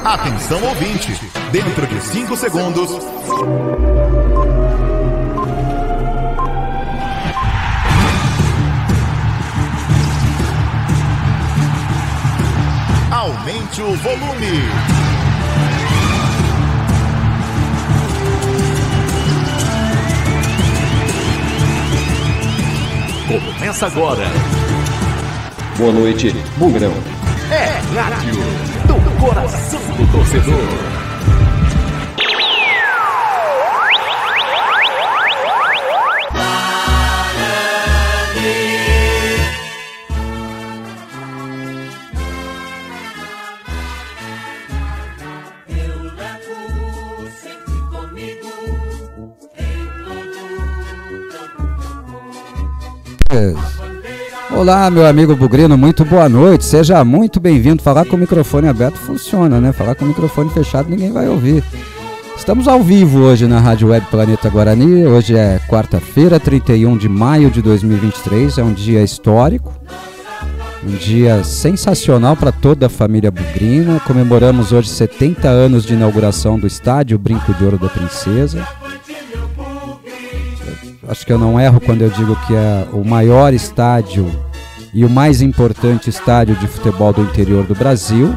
Atenção ouvinte, dentro de 5 segundos... Aumente o volume. Começa agora. Boa noite, Bugrão. É rádio do coração do torcedor. Olá, meu amigo Bugrino, muito boa noite, seja muito bem-vindo. Falar com o microfone aberto funciona, né? Falar com o microfone fechado ninguém vai ouvir. Estamos ao vivo hoje na Rádio Web Planeta Guarani. Hoje é quarta-feira, 31 de maio de 2023, é um dia histórico, um dia sensacional para toda a família bugrina. Comemoramos hoje 70 anos de inauguração do estádio Brinco de Ouro da Princesa. Acho que eu não erro quando eu digo que é o maior estádio e o mais importante estádio de futebol do interior do Brasil.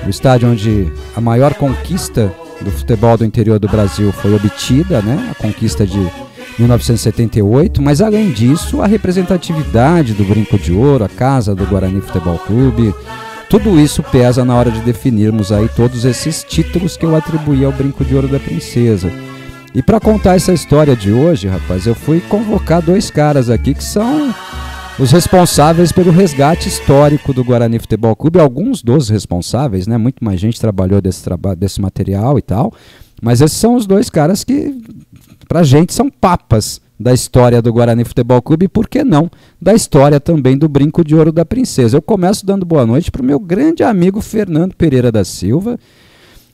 O estádio onde a maior conquista do futebol do interior do Brasil foi obtida, né? A conquista de 1978. Mas além disso, a representatividade do Brinco de Ouro, a casa do Guarani Futebol Clube, tudo isso pesa na hora de definirmos aí todos esses títulos que eu atribuí ao Brinco de Ouro da Princesa. E para contar essa história de hoje, rapaz, eu fui convocar dois caras aqui que são os responsáveis pelo resgate histórico do Guarani Futebol Clube. Alguns dos responsáveis, né? Muito mais gente trabalhou desse material e tal. Mas esses são os dois caras que, pra gente, são papas da história do Guarani Futebol Clube e, por que não, da história também do Brinco de Ouro da Princesa. Eu começo dando boa noite pro meu grande amigo Fernando Pereira da Silva.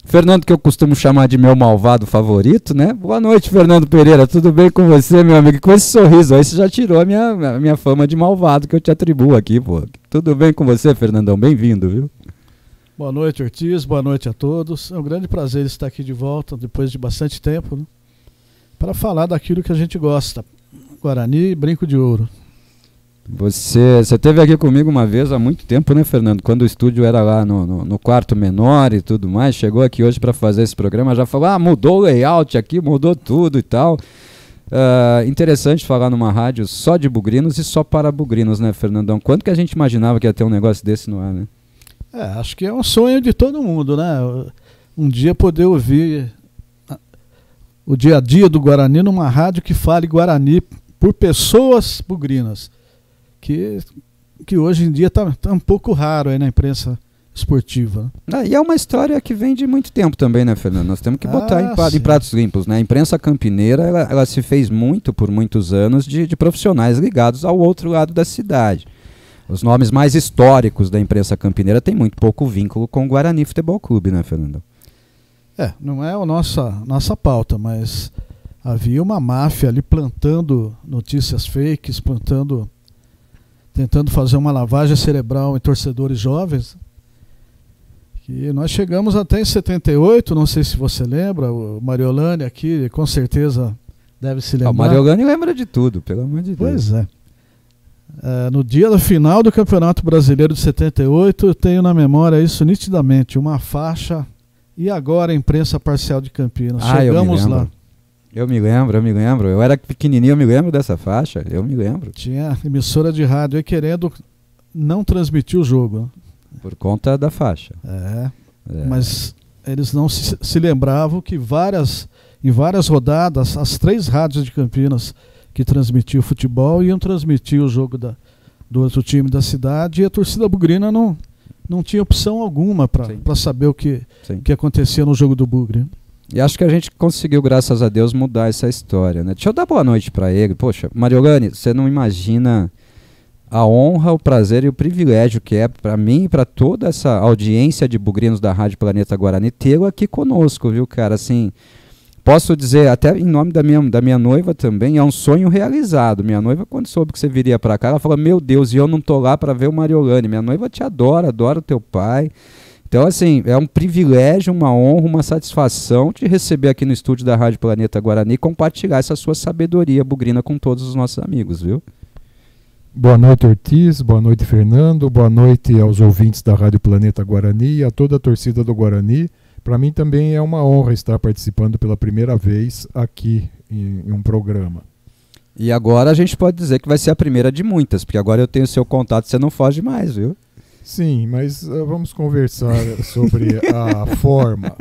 Fernando, que eu costumo chamar de meu malvado favorito, né? Boa noite, Fernando Pereira, tudo bem com você, meu amigo? Com esse sorriso aí você já tirou a minha fama de malvado que eu te atribuo aqui, pô. Tudo bem com você, Fernandão? Bem-vindo, viu? Boa noite, Ortiz, boa noite a todos. É um grande prazer estar aqui de volta, depois de bastante tempo, né? Para falar daquilo que a gente gosta, Guarani e Brinco de Ouro. Você esteve aqui comigo uma vez há muito tempo, né, Fernando? Quando o estúdio era lá no quarto menor e tudo mais, chegou aqui hoje para fazer esse programa, já falou, mudou o layout aqui, mudou tudo e tal. Interessante falar numa rádio só de bugrinos e só para bugrinos, né, Fernandão? Quando que a gente imaginava que ia ter um negócio desse no ar, né? Acho que é um sonho de todo mundo, né? Um dia poder ouvir o dia a dia do Guarani numa rádio que fale Guarani por pessoas bugrinas. Que hoje em dia tá um pouco raro aí na imprensa esportiva. E é uma história que vem de muito tempo também, né, Fernando? Nós temos que botar em pratos limpos, né? A imprensa campineira, ela se fez muito por muitos anos de profissionais ligados ao outro lado da cidade. Os nomes mais históricos da imprensa campineira têm muito pouco vínculo com o Guarani Futebol Clube, né, Fernando? Não é a nossa pauta, mas havia uma máfia ali plantando notícias fakes, tentando fazer uma lavagem cerebral em torcedores jovens. E nós chegamos até em 78, não sei se você lembra, o Mariolane aqui com certeza deve se lembrar. O Mariolane lembra de tudo, pelo amor de Deus. Pois é. No dia da final do Campeonato Brasileiro de 78, eu tenho na memória isso nitidamente, uma faixa, e agora a imprensa parcial de Campinas. Chegamos lá. Eu me lembro. Eu era pequenininho, eu me lembro dessa faixa, eu me lembro. Tinha emissora de rádio aí querendo não transmitir o jogo. Por conta da faixa. Mas eles não se lembravam que em várias rodadas, as 3 rádios de Campinas que transmitiam o futebol iam transmitir o jogo do outro time da cidade, e a torcida bugrina não tinha opção alguma para saber o que acontecia no jogo do Bugre. E acho que a gente conseguiu, graças a Deus, mudar essa história, né? Deixa eu dar boa noite para ele. Poxa, Mariolane, você não imagina a honra, o prazer e o privilégio que é para mim e para toda essa audiência de bugrinos da Rádio Planeta Guarani tê-lo aqui conosco, viu, cara? Assim, posso dizer, até em nome da minha noiva também, é um sonho realizado. Minha noiva, quando soube que você viria para cá, ela falou, meu Deus, e eu não tô lá para ver o Mariolane. Minha noiva te adora o teu pai. Então, assim, é um privilégio, uma honra, uma satisfação te receber aqui no estúdio da Rádio Planeta Guarani e compartilhar essa sua sabedoria bugrina com todos os nossos amigos, viu? Boa noite, Ortiz. Boa noite, Fernando. Boa noite aos ouvintes da Rádio Planeta Guarani e a toda a torcida do Guarani. Para mim também é uma honra estar participando pela primeira vez aqui em um programa. E agora a gente pode dizer que vai ser a primeira de muitas, porque agora eu tenho o seu contato, você não foge mais, viu? Sim, mas vamos conversar sobre a forma.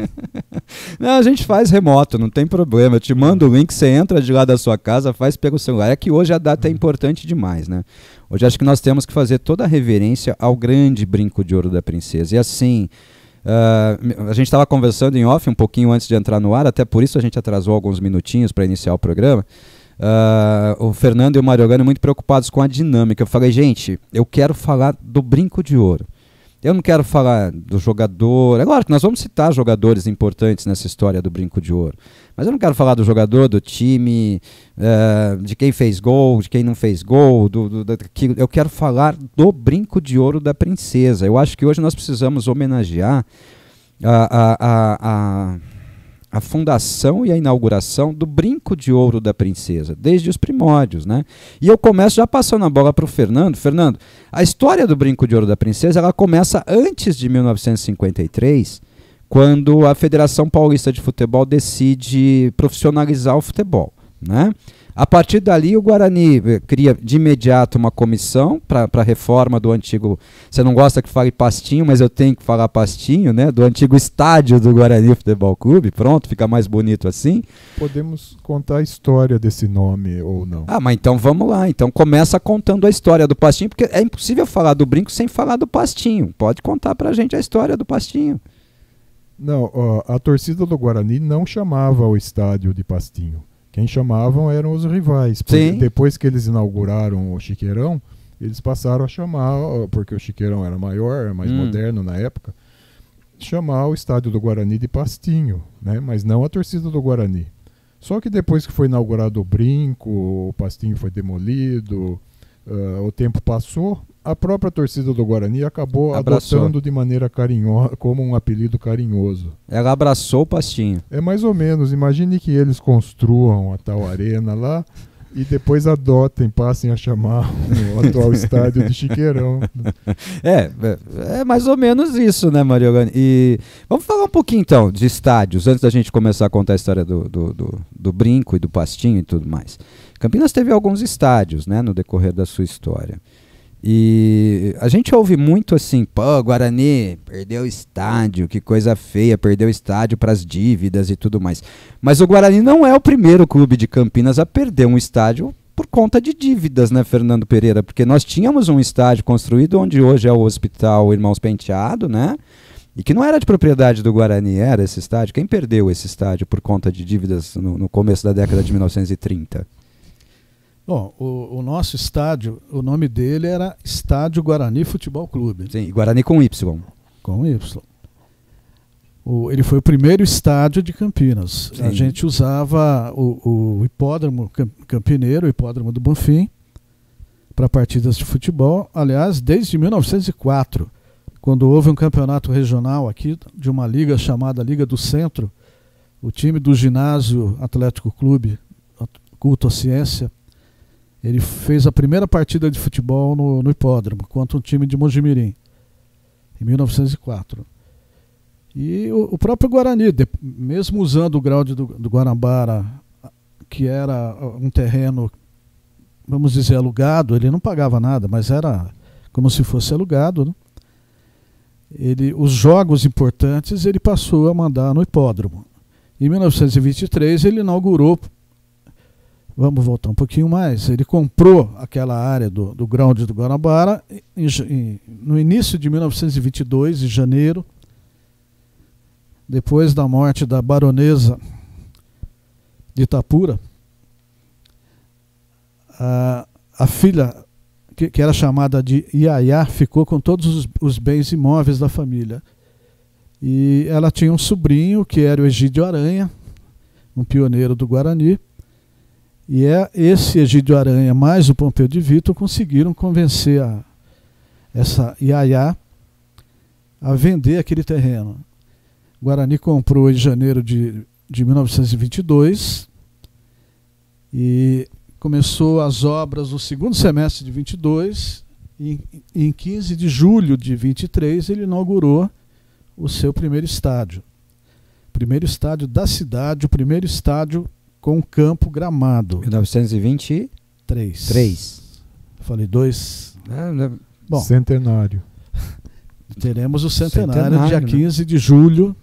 Não, a gente faz remoto, não tem problema. Eu te mando o link, você entra de lá da sua casa, faz pelo celular. É que hoje a data é importante demais, né? Hoje acho que nós temos que fazer toda a reverência ao grande brinco de ouro da princesa. E assim, a gente estava conversando em off um pouquinho antes de entrar no ar, até por isso a gente atrasou alguns minutinhos para iniciar o programa. O Fernando e o Mariogano muito preocupados com a dinâmica. Eu falei, gente, eu quero falar do brinco de ouro. Eu não quero falar do jogador. É claro que nós vamos citar jogadores importantes nessa história do brinco de ouro. Mas eu não quero falar do jogador, do time, de quem fez gol, de quem não fez gol. Eu quero falar do brinco de ouro da princesa. Eu acho que hoje nós precisamos homenagear a fundação e a inauguração do brinco de ouro da princesa, desde os primórdios, né? E eu começo já passando a bola para o Fernando. Fernando, a história do brinco de ouro da princesa, ela começa antes de 1953, quando a Federação Paulista de Futebol decide profissionalizar o futebol, né? A partir dali, o Guarani cria de imediato uma comissão para a reforma do antigo... Você não gosta que fale pastinho, mas eu tenho que falar pastinho, né? Do antigo estádio do Guarani Futebol Clube. Pronto, fica mais bonito assim. Podemos contar a história desse nome ou não? Ah, mas então vamos lá. Então começa contando a história do pastinho, porque é impossível falar do brinco sem falar do pastinho. Pode contar pra gente a história do pastinho. Não, a torcida do Guarani não chamava o estádio de pastinho. Quem chamavam eram os rivais. Depois que eles inauguraram o Chiqueirão, eles passaram a chamar, porque o Chiqueirão era maior, era mais moderno na época, chamar o estádio do Guarani de pastinho, né? Mas não a torcida do Guarani. Só que depois que foi inaugurado o brinco, o pastinho foi demolido, o tempo passou, a própria torcida do Guarani acabou adotando de maneira carinhosa, como um apelido carinhoso. Ela abraçou o pastinho. É mais ou menos, imagine que eles construam a tal arena lá e depois adotem, passem a chamar o atual estádio de Chiqueirão. É mais ou menos isso, né, Mariogani? E vamos falar um pouquinho então de estádios, antes da gente começar a contar a história do brinco e do pastinho e tudo mais. Campinas teve alguns estádios, né, no decorrer da sua história. E a gente ouve muito assim, pô, Guarani perdeu o estádio, que coisa feia, perdeu o estádio para as dívidas e tudo mais. Mas o Guarani não é o primeiro clube de Campinas a perder um estádio por conta de dívidas, né, Fernando Pereira? Porque nós tínhamos um estádio construído onde hoje é o Hospital Irmãos Penteado, né? E que não era de propriedade do Guarani, era esse estádio. Quem perdeu esse estádio por conta de dívidas no começo da década de 1930? Bom, o nosso estádio, o nome dele era Estádio Guarani Futebol Clube. Sim, Guarani com Y. Com Y. Ele foi o primeiro estádio de Campinas. Sim. A gente usava o hipódromo campineiro, o hipódromo do Bonfim, para partidas de futebol. Aliás, desde 1904, quando houve um campeonato regional aqui, de uma liga chamada Liga do Centro, o time do Ginásio Atlético Clube, Culto à Ciência, ele fez a primeira partida de futebol no hipódromo, contra um time de Mojimirim, em 1904. E o próprio Guarani, mesmo usando o ground do Guanabara, que era um terreno, vamos dizer, alugado, ele não pagava nada, mas era como se fosse alugado, né? Os jogos importantes ele passou a mandar no hipódromo. Em 1923 ele inaugurou. Vamos voltar um pouquinho mais. Ele comprou aquela área do ground do Guanabara no início de 1922, em janeiro, depois da morte da baronesa de Itapura. A filha, que era chamada de Iaiá, ficou com todos os bens imóveis da família. E ela tinha um sobrinho, que era o Egídio Aranha, um pioneiro do Guarani. E esse Egídio Aranha mais o Pompeu de Vito conseguiram convencer essa Iaiá a vender aquele terreno. O Guarani comprou em janeiro de 1922 e começou as obras no segundo semestre de 22 e em 15 de julho de 23 ele inaugurou o seu primeiro estádio. Primeiro estádio da cidade, o primeiro estádio com campo gramado. 1923. Falei 2. Bom, centenário. Teremos o centenário dia 15 de julho.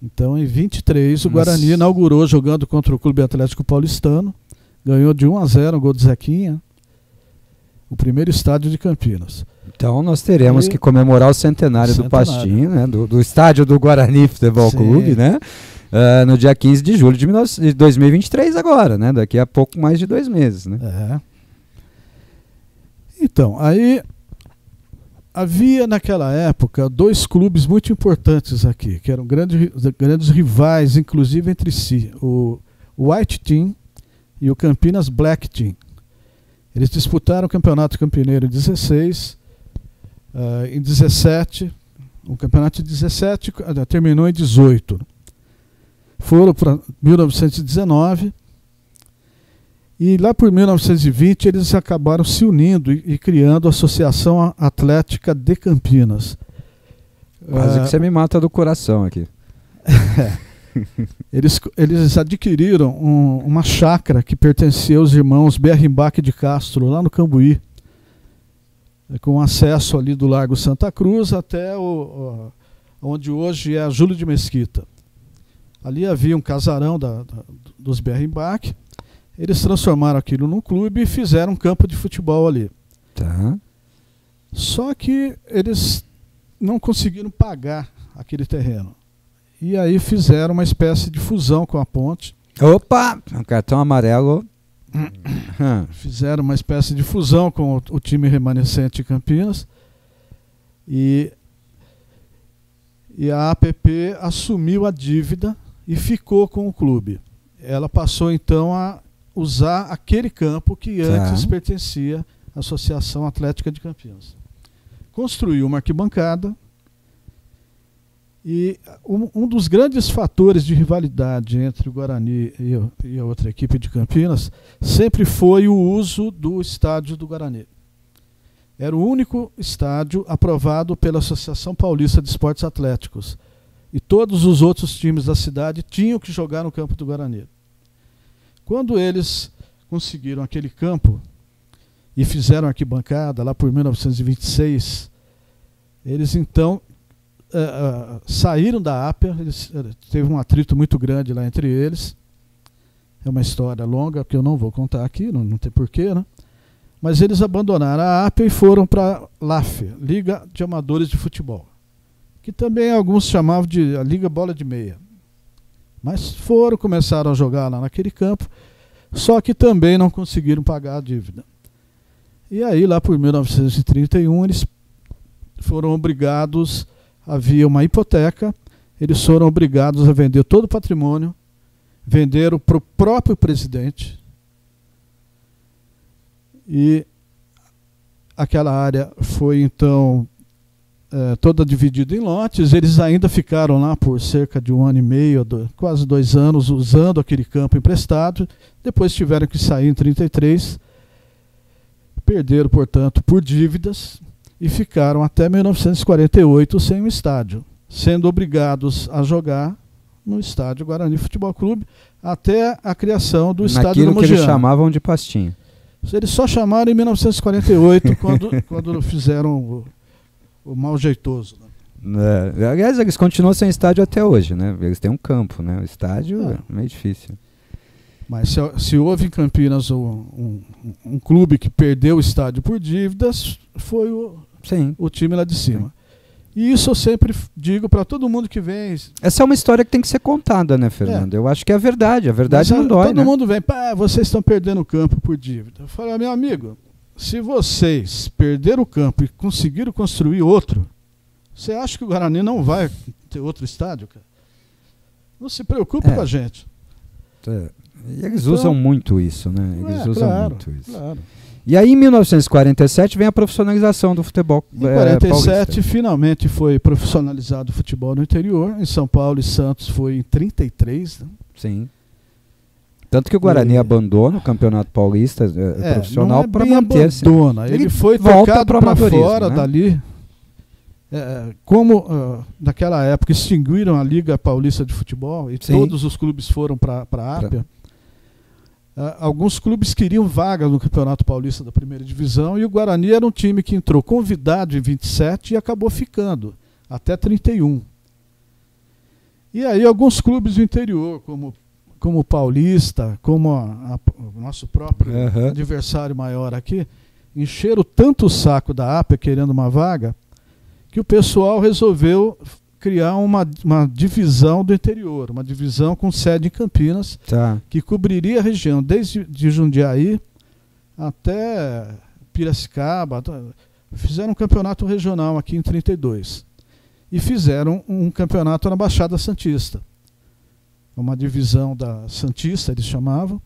Então, em 23, o Guarani inaugurou jogando contra o Clube Atlético Paulistano. Ganhou de 1-0, um gol de Zequinha. O primeiro estádio de Campinas. Então, nós teremos que comemorar o centenário do Pastinho, né? Do estádio do Guarani Futebol Clube, né? No dia 15 de julho de 2023 agora, né? Daqui a pouco mais de 2 meses, né? Então, aí havia naquela época 2 clubes muito importantes aqui, que eram grandes rivais, inclusive entre si, o White Team e o Campinas Black Team. Eles disputaram o Campeonato Campineiro em 16, em 17, o campeonato de 17 terminou em 18. Foram para 1919 e lá por 1920 eles acabaram se unindo e criando a Associação Atlética de Campinas. Quase que você me mata do coração aqui. Eles adquiriram uma chácara que pertencia aos irmãos Berrimbach de Castro, lá no Cambuí, com acesso ali do Largo Santa Cruz até onde hoje é a Júlio de Mesquita. Ali havia um casarão dos Berrimbach. Eles transformaram aquilo num clube e fizeram um campo de futebol ali. Tá. Só que eles não conseguiram pagar aquele terreno. E aí fizeram uma espécie de fusão com a Ponte. Opa! Um cartão amarelo. Fizeram uma espécie de fusão com o time remanescente de Campinas. E a APP assumiu a dívida e ficou com o clube. Ela passou então a usar aquele campo que antes pertencia à Associação Atlética de Campinas. Construiu uma arquibancada e um dos grandes fatores de rivalidade entre o Guarani e a outra equipe de Campinas sempre foi o uso do estádio do Guarani. Era o único estádio aprovado pela Associação Paulista de Esportes Atléticos e todos os outros times da cidade tinham que jogar no campo do Guarani. Quando eles conseguiram aquele campo e fizeram arquibancada lá por 1926, eles então saíram da APA, teve um atrito muito grande lá entre eles. É uma história longa que eu não vou contar aqui, não tem porquê, né? Mas eles abandonaram a APA e foram para a LAF, Liga de Amadores de Futebol, que também alguns chamavam de a Liga Bola de Meia. Mas começaram a jogar lá naquele campo, só que também não conseguiram pagar a dívida. E aí, lá por 1931, eles foram obrigados, havia uma hipoteca, eles foram obrigados a vender todo o patrimônio, venderam para o próprio presidente, e aquela área foi então toda dividida em lotes. Eles ainda ficaram lá por cerca de 1 ano e meio, quase 2 anos, usando aquele campo emprestado. Depois tiveram que sair em 33, perderam, portanto, por dívidas e ficaram até 1948 sem um estádio, sendo obrigados a jogar no estádio Guarani Futebol Clube até a criação do estádio do Mogiana. Naquilo que eles chamavam de Pastinho. Eles só chamaram em 1948 quando fizeram o mal jeitoso. Né? Aliás, eles continuam sem estádio até hoje, né? Eles têm um campo, né? O estádio é meio difícil. Mas se houve em Campinas um clube que perdeu o estádio por dívidas, foi o time lá de cima. Sim. E isso eu sempre digo para todo mundo que vem. Essa é uma história que tem que ser contada, né, Fernando? Eu acho que é a verdade não dói, todo mundo vem, vocês estão perdendo o campo por dívida. Eu falo, meu amigo, se vocês perderam o campo e conseguiram construir outro, você acha que o Guarani não vai ter outro estádio, cara? Não se preocupe com a gente. E eles usam muito isso, né? Eles usam muito isso. Claro. E aí, em 1947, vem a profissionalização do futebol Em 47, paulista. finalmente foi profissionalizado o futebol no interior. Em São Paulo e Santos foi em 33. Né? Sim. Tanto que o Guarani abandona o Campeonato Paulista profissional para manter-se. Ele foi volta tocado para fora, né? dali. Como naquela época extinguiram a Liga Paulista de Futebol e Sim. todos os clubes foram para a Ápia, alguns clubes queriam vaga no Campeonato Paulista da primeira divisão e o Guarani era um time que entrou convidado em 27 e acabou ficando até 31. E aí alguns clubes do interior, como o Paulista, como o nosso próprio adversário maior aqui, encheram tanto o saco da Ápia querendo uma vaga, que o pessoal resolveu criar uma divisão do interior, uma divisão com sede em Campinas, que cobriria a região desde Jundiaí até Piracicaba. Fizeram um campeonato regional aqui em 32. E fizeram um campeonato na Baixada Santista. Uma divisão da Santista, eles chamavam.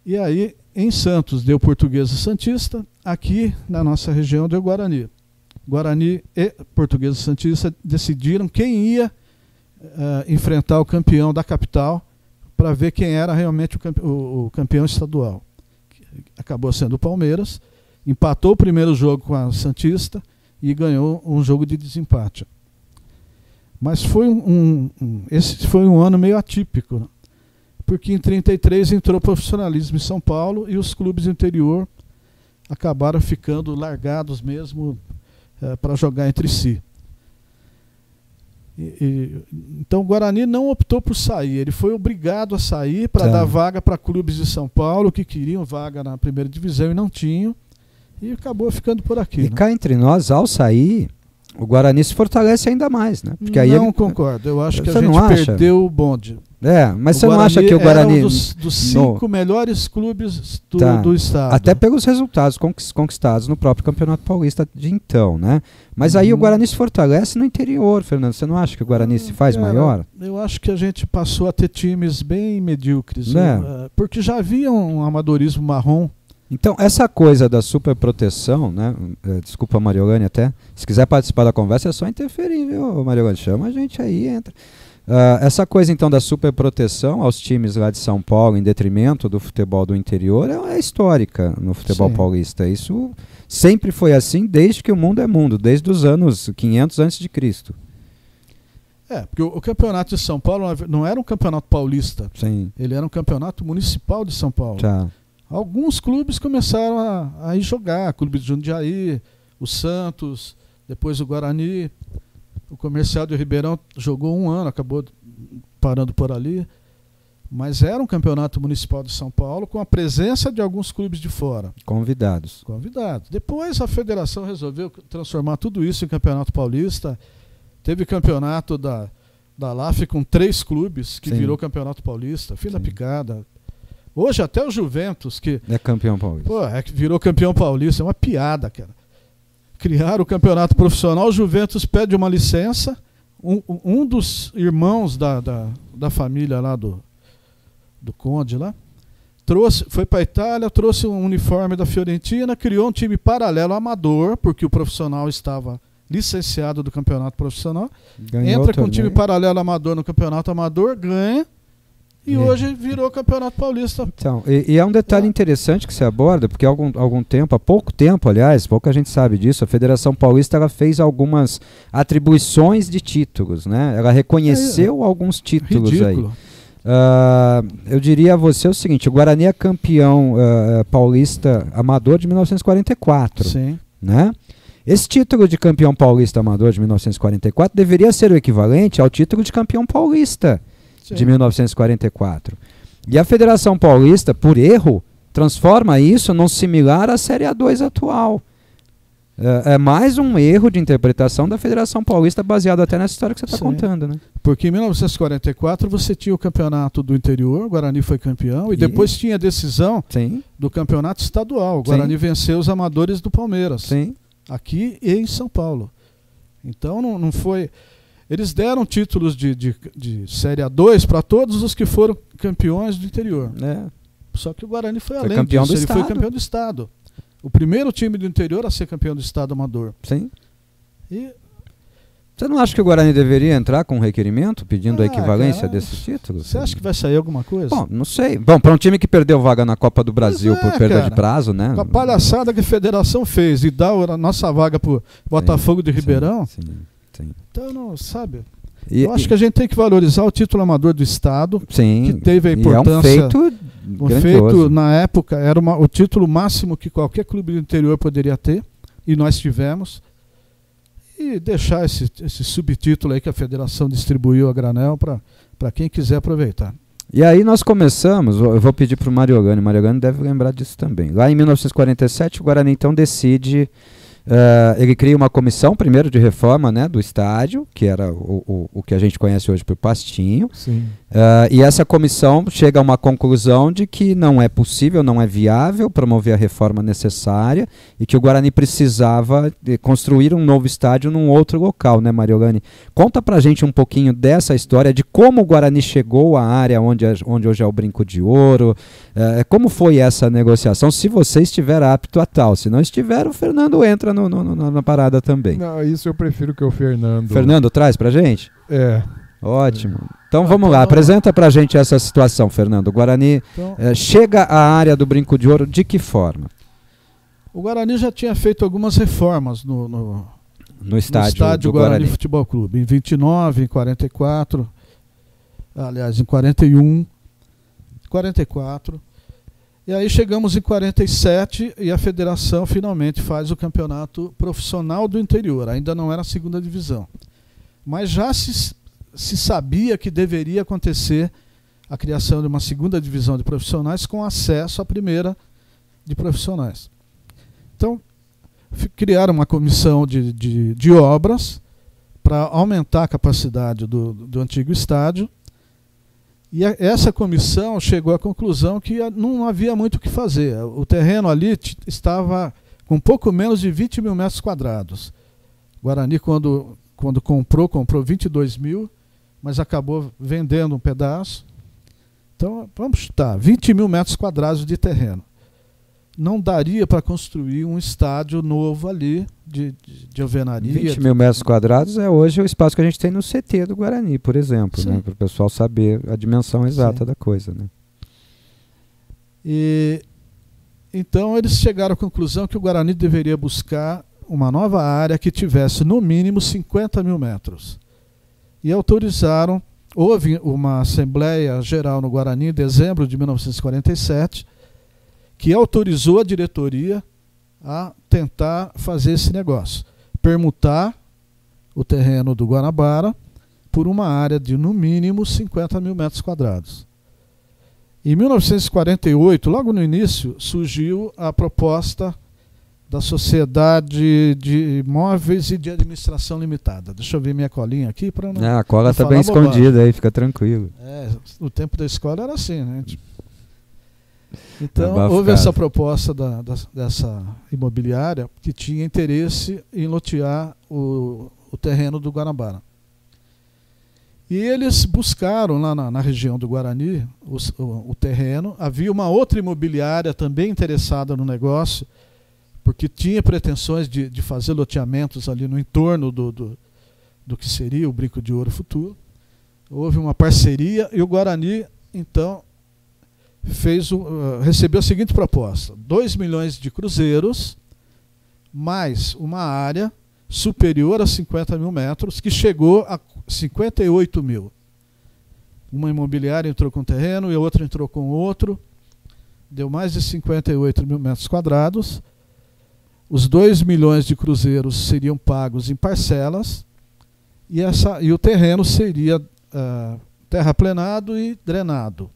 E aí, em Santos, deu Portuguesa Santista. Aqui, na nossa região, deu Guarani. Guarani e Portuguesa Santista decidiram quem ia enfrentar o campeão da capital para ver quem era realmente o campeão estadual. Acabou sendo o Palmeiras, empatou o primeiro jogo com a Santista e ganhou um jogo de desempate. Mas foi esse foi um ano meio atípico, né? Porque em 33 entrou profissionalismo em São Paulo e os clubes do interior acabaram ficando largados mesmo para jogar entre si. Então o Guarani não optou por sair, ele foi obrigado a sair para dar vaga para clubes de São Paulo que queriam vaga na primeira divisão e não tinham, e acabou ficando por aqui. E cá entre nós, ao sair, o Guarani se fortalece ainda mais, né? Porque aí não concordo, eu acho que a gente perdeu o bonde. Mas você não acha que o Guarani era um dos 5 melhores clubes do estado? Até pelos resultados conquistados no próprio Campeonato Paulista de então, né? Mas aí o Guarani se fortalece no interior, Fernando. Você não acha que o Guarani se faz maior? Eu acho que a gente passou a ter times bem medíocres, né? Porque já havia um amadorismo marrom. Então, essa coisa da superproteção, né? Desculpa, Mariolane, até. Se quiser participar da conversa, é só interferir, viu, Mariolane? Chama a gente aí, entra. Essa coisa, então, da superproteção aos times lá de São Paulo, em detrimento do futebol do interior, é histórica no futebol paulista. Isso sempre foi assim desde que o mundo é mundo, desde os anos 500 a.C. Porque o campeonato de São Paulo não era um campeonato paulista. Sim. Ele era um campeonato municipal de São Paulo. Alguns clubes começaram a ir jogar, Clube de Jundiaí, o Santos, depois o Guarani, o Comercial de Ribeirão jogou 1 ano, acabou parando por ali, mas era um campeonato municipal de São Paulo com a presença de alguns clubes de fora. Convidados. Depois a federação resolveu transformar tudo isso em campeonato paulista. Teve campeonato da LAF com 3 clubes, que virou campeonato paulista, fim da picada. Hoje até o Juventus, que é campeão paulista. Que virou campeão paulista, é uma piada, cara. Criaram o campeonato profissional, o Juventus pede uma licença, um dos irmãos da família lá do Conde lá, foi para a Itália, trouxe um uniforme da Fiorentina, criou um time paralelo amador, porque o profissional estava licenciado do campeonato profissional, entra com um time paralelo amador no campeonato amador, ganha, e hoje virou campeonato paulista. Então, e é um detalhe interessante que se aborda, porque há pouco tempo, aliás, pouca gente sabe disso, a Federação Paulista ela fez algumas atribuições de títulos, né? Ela reconheceu alguns títulos ridículo. Aí. Eu diria a você o seguinte, o Guarani é campeão paulista amador de 1944. Sim. Né? Esse título de campeão paulista amador de 1944 deveria ser o equivalente ao título de campeão paulista de 1944. E a Federação Paulista, por erro, transforma isso num similar à Série A2 atual. É mais um erro de interpretação da Federação Paulista, baseado até nessa história que você está contando, né? Porque em 1944 você tinha o campeonato do interior, o Guarani foi campeão, e depois tinha a decisão do campeonato estadual. O Guarani venceu os amadores do Palmeiras, aqui e em São Paulo. Então não foi... Eles deram títulos de Série A2 para todos os que foram campeões do interior. Só que o Guarani foi Foi além campeão disso, do ele estado. foi campeão do estado. O primeiro time do interior a ser campeão do estado amador. Sim. E Você não acha que o Guarani deveria entrar com um requerimento pedindo a equivalência cara, desses títulos? você acha que vai sair alguma coisa? Bom, não sei. Bom, para um time que perdeu vaga na Copa do Brasil Pois é, por perda cara. de prazo, né? Com a palhaçada que a federação fez e dar a nossa vaga pro Botafogo de Ribeirão, Sim, sim. então não sabe. E, Eu acho que a gente tem que valorizar o título amador do estado, sim, que teve a e é um importância. feito Um grandioso. feito, na época, era o título máximo que qualquer clube do interior poderia ter, e nós tivemos. E deixar esse subtítulo aí que a federação distribuiu a granel para quem quiser aproveitar. E aí nós começamos, eu vou pedir para o Mariogani deve lembrar disso também. Lá em 1947 o Guarani então decide, ele cria uma comissão primeiro de reforma, né, do estádio, que era o que a gente conhece hoje por Pastinho. Sim. E essa comissão chega a uma conclusão de que não é possível, não é viável promover a reforma necessária e que o Guarani precisava construir um novo estádio num outro local, né, Mariogani? Conta pra gente um pouquinho dessa história, de como o Guarani chegou à área onde hoje é o Brinco de Ouro, como foi essa negociação, se você estiver apto a tal. Se não estiver, o Fernando entra na parada também. Não, isso eu prefiro que o Fernando... Fernando, traz pra gente? Ótimo. Então vamos lá, apresenta pra gente essa situação, Fernando. O Guarani chega à área do Brinco de Ouro de que forma? O Guarani já tinha feito algumas reformas no estádio do Guarani Futebol Clube, em 29, em 44, aliás, em 41, 44. E aí chegamos em 47 e a federação finalmente faz o campeonato profissional do interior. Ainda não era a segunda divisão. Mas já se sabia que deveria acontecer a criação de uma segunda divisão de profissionais com acesso à primeira de profissionais. Então, criaram uma comissão de obras para aumentar a capacidade do antigo estádio. E essa comissão chegou à conclusão que não havia muito o que fazer. O terreno ali estava com pouco menos de 20 mil metros quadrados. Guarani, quando comprou 22 mil, mas acabou vendendo um pedaço. Então, vamos chutar, 20 mil metros quadrados de terreno. Não daria para construir um estádio novo ali, de alvenaria. 20 mil metros quadrados é hoje o espaço que a gente tem no CT do Guarani, por exemplo, né, para o pessoal saber a dimensão exata da coisa. Né? E, então, eles chegaram à conclusão que o Guarani deveria buscar uma nova área que tivesse no mínimo 50 mil metros. E autorizaram, houve uma Assembleia Geral no Guarani em dezembro de 1947, que autorizou a diretoria a tentar fazer esse negócio. Permutar o terreno do Guanabara por uma área de no mínimo 50 mil metros quadrados. Em 1948, logo no início, surgiu a proposta da Sociedade de Imóveis e de Administração Limitada. Deixa eu ver minha colinha aqui para não. A cola está bem escondida aí, fica tranquilo. No tempo da escola era assim, né? Então, houve essa proposta dessa imobiliária que tinha interesse em lotear o terreno do Guanabara. E eles buscaram lá na região do Guarani o terreno. Havia uma outra imobiliária também interessada no negócio, porque tinha pretensões de fazer loteamentos ali no entorno do que seria o Brinco de Ouro futuro. Houve uma parceria e o Guarani, então, recebeu a seguinte proposta: 2 milhões de cruzeiros, mais uma área superior a 50 mil metros, que chegou a 58 mil. Uma imobiliária entrou com terreno e a outra entrou com outro, deu mais de 58 mil metros quadrados. Os 2 milhões de cruzeiros seriam pagos em parcelas e o terreno seria terraplenado e drenado.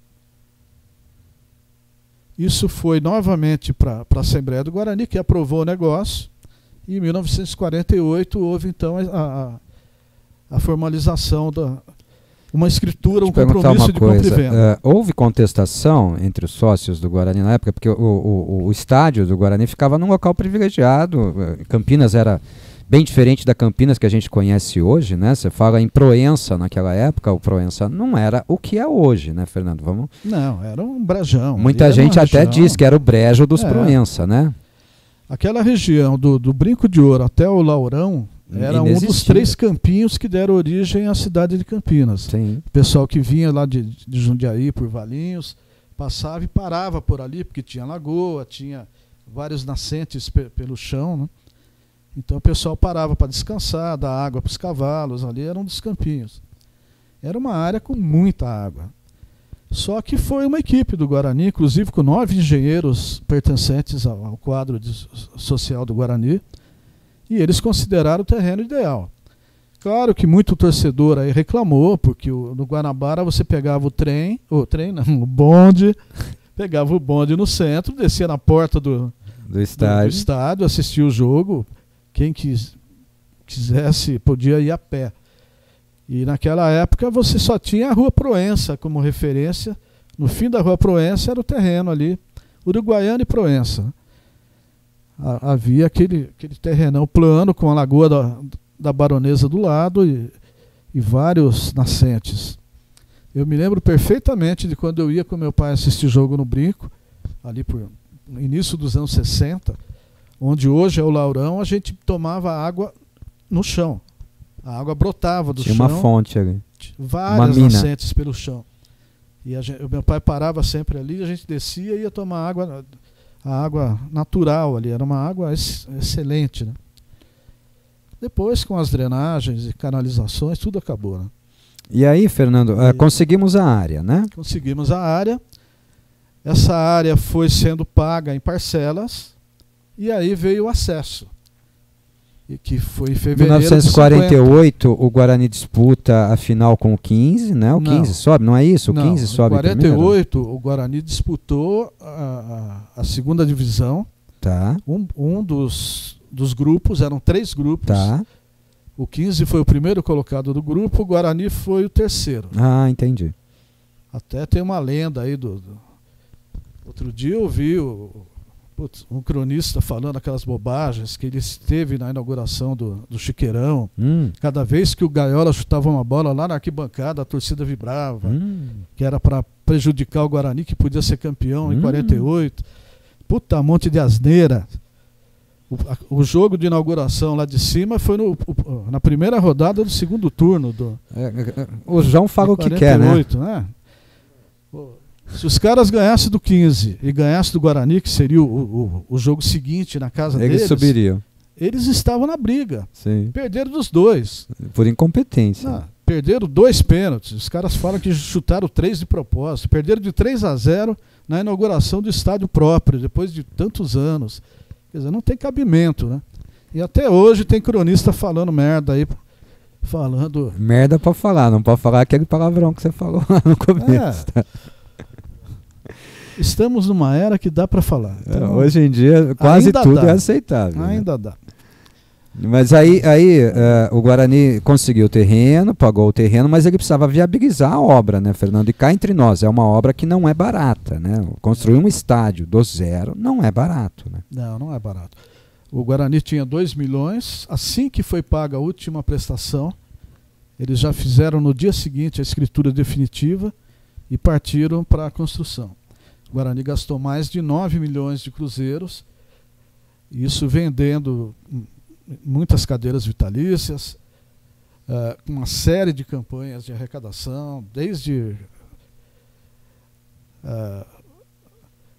Isso foi novamente para a Assembleia do Guarani, que aprovou o negócio, e em 1948 houve então a formalização uma escritura, um compromisso de compra e venda. Houve contestação entre os sócios do Guarani na época, porque o estádio do Guarani ficava num local privilegiado. Campinas era bem diferente da Campinas que a gente conhece hoje, né? Você fala em Proença naquela época, o Proença não era o que é hoje, né, Fernando? Vamos... Não, era um brejão. Muita gente até diz que era o brejo dos Proença, né? Aquela região do Brinco de Ouro até o Laurão era um dos 3 campinhos que deram origem à cidade de Campinas. Sim. O pessoal que vinha lá de Jundiaí, por Valinhos, passava e parava por ali, porque tinha lagoa, tinha vários nascentes pelo chão, né? Então o pessoal parava para descansar, dar água para os cavalos, ali era um dos campinhos. Era uma área com muita água. Só que foi uma equipe do Guarani, inclusive com 9 engenheiros pertencentes ao quadro social do Guarani, e eles consideraram o terreno ideal. Claro que muito torcedor aí reclamou, porque no Guanabara você pegava o bonde, pegava o bonde no centro, descia na porta do estádio, assistia o jogo. Quem quisesse podia ir a pé. E naquela época você só tinha a Rua Proença como referência. No fim da Rua Proença era o terreno ali, Uruguaiana e Proença. Havia aquele terrenão plano com a lagoa da Baronesa do lado e vários nascentes. Eu me lembro perfeitamente de quando eu ia com meu pai assistir jogo no Brinco, ali no início dos anos 60, onde hoje é o Laurão, a gente tomava água no chão. A água brotava do chão. Tinha uma fonte ali. Várias nascentes pelo chão. E o meu pai parava sempre ali, a gente descia e ia tomar a água natural ali. Era uma água excelente, né? Depois, com as drenagens e canalizações, tudo acabou, né? E aí, Fernando, conseguimos a área, né? Conseguimos a área. Essa área foi sendo paga em parcelas. E aí veio o acesso, e que foi em fevereiro de 1948, o Guarani disputa a final com o 15, né? O 15 sobe, não é isso? O 15 sobe primeiro? Em 48, o Guarani disputou a segunda divisão. Tá. Um dos grupos, eram 3 grupos. Tá. O 15 foi o primeiro colocado do grupo, o Guarani foi o terceiro. Ah, entendi. Até tem uma lenda aí Outro dia eu vi um cronista falando aquelas bobagens, que ele esteve na inauguração do Chiqueirão. Cada vez que o Gaiola chutava uma bola lá na arquibancada, a torcida vibrava, que era para prejudicar o Guarani, que podia ser campeão em 48. Puta, monte de asneira. O jogo de inauguração lá de cima foi na primeira rodada do segundo turno. O João fala o que 48, quer, né? Se os caras ganhassem do 15 e ganhassem do Guarani, que seria o jogo seguinte na casa deles, eles subiriam. Eles estavam na briga. Sim. Perderam dos 2. Por incompetência. Perderam 2 pênaltis. Os caras falam que chutaram 3 de propósito. Perderam de 3-0 na inauguração do estádio próprio, depois de tantos anos. Quer dizer, não tem cabimento, né? E até hoje tem cronista falando merda aí. Merda pra falar, não pode falar aquele palavrão que você falou lá no começo. Estamos numa era que dá para falar. Então, hoje em dia quase tudo é aceitável. Ainda dá. Mas aí o Guarani conseguiu o terreno, pagou o terreno, mas ele precisava viabilizar a obra, né, Fernando? E cá entre nós, é uma obra que não é barata, né? Construir um estádio do zero não é barato, né? Não é barato. O Guarani tinha 2 milhões, assim que foi paga a última prestação, eles já fizeram no dia seguinte a escritura definitiva e partiram para a construção. O Guarani gastou mais de 9 milhões de cruzeiros, isso vendendo muitas cadeiras vitalícias, uma série de campanhas de arrecadação, desde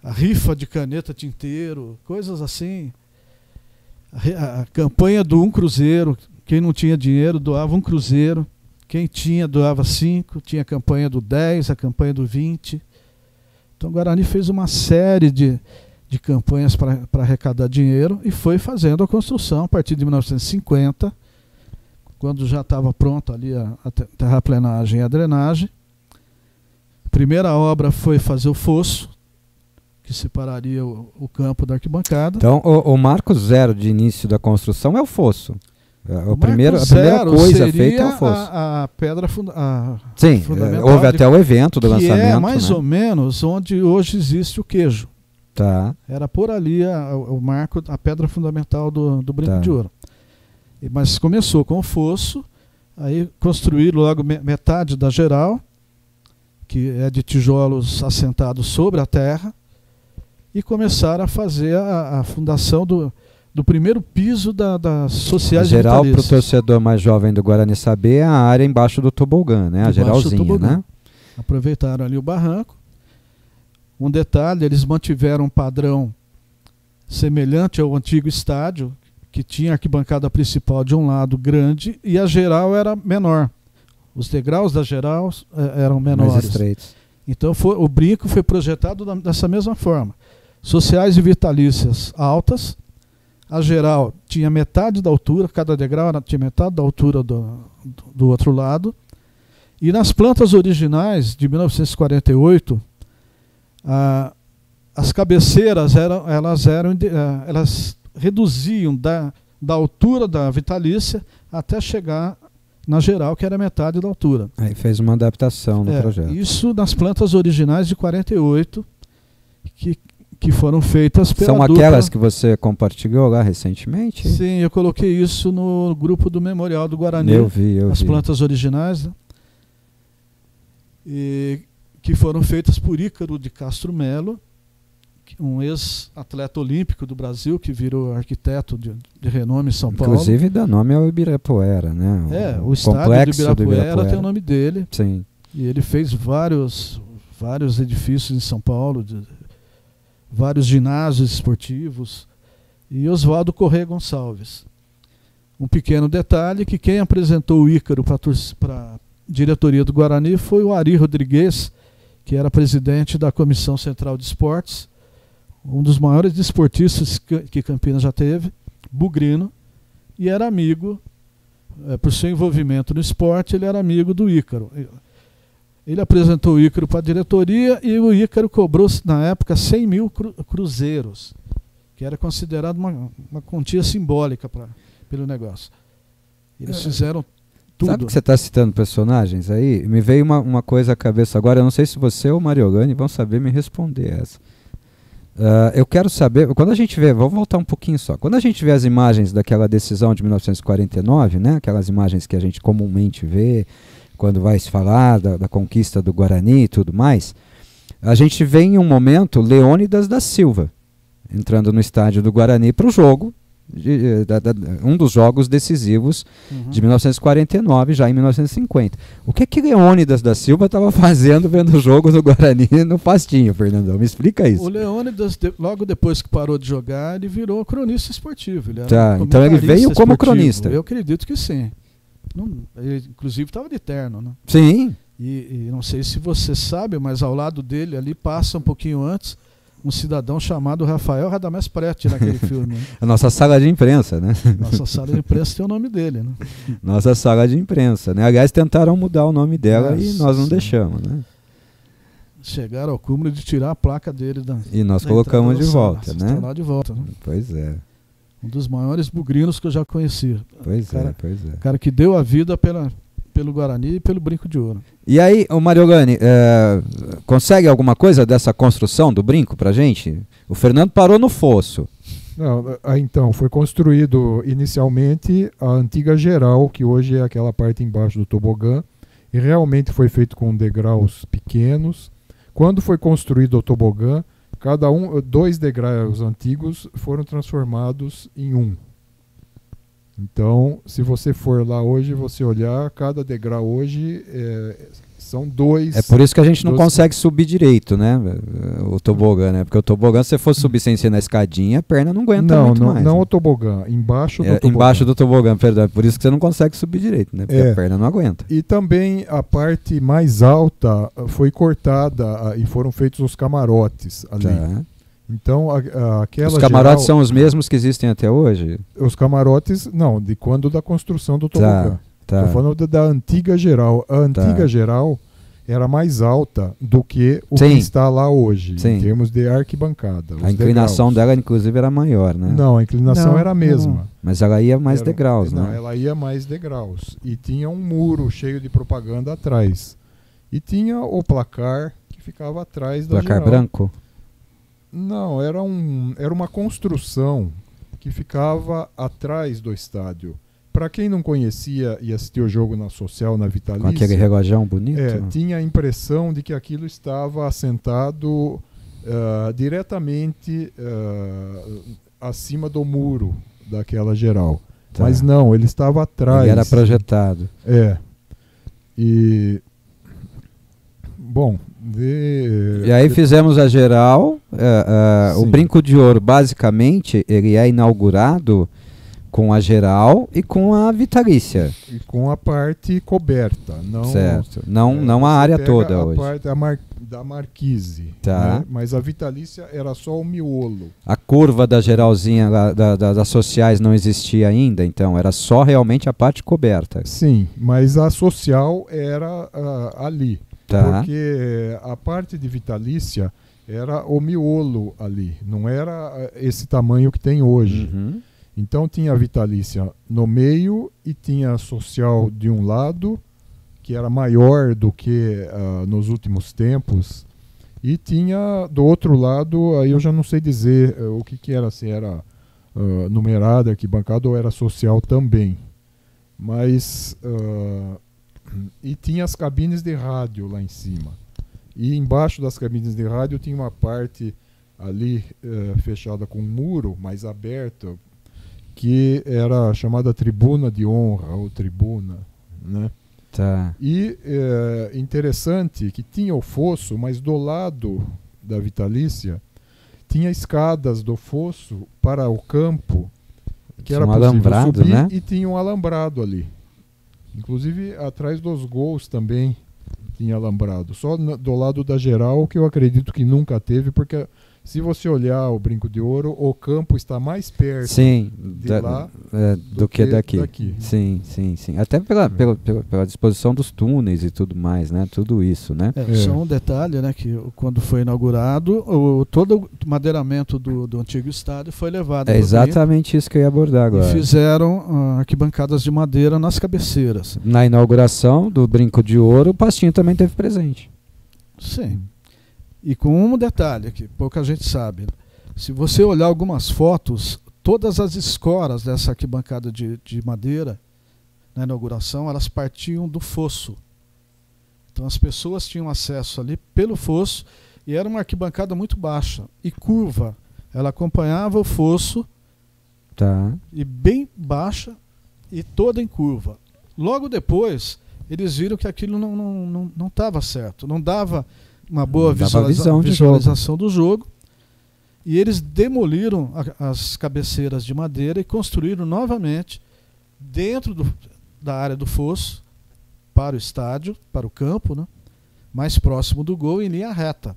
a rifa de caneta tinteiro, coisas assim. A campanha do 1 cruzeiro, quem não tinha dinheiro doava 1 cruzeiro, quem tinha doava 5, tinha a campanha do 10, a campanha do 20. Então o Guarani fez uma série de campanhas para arrecadar dinheiro e foi fazendo a construção a partir de 1950, quando já estava pronta ali a terraplenagem e a drenagem. A primeira obra foi fazer o fosso, que separaria o campo da arquibancada. Então o marco zero de início da construção é o fosso. A primeira coisa feita é o fosso. A pedra Sim, fundamental. Houve até o evento do lançamento. Que é mais ou menos onde hoje existe o queijo. Tá. Era por ali o marco, a pedra fundamental do Brinco de Ouro. Mas começou com o fosso, aí construíram logo metade da geral, que é de tijolos assentados sobre a terra, e começaram a fazer a fundação do primeiro piso das sociais geral, para o torcedor mais jovem do Guarani saber, é a área embaixo do tobogã, né? A geralzinha, né? Aproveitaram ali o barranco. Um detalhe, eles mantiveram um padrão semelhante ao antigo estádio, que tinha a arquibancada principal de um lado grande e a geral era menor. Os degraus da geral eram menores. Mais estreitos. Então o brinco foi projetado dessa mesma forma. Sociais e vitalícias altas. A geral tinha metade da altura, cada degrau tinha metade da altura do outro lado. E nas plantas originais de 1948, as cabeceiras elas reduziam da altura da vitalícia até chegar na geral, que era metade da altura. Aí fez uma adaptação no projeto. Isso nas plantas originais de 48, que foram feitas pela São aquelas que você compartilhou lá recentemente? Sim, eu coloquei isso no grupo do Memorial do Guarani. Eu vi. As plantas originais, né? E que foram feitas por Ícaro de Castro Melo, um ex-atleta olímpico do Brasil, que virou arquiteto de renome em São Paulo. Inclusive dá nome ao Ibirapuera, né? O estádio do Ibirapuera tem o nome dele. Sim. E ele fez vários edifícios em São Paulo, vários ginásios esportivos. E Oswaldo Corrêa Gonçalves. Um pequeno detalhe, que quem apresentou o Ícaro para a diretoria do Guarani foi o Ari Rodrigues, que era presidente da Comissão Central de Esportes, um dos maiores desportistas que Campinas já teve, bugrino, e era amigo, por seu envolvimento no esporte, ele era amigo do Ícaro. Ele apresentou o Ícaro para a diretoria e o Ícaro cobrou, na época, 100 mil cruzeiros, que era considerado uma quantia simbólica pelo negócio. Eles fizeram tudo. Sabe que você está citando personagens aí? Me veio uma coisa à cabeça agora, eu não sei se você ou o Mariogani vão saber me responder essa. Eu quero saber, quando a gente vê, vou voltar um pouquinho só, quando a gente vê as imagens daquela decisão de 1949, né, aquelas imagens que a gente comumente vê quando vai se falar da conquista do Guarani e tudo mais, a gente vê em um momento Leônidas da Silva entrando no estádio do Guarani para o jogo, um dos jogos decisivos de 1949, já em 1950. O que Leônidas da Silva estava fazendo vendo o jogo do Guarani no Pastinho, Fernandão? Me explica isso. O Leônidas, logo depois que parou de jogar, ele virou cronista esportivo. Ele era então ele veio como cronista. Eu acredito que sim. Ele, inclusive, estava de terno, né? Sim. E não sei se você sabe, mas ao lado dele, ali passa um pouquinho antes, um cidadão chamado Rafael Radamés Prete naquele filme. Né? A nossa sala de imprensa, né? Nossa sala de imprensa tem o nome dele, né? Nossa sala de imprensa, né? Aliás, tentaram mudar o nome dela e nós não deixamos, né? Chegaram ao cúmulo de tirar a placa dele e nós colocamos de volta, né? Está lá de volta, né? Pois é. Um dos maiores bugrinos que eu já conheci. Pois é. O cara que deu a vida pelo Guarani e pelo Brinco de Ouro. E aí, o Mariogani, consegue alguma coisa dessa construção do brinco pra gente? O Fernando parou no fosso. Não, então, foi construído inicialmente a antiga geral, que hoje é aquela parte embaixo do tobogã, e realmente foi feito com degraus pequenos. Quando foi construído o tobogã, dois degraus antigos foram transformados em um. Então, se você for lá hoje, você olhar, cada degrau hoje são dois. É por isso que a gente não consegue subir direito, né? O tobogã, né? Porque o tobogã, se você for subir sem ser na escadinha, a perna não aguenta muito mais. Não né? o tobogã, embaixo do tobogã. Embaixo do tobogã, perdão. Por isso que você não consegue subir direito, né? Porque a perna não aguenta. E também a parte mais alta foi cortada e foram feitos os camarotes ali. Tá. Então, os camarotes são os mesmos que existem até hoje? Os camarotes, não, de quando da construção do tobogã. Tá. Estou falando da antiga geral. A antiga geral era mais alta do que o que está lá hoje, em termos de arquibancada. A inclinação dela, inclusive, era maior, né? Não, a inclinação era a mesma. Mas ela ia mais degraus, né? Não, ela ia mais degraus. E tinha um muro cheio de propaganda atrás. E tinha o placar que ficava atrás da placar geral. Branco? Não, era uma construção que ficava atrás do estádio, para quem não conhecia e assistiu o jogo na Social, na Vitalícia, com aquele relógio bonito, tinha a impressão de que aquilo estava assentado diretamente acima do muro daquela geral. Tá. Mas não, ele estava atrás. Ele era projetado. E bom, e aí fizemos a geral. O Brinco de Ouro, basicamente, ele é inaugurado com a geral e com a Vitalícia. E com a parte coberta. Não, certo. Não a área toda a hoje. Parte da marquise. Tá. Né? Mas a Vitalícia era só o miolo. A curva da geralzinha das sociais não existia ainda, então era só realmente a parte coberta. Sim, mas a social era ali. Tá. Porque a parte de Vitalícia era o miolo ali. Não era esse tamanho que tem hoje. Uhum. Então tinha a Vitalícia no meio e tinha a social de um lado, que era maior do que nos últimos tempos, e tinha do outro lado, aí eu já não sei dizer o que era, se era numerada, arquibancada ou era social também. Mas e tinha as cabines de rádio lá em cima. E embaixo das cabines de rádio tinha uma parte ali fechada com um muro, mais aberta, que era chamada tribuna de honra, ou tribuna, né? Tá. E interessante que tinha o fosso, mas do lado da Vitalícia tinha escadas do fosso para o campo, que era possível alambrado, subir, né? E tinha um alambrado ali. Inclusive atrás dos gols também tinha alambrado. Só do lado da geral, que eu acredito que nunca teve, porque se você olhar o Brinco de Ouro, o campo está mais perto lá do que daqui. Sim. Até pela disposição dos túneis e tudo mais, né? Tudo isso, né? Só um detalhe, né? Que quando foi inaugurado, todo o madeiramento do antigo estádio foi levado. É exatamente isso que eu ia abordar agora. E fizeram arquibancadas de madeira nas cabeceiras. Na inauguração do Brinco de Ouro, o Pastinho também teve presente. Sim. E com um detalhe que pouca gente sabe. Se você olhar algumas fotos, todas as escoras dessa arquibancada de madeira, na inauguração, elas partiam do fosso. Então as pessoas tinham acesso ali pelo fosso, e era uma arquibancada muito baixa e curva. Ela acompanhava o fosso, tá, e bem baixa e toda em curva. Logo depois, eles viram que aquilo não estava certo, não dava uma boa visualização do jogo, e eles demoliram as cabeceiras de madeira e construíram novamente dentro da área do fosso para o estádio, para o campo, né, mais próximo do gol, em linha reta.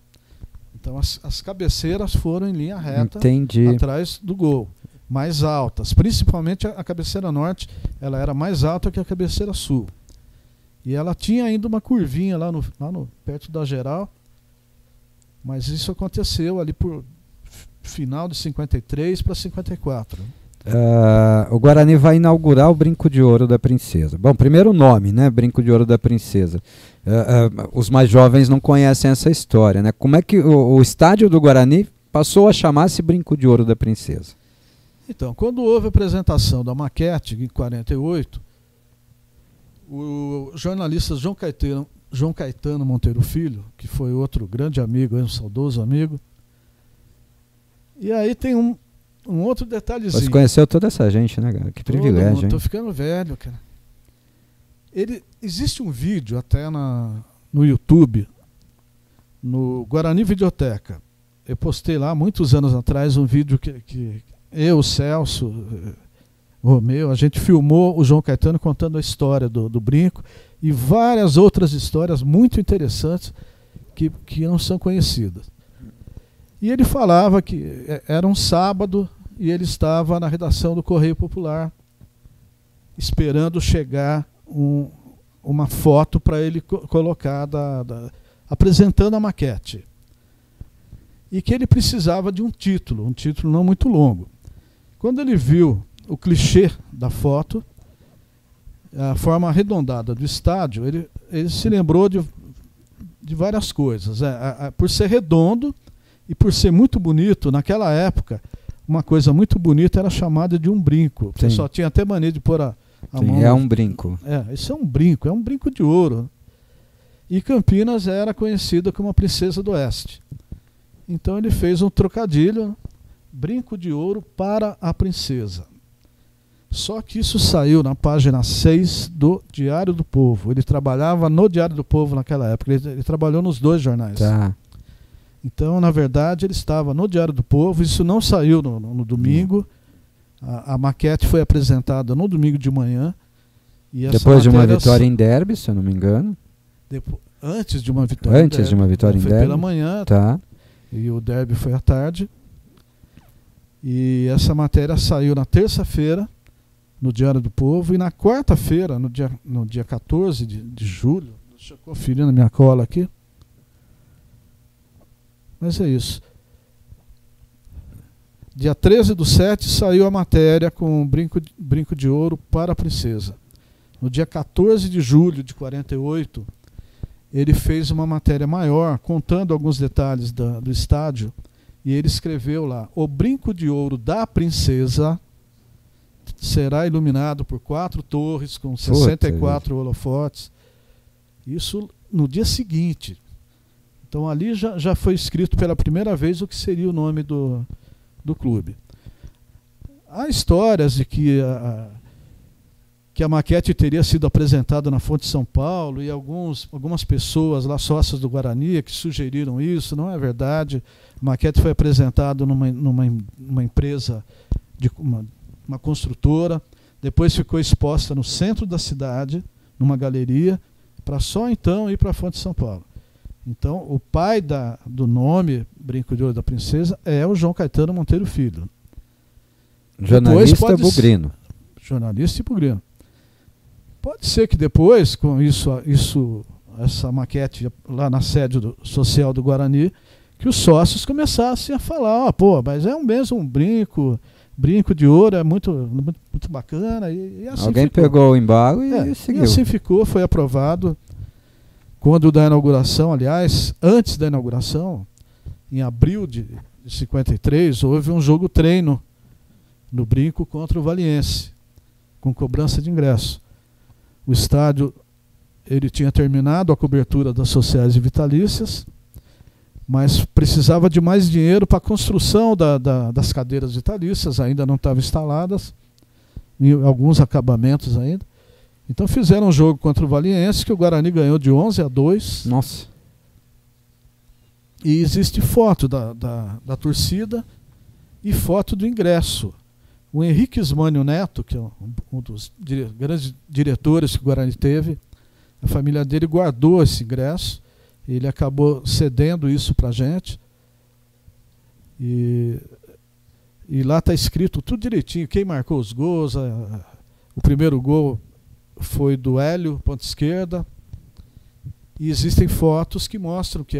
Então as cabeceiras foram em linha reta. Entendi. Atrás do gol, mais altas, principalmente a cabeceira norte, ela era mais alta que a cabeceira sul. E ela tinha ainda uma curvinha lá perto da geral, mas isso aconteceu ali por final de 53 para 54. O Guarani vai inaugurar o Brinco de Ouro da Princesa. Bom, primeiro o nome, né? Brinco de Ouro da Princesa. Os mais jovens não conhecem essa história, né? Como é que o estádio do Guarani passou a chamar-se Brinco de Ouro da Princesa? Então, quando houve a apresentação da maquete, em 48, o jornalista João Caetano Monteiro Filho, que foi outro grande amigo, um saudoso amigo. E aí tem um outro detalhezinho. Você conheceu toda essa gente, né, cara? Que privilégio, hein? Tô ficando velho, cara. Existe um vídeo até no YouTube, no Guarani Videoteca. Eu postei lá muitos anos atrás um vídeo que eu, o Celso, o Romeu, a gente filmou o João Caetano contando a história do Brinco e várias outras histórias muito interessantes que não são conhecidas. E ele falava que era um sábado e ele estava na redação do Correio Popular esperando chegar uma foto para ele colocar apresentando a maquete. E que ele precisava de um título não muito longo. Quando ele viu o clichê da foto, a forma arredondada do estádio, ele se lembrou de várias coisas. Por ser redondo e por ser muito bonito, naquela época, uma coisa muito bonita era chamada de um brinco. O pessoal tinha até mania de pôr a Sim, é um brinco. Isso é um brinco de ouro. E Campinas era conhecida como a Princesa do Oeste. Então ele fez um trocadilho, brinco de ouro para a princesa. Só que isso saiu na página 6 do Diário do Povo. Ele trabalhava no Diário do Povo naquela época, ele trabalhou nos 2 jornais. Tá. Então, na verdade, ele estava no Diário do Povo, isso não saiu no domingo. A maquete foi apresentada no domingo de manhã. E depois de uma vitória em derby, se eu não me engano. Antes de uma vitória em derby. Foi pela manhã. Tá. E o derby foi à tarde. E essa matéria saiu na terça-feira, no Diário do Povo. E na quarta-feira, no dia 14 de julho, deixa eu conferir na minha cola aqui. Mas é isso. Dia 13/7 saiu a matéria com brinco de ouro para a princesa. No dia 14 de julho de 48, ele fez uma matéria maior, contando alguns detalhes do estádio, e ele escreveu lá: o brinco de ouro da princesa será iluminado por 4 torres com 64 holofotes. Isso no dia seguinte. Então ali já foi escrito pela primeira vez o que seria o nome do clube. Há histórias de que a maquete teria sido apresentada na Fonte São Paulo e algumas pessoas lá, sócias do Guarani, que sugeriram isso. Não é verdade. A maquete foi apresentada numa empresa, uma construtora, depois ficou exposta no centro da cidade, numa galeria, para só então ir para a Fonte São Paulo. Então, o pai do nome Brinco de Ouro da Princesa é o João Caetano Monteiro Filho. Jornalista bugrino. Jornalista e bugrino. Pode ser que depois, com essa maquete lá na sede social do Guarani, que os sócios começassem a falar: mas é mesmo um brinco de ouro, é muito, muito bacana. E assim alguém ficou. Pegou o embalo e seguiu. E assim ficou, foi aprovado. Quando da inauguração, aliás, antes da inauguração, em abril de 53, houve um jogo treino no Brinco contra o Valiense, com cobrança de ingresso. O estádio ele tinha terminado a cobertura das sociais e vitalícias, mas precisava de mais dinheiro para a construção das cadeiras vitalícias, ainda não estavam instaladas, e alguns acabamentos ainda. Então fizeram um jogo contra o Valiense, que o Guarani ganhou de 11-2. Nossa. E existe foto da torcida e foto do ingresso. O Henrique Ismânio Neto, que é um dos grandes diretores que o Guarani teve, a família dele guardou esse ingresso, ele acabou cedendo isso para a gente. E lá está escrito tudo direitinho, quem marcou os gols. O primeiro gol foi do Hélio, ponta esquerda, e existem fotos que mostram que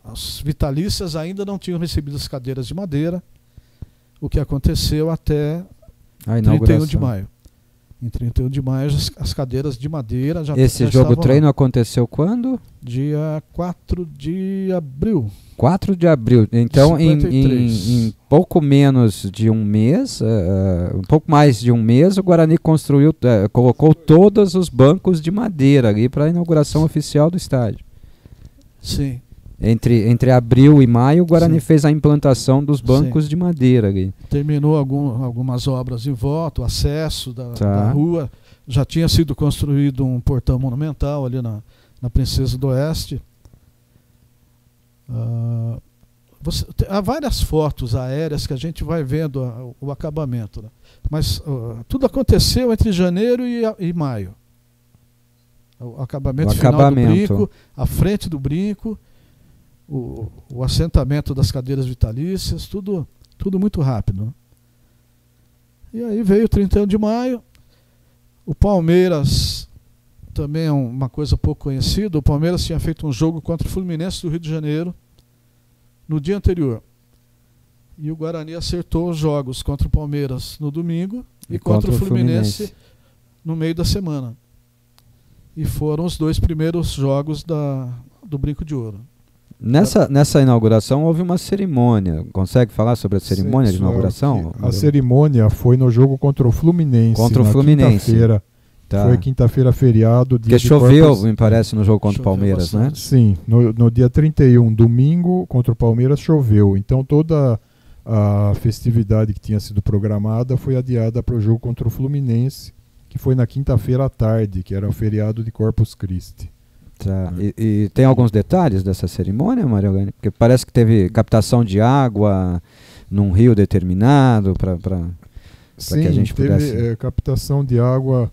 as vitalícias ainda não tinham recebido as cadeiras de madeira, o que aconteceu até 31 de maio. Em 31 de maio as cadeiras de madeira já Esse jogo treino aconteceu quando? Dia 4 de abril. 4 de abril. Então, em pouco menos de um mês, um pouco mais de um mês, o Guarani colocou todos os bancos de madeira ali para a inauguração oficial do estádio. Sim. Entre abril e maio, o Guarani fez a implantação dos bancos de madeira ali. Terminou algumas obras em volta, o acesso da rua. Já tinha sido construído um portão monumental ali na Princesa do Oeste. Há várias fotos aéreas que a gente vai vendo o acabamento, né? Mas tudo aconteceu entre janeiro e maio. O acabamento final do Brinco, a frente do Brinco, o assentamento das cadeiras vitalícias, tudo muito rápido, né? E aí veio o 31 de maio. O Palmeiras também é uma coisa pouco conhecida. O Palmeiras tinha feito um jogo contra o Fluminense do Rio de Janeiro no dia anterior. E o Guarani acertou os jogos contra o Palmeiras no domingo e contra o Fluminense no meio da semana. E foram os 2 primeiros jogos do Brinco de Ouro. Nessa inauguração houve uma cerimônia. Consegue falar sobre a cerimônia de inauguração? A cerimônia foi no jogo contra o Fluminense. Contra o Fluminense. Quinta-feira. Tá. Foi quinta-feira, feriado. Porque choveu, me parece, no jogo contra o Palmeiras, né? Sim, no dia 31, domingo, contra o Palmeiras, choveu. Então toda a festividade que tinha sido programada foi adiada para o jogo contra o Fluminense, que foi na quinta-feira à tarde, que era o feriado de Corpus Christi. Tá. E tem alguns detalhes dessa cerimônia, Maria Eugênia? Porque parece que teve captação de água num rio determinado para que a gente pudesse... teve captação de água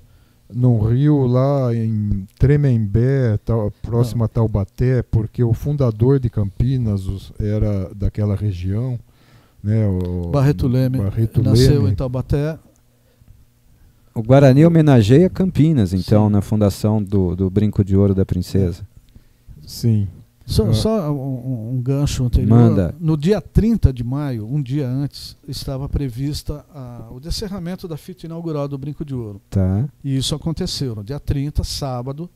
num rio lá em Tremembé, próximo a Taubaté, porque o fundador de Campinas era daquela região, né, o Barreto Leme, nasceu em Taubaté. O Guarani homenageia Campinas, então, na fundação do Brinco de Ouro da Princesa. Sim. Só um gancho anterior. Manda. No dia 30 de maio, um dia antes, estava prevista o descerramento da fita inaugural do Brinco de Ouro. Tá. E isso aconteceu. No dia 30, sábado,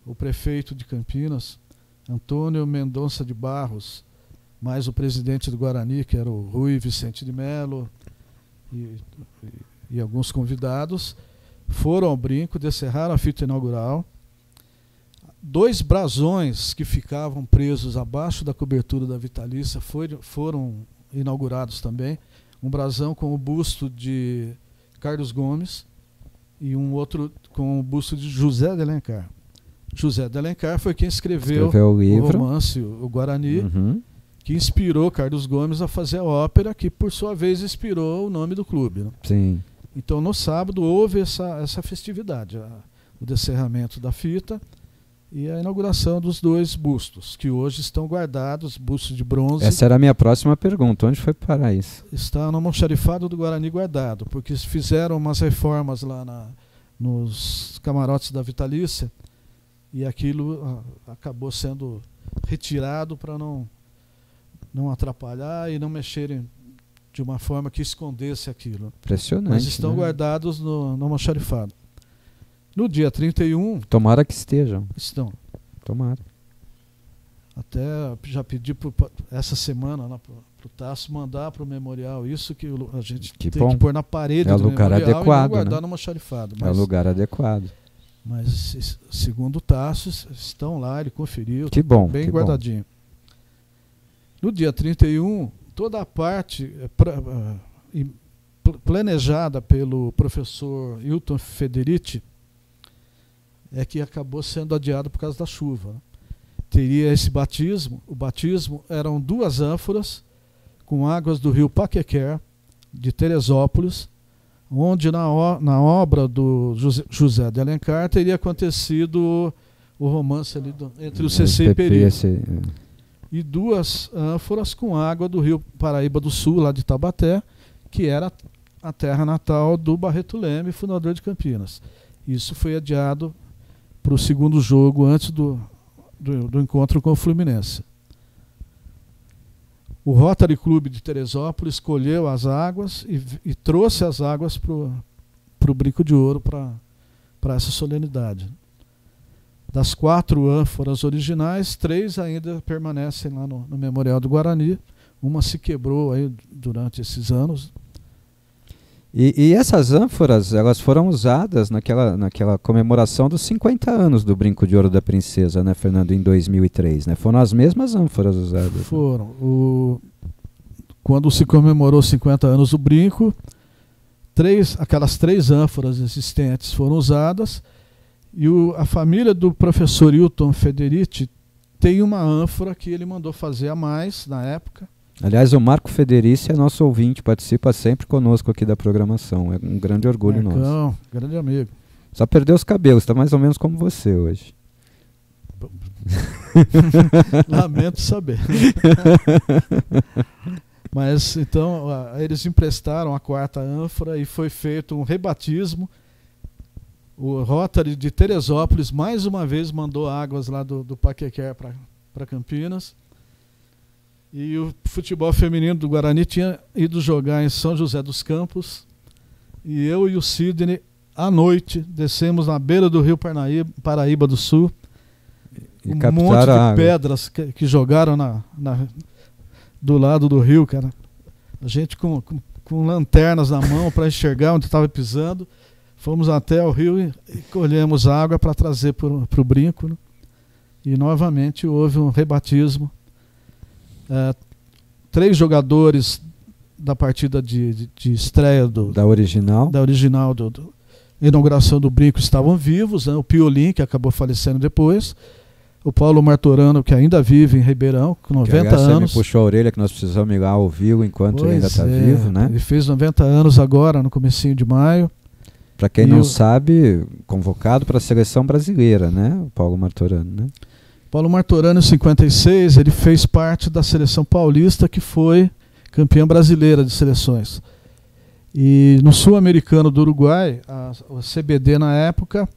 o prefeito de Campinas, Antônio Mendonça de Barros, mais o presidente do Guarani, que era o Rui Vicente de Mello, e alguns convidados, foram ao Brinco, descerraram a fita inaugural. 2 brasões que ficavam presos abaixo da cobertura da vitalícia foram inaugurados também. Um brasão com o busto de Carlos Gomes e um outro com o busto de José de Alencar. José de Alencar foi quem escreveu o livro, o romance, o Guarani, que inspirou Carlos Gomes a fazer a ópera, que por sua vez inspirou o nome do clube, né? Sim. Então no sábado houve essa festividade, o descerramento da fita e a inauguração dos 2 bustos, que hoje estão guardados, bustos de bronze. Essa era a minha próxima pergunta, onde foi parar isso? Está no almoxarifado do Guarani guardado, porque fizeram umas reformas lá nos camarotes da vitalícia e aquilo acabou sendo retirado para não atrapalhar e não mexerem de uma forma que escondesse aquilo. Impressionante. Mas estão guardados no almoxarifado. No dia 31... Tomara que estejam. Estão. Tomara. Até já pedi essa semana para o Tasso mandar para o memorial isso que a gente tem que pôr na parede do memorial adequado, e não guardar no almoxarifado. É o lugar adequado. Mas segundo o Tasso, estão lá, ele conferiu. Que bom. Bem que guardadinho. Bom. No dia 31, toda a parte planejada pelo professor Hilton Federici é que acabou sendo adiado por causa da chuva. Teria esse batismo. O batismo eram 2 ânforas com águas do rio Paquequer, de Teresópolis, onde na obra do José de Alencar teria acontecido o romance ali entre o CC e Peri. E 2 ânforas com água do rio Paraíba do Sul, lá de Taubaté, que era a terra natal do Barreto Leme, fundador de Campinas. Isso foi adiado para o segundo jogo, antes do encontro com o Fluminense. O Rotary Clube de Teresópolis escolheu as águas e trouxe as águas para o Brinco de Ouro para essa solenidade. Das 4 ânforas originais, 3 ainda permanecem lá no Memorial do Guarani. Uma se quebrou aí durante esses anos. E essas ânforas, elas foram usadas naquela comemoração dos 50 anos do Brinco de Ouro da Princesa, né, Fernando, em 2003, né? Foram as mesmas ânforas usadas. Foram. Quando se comemorou 50 anos do Brinco, aquelas 3 ânforas existentes foram usadas e a família do professor Hilton Federici tem uma ânfora que ele mandou fazer a mais na época. Aliás, o Marco Federici é nosso ouvinte, participa sempre conosco aqui da programação. É um grande orgulho nosso. Grande amigo. Só perdeu os cabelos, está mais ou menos como você hoje. Lamento saber. Mas então eles emprestaram a 4ª ânfora e foi feito um rebatismo. O Rotary de Teresópolis mais uma vez mandou águas lá do Paquequer para Campinas. E o futebol feminino do Guarani tinha ido jogar em São José dos Campos. E eu e o Sidney, à noite, descemos na beira do rio Paraíba do Sul E um monte de pedras que jogaram do lado do rio, cara. A gente com lanternas na mão para enxergar onde estava pisando. Fomos até o rio e colhemos água para trazer para o brinco, né? E novamente houve um rebatismo. 3 jogadores da partida de estreia da original inauguração do brinco estavam vivos, né? O Piolim, que acabou falecendo depois, o Paulo Martorano, que ainda vive em Ribeirão, com 90 anos. Você me puxou a orelha que nós precisamos ir lá ouvir enquanto ele ainda está vivo, né? Ele fez 90 anos agora, no comecinho de maio. Para quem não sabe, convocado para a seleção brasileira, né? O Paulo Martorano, né? Paulo Martorano, em 56, ele fez parte da seleção paulista, que foi campeã brasileira de seleções. E no Sul-Americano do Uruguai, o CBD na época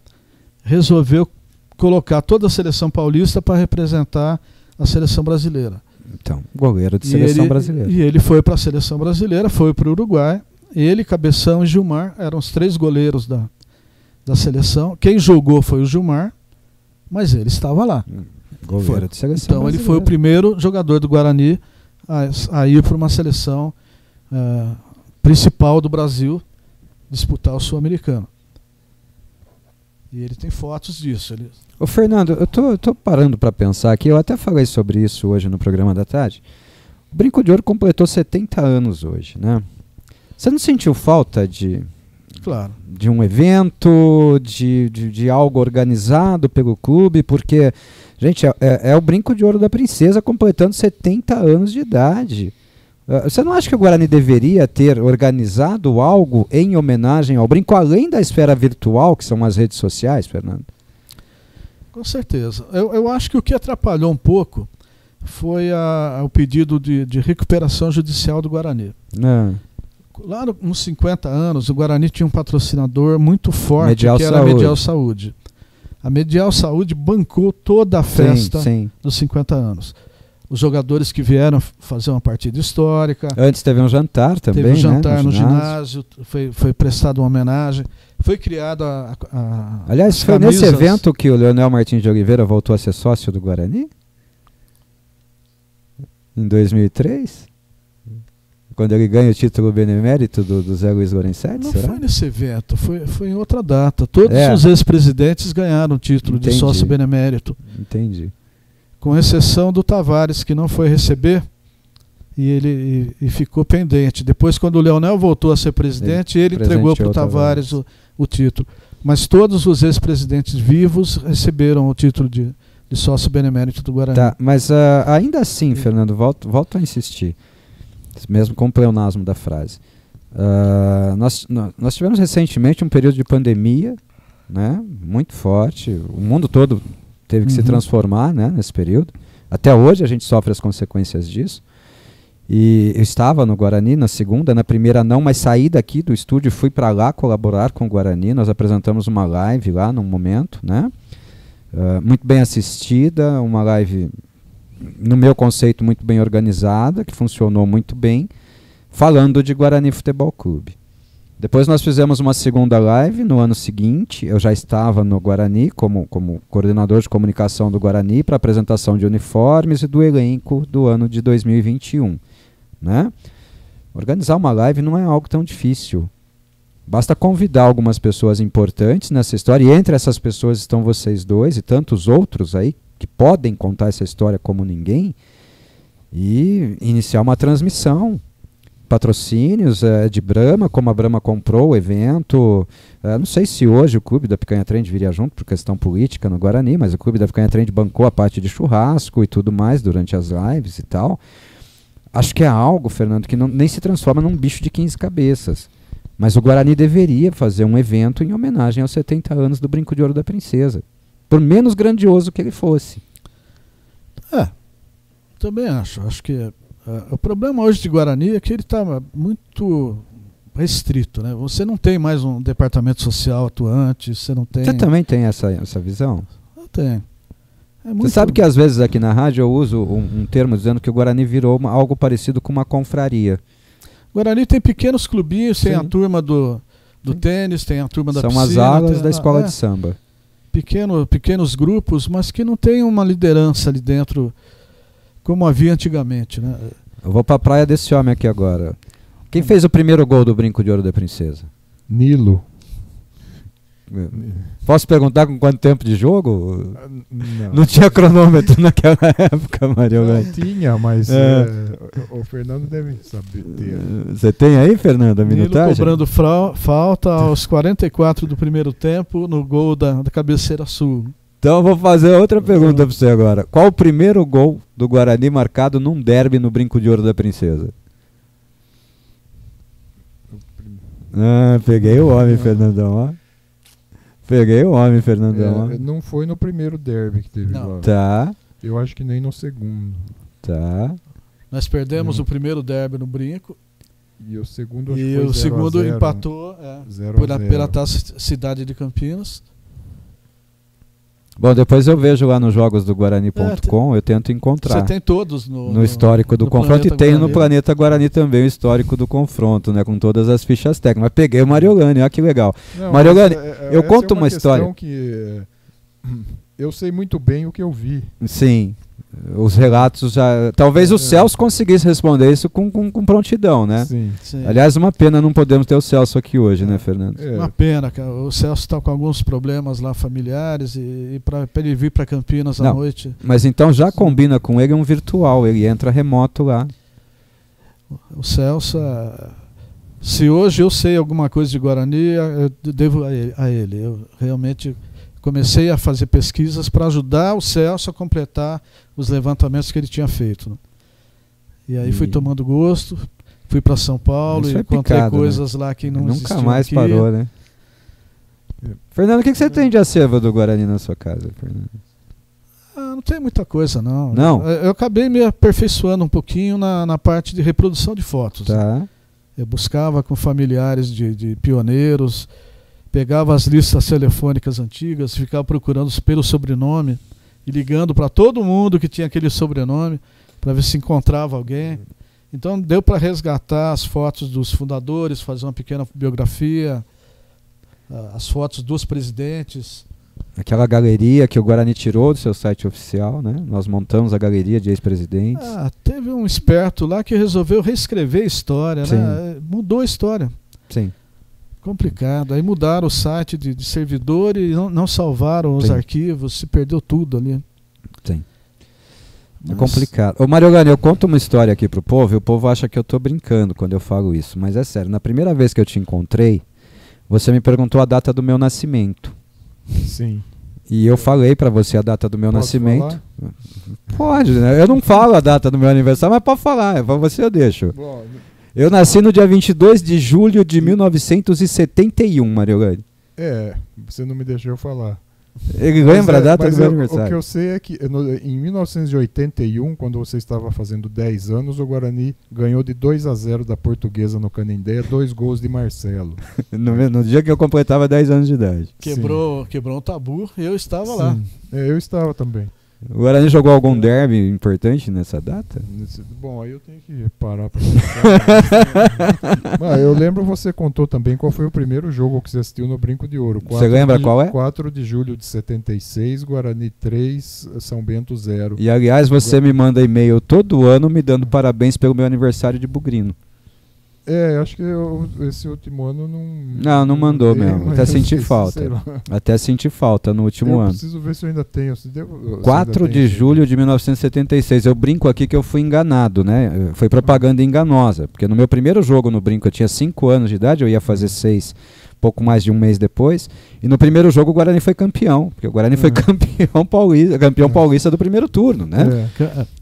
resolveu colocar toda a seleção paulista para representar a seleção brasileira. Então, goleiro de seleção brasileira. E ele foi para a seleção brasileira, foi para o Uruguai. Ele, Cabeção e Gilmar eram os 3 goleiros da seleção. Quem jogou foi o Gilmar, mas ele estava lá. Goleiro de seleção então brasileira. Ele foi o primeiro jogador do Guarani a ir para uma seleção principal do Brasil disputar o Sul-Americano. E ele tem fotos disso. Ô Fernando, eu tô parando para pensar aqui, eu até falei sobre isso hoje no programa da tarde. O Brinco de Ouro completou 70 anos hoje, né? Você não sentiu falta de um evento, de algo organizado pelo clube? Porque, gente, é o Brinco de Ouro da Princesa completando 70 anos de idade. Você não acha que o Guarani deveria ter organizado algo em homenagem ao Brinco, além da esfera virtual, que são as redes sociais, Fernando? Com certeza. Eu acho que o que atrapalhou um pouco foi o pedido de recuperação judicial do Guarani. Lá nos 50 anos, o Guarani tinha um patrocinador muito forte, que era a Medial Saúde. A Medial Saúde bancou toda a festa dos 50 anos. Os jogadores que vieram fazer uma partida histórica. Antes teve um jantar também. Teve um jantar no ginásio, foi prestada uma homenagem. Foi criado Aliás, foi nesse evento que o Leonel Martins de Oliveira voltou a ser sócio do Guarani? Em 2003? Quando ele ganha o título benemérito do Zé Luiz Lorenzetti? Não foi nesse evento, foi em outra data. Todos os ex-presidentes ganharam o título de sócio benemérito. Entendi. Com exceção do Tavares, que não foi receber, e ele ficou pendente. Depois, quando o Leonel voltou a ser presidente, ele entregou para o Tavares o título. Mas todos os ex-presidentes vivos receberam o título de sócio benemérito do Guarani. Tá, mas ainda assim, Fernando, volto a insistir, mesmo com o pleonasmo da frase. Nós tivemos recentemente um período de pandemia, né, muito forte. O mundo todo teve que se transformar, né, nesse período. Até hoje a gente sofre as consequências disso. E eu estava no Guarani na primeira não, mas saí daqui do estúdio e fui para lá colaborar com o Guarani. Nós apresentamos uma live lá num momento, né, muito bem assistida, uma live, no meu conceito, muito bem organizada, que funcionou muito bem, falando de Guarani Futebol Clube. Depois nós fizemos uma segunda live no ano seguinte. Eu já estava no Guarani como coordenador de comunicação do Guarani para apresentação de uniformes e do elenco do ano de 2021. Né? Organizar uma live não é algo tão difícil. Basta convidar algumas pessoas importantes nessa história, e entre essas pessoas estão vocês dois e tantos outros aí que podem contar essa história como ninguém, e iniciar uma transmissão. Patrocínios de Brahma, como a Brahma comprou o evento. Não sei se hoje o Clube da Picanha Trend viria junto por questão política no Guarani, mas o Clube da Picanha Trend bancou a parte de churrasco e tudo mais durante as lives e tal. Acho que é algo, Fernando, que nem se transforma num bicho de 15 cabeças. Mas o Guarani deveria fazer um evento em homenagem aos 70 anos do Brinco de Ouro da Princesa. Por menos grandioso que ele fosse. Também acho. Acho que o problema hoje de Guarani é que ele está muito restrito, né? Você não tem mais um departamento social atuante, você não tem... Você também tem essa visão? Eu tenho. Você sabe que às vezes aqui na rádio eu uso um termo dizendo que o Guarani virou algo parecido com uma confraria. O Guarani tem pequenos clubinhos, tem a turma do tênis, tem a turma da piscina. São as alas da escola de samba. pequenos grupos, mas que não tem uma liderança ali dentro como havia antigamente, né? Eu vou pra praia desse homem aqui agora. Quem fez o primeiro gol do Brinco de Ouro da Princesa? Nilo. Posso perguntar com quanto tempo de jogo? Não. Não tinha cronômetro naquela época, Mario. Não tinha, mas o Fernando deve saber ter. Você tem aí, Fernando, a minutagem? Nilo cobrando falta aos 44 do primeiro tempo no gol da Cabeceira Sul. Então eu vou fazer outra pergunta para você agora. Qual o primeiro gol do Guarani marcado num derby no Brinco de Ouro da Princesa? Peguei o homem, Fernandão, ó. Peguei o homem, Fernandão. Não foi no primeiro derby que teve lá. Tá. Eu acho que nem no segundo. Tá. Nós perdemos o primeiro derby no Brinco. E o segundo, e o segundo empatou pela Taça Cidade de Campinas. Bom, depois eu vejo lá nos jogos do Guarani.com, eu tento encontrar. Você tem todos no histórico do confronto e tem no Planeta Guarani também o histórico do confronto, né, com todas as fichas técnicas. Mas peguei o Mariolani, olha que legal. Mariolani, eu conto uma história. Que eu sei muito bem o que eu vi. Sim. Os relatos já... Talvez o Celso conseguisse responder isso com prontidão, né? Sim. Aliás, uma pena não podemos ter o Celso aqui hoje, né, Fernando? Uma pena, cara. O Celso está com alguns problemas lá familiares e para ele vir para Campinas à noite... Mas então já combina com ele um virtual, ele entra remoto lá. O Celso... Se hoje eu sei alguma coisa de Guarani, eu devo a ele. Eu realmente... comecei a fazer pesquisas para ajudar o Celso a completar os levantamentos que ele tinha feito, né? E aí fui tomando gosto, fui para São Paulo e encontrei coisas lá que não existiam nunca mais aqui. Parou, né? Fernando, o que você tem de acervo do Guarani na sua casa, Fernando? Não tem muita coisa, não. Não? Eu acabei me aperfeiçoando um pouquinho na parte de reprodução de fotos. Tá. Né? Eu buscava com familiares de pioneiros, pegava as listas telefônicas antigas, ficava procurando pelo sobrenome e ligando para todo mundo que tinha aquele sobrenome para ver se encontrava alguém. Então deu para resgatar as fotos dos fundadores, fazer uma pequena biografia, as fotos dos presidentes. Aquela galeria que o Guarani tirou do seu site oficial, né? Nós montamos a galeria de ex-presidentes. Teve um esperto lá que resolveu reescrever a história, né? Mudou a história. Sim. Complicado. Aí mudaram o site de servidor e não salvaram os arquivos, se perdeu tudo ali. Sim. É complicado. Ô Mariolani, eu conto uma história aqui pro povo e o povo acha que eu tô brincando quando eu falo isso, mas é sério. Na primeira vez que eu te encontrei, você me perguntou a data do meu nascimento. Sim. E eu falei pra você a data do meu nascimento. Falar? Pode, né? Eu não falo a data do meu aniversário, mas pode falar. Pra você eu deixo. Bom, eu nasci no dia 22 de julho de 1971, Mariolani. Você não me deixou falar. Ele lembra a data do meu aniversário. O que eu sei é que em 1981, quando você estava fazendo 10 anos, o Guarani ganhou de 2-0 da Portuguesa no Canindé, 2 gols de Marcelo. no dia que eu completava 10 anos de idade. Quebrou um tabu, eu estava lá. Eu estava também. O Guarani jogou algum derby importante nessa data? Bom, aí eu tenho que parar para pensar. Eu lembro, você contou também qual foi o primeiro jogo que você assistiu no Brinco de Ouro. Você lembra qual é? 4 de julho de 76, Guarani 3, São Bento 0. E aliás, você me manda e-mail todo ano me dando parabéns pelo meu aniversário de Bugrino. Acho que esse último ano não mandou mesmo. Até senti falta. Até senti falta no último ano. Preciso ver se eu ainda tenho. 4 de julho de 1976. Eu brinco aqui que eu fui enganado, né? Foi propaganda enganosa. Porque no meu primeiro jogo no Brinco eu tinha 5 anos de idade, eu ia fazer 6 pouco mais de um mês depois. E no primeiro jogo o Guarani foi campeão. Porque o Guarani foi campeão paulista do primeiro turno, né?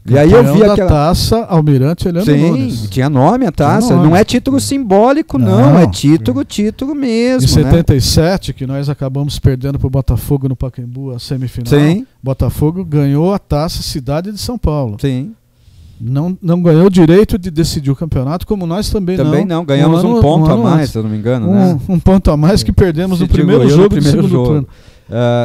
E aí eu vi aquela taça Almirante Heleno Nunes. Tinha nome a taça. Não é título simbólico, não. É título mesmo. Em 77, que nós acabamos perdendo para o Botafogo no Pacaembu, a semifinal. Sim. Botafogo ganhou a taça Cidade de São Paulo. Sim. Não ganhou o direito de decidir o campeonato, como nós também não. Também não, ganhamos um ponto a mais, se eu não me engano, né? Um ponto a mais que perdemos no primeiro jogo do segundo turno.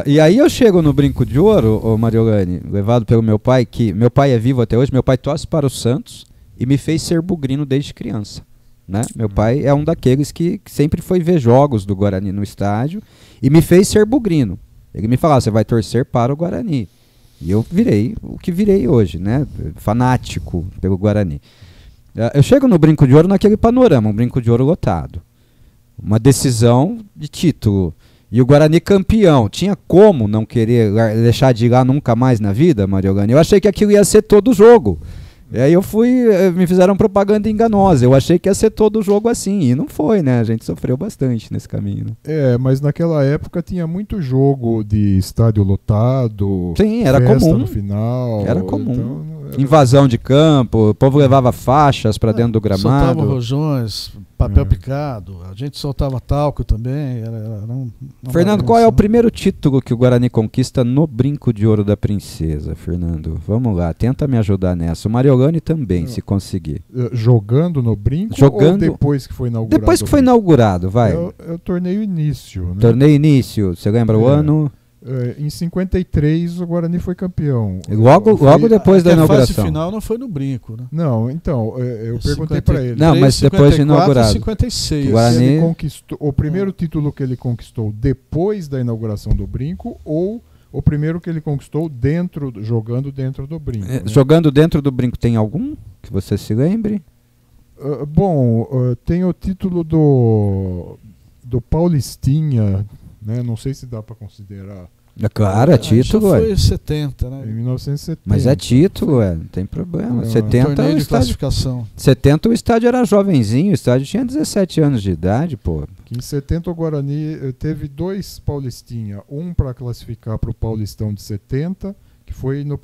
E aí eu chego no Brinco de Ouro, Mariolani, levado pelo meu pai, que meu pai é vivo até hoje, meu pai torce para o Santos e me fez ser bugrino desde criança. Né? Meu pai é um daqueles que sempre foi ver jogos do Guarani no estádio e me fez ser bugrino. Ele me falava, você vai torcer para o Guarani. E eu virei o que virei hoje, né? Fanático pelo Guarani. Eu chego no Brinco de Ouro naquele panorama, um Brinco de Ouro lotado. Uma decisão de título. E o Guarani campeão. Tinha como não querer deixar de ir lá nunca mais na vida, Mariolani? Eu achei que aquilo ia ser todo jogo. E aí me fizeram propaganda enganosa. Eu achei que ia ser todo jogo assim. E não foi, né? A gente sofreu bastante nesse caminho. Né? Mas naquela época tinha muito jogo de estádio lotado. Sim, era festa comum. No final. Era comum. Então, invasão de campo, o povo levava faixas para dentro do gramado. Soltava rojões, papel picado, a gente soltava talco também. Fernando, qual é o primeiro título que o Guarani conquista no Brinco de Ouro da Princesa, Fernando? Vamos lá, tenta me ajudar nessa. O Mariolani também, se conseguir. Jogando no Brinco ou depois que foi inaugurado? Depois que foi inaugurado, vai. É o torneio início. Né? Torneio início, você lembra o ano? Em 53 o Guarani foi campeão. Logo depois da inauguração. A fase final não foi no Brinco, né? Não, então, eu perguntei para ele. Não, mas depois de inaugurado. 56. O Guarani ele conquistou o primeiro título que ele conquistou depois da inauguração do Brinco ou o primeiro que ele conquistou jogando dentro do Brinco? Né? Jogando dentro do Brinco tem algum que você se lembre? Tem o título do Paulistinha, né? Não sei se dá para considerar. Claro, é título. Foi em 70, né? Em 1970. Mas é título, não tem problema. 70 torneio o de estádio, classificação. 70 o estádio era jovenzinho, o estádio tinha 17 anos de idade, pô. Que em 70 o Guarani teve 2 Paulistinha, um para classificar para o Paulistão de 70, que foi no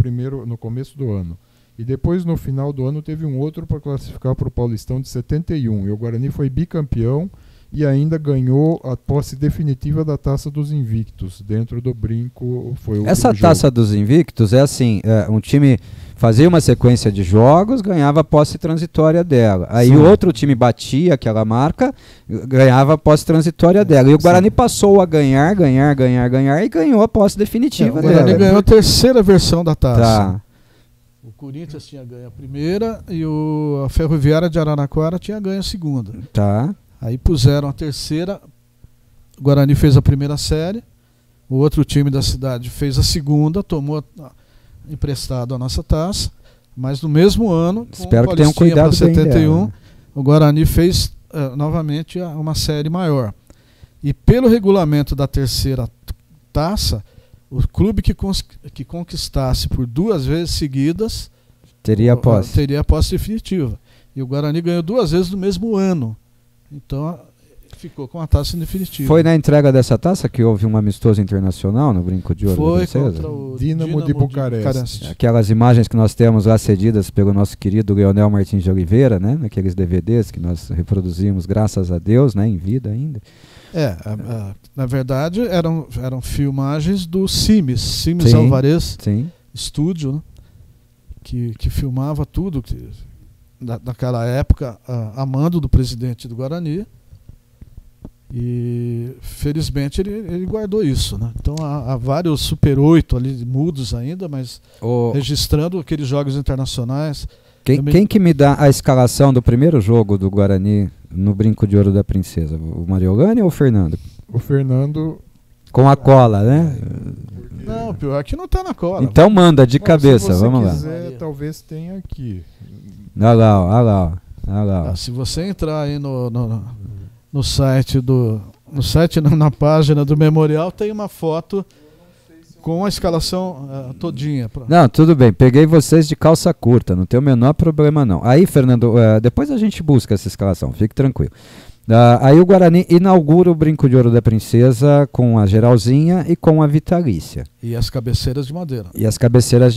começo do ano. E depois no final do ano teve um outro para classificar para o Paulistão de 71. E o Guarani foi bicampeão e ainda ganhou a posse definitiva da Taça dos Invictos. Dentro do Brinco foi o Essa Taça dos Invictos é assim, um time fazia uma sequência de jogos, ganhava a posse transitória dela. Aí o outro time batia aquela marca, ganhava a posse transitória dela. E o Guarani passou a ganhar e ganhou a posse definitiva dela. O Guarani ganhou a terceira versão da taça. Tá. O Corinthians tinha ganho a primeira e a Ferroviária de Araraquara tinha ganho a segunda. Tá. Aí puseram a terceira, o Guarani fez a primeira série, o outro time da cidade fez a segunda, tomou emprestado a nossa taça, mas no mesmo ano, espero que tenham cuidado para 71, dela, né? O Guarani fez novamente uma série maior. E pelo regulamento da terceira taça, o clube que conquistasse por 2 vezes seguidas teria a posse definitiva. E o Guarani ganhou 2 vezes no mesmo ano. Então ficou com a taça definitiva. Foi na entrega dessa taça que houve um amistoso internacional no Brinco de Ouro? Foi contra o Dínamo de Bucareste. Aquelas imagens que nós temos lá cedidas pelo nosso querido Leonel Martins de Oliveira, né? Naqueles DVDs que nós reproduzimos, graças a Deus, né? Em vida ainda. Na verdade eram filmagens do Simes Alvarez Estúdio, né? que filmava tudo naquela época, a mando do presidente do Guarani, e felizmente ele guardou isso, né? Então há vários Super 8 ali mudos ainda, mas registrando aqueles jogos internacionais. Quem que me dá a escalação do primeiro jogo do Guarani no Brinco de Ouro da Princesa? O Mariolani ou o Fernando? O Fernando com a cola, né? Não, pior que não tá na cola. Então manda de cabeça, vamos lá. Se você quiser, talvez tenha aqui. Olha lá. Se você entrar aí no site na página do Memorial, tem uma foto com a escalação todinha. Não, tudo bem, peguei vocês de calça curta, não tem o menor problema não. Aí, Fernando, depois a gente busca essa escalação, fique tranquilo. Aí o Guarani inaugura o Brinco de Ouro da Princesa com a geralzinha e com a vitalícia. E as cabeceiras de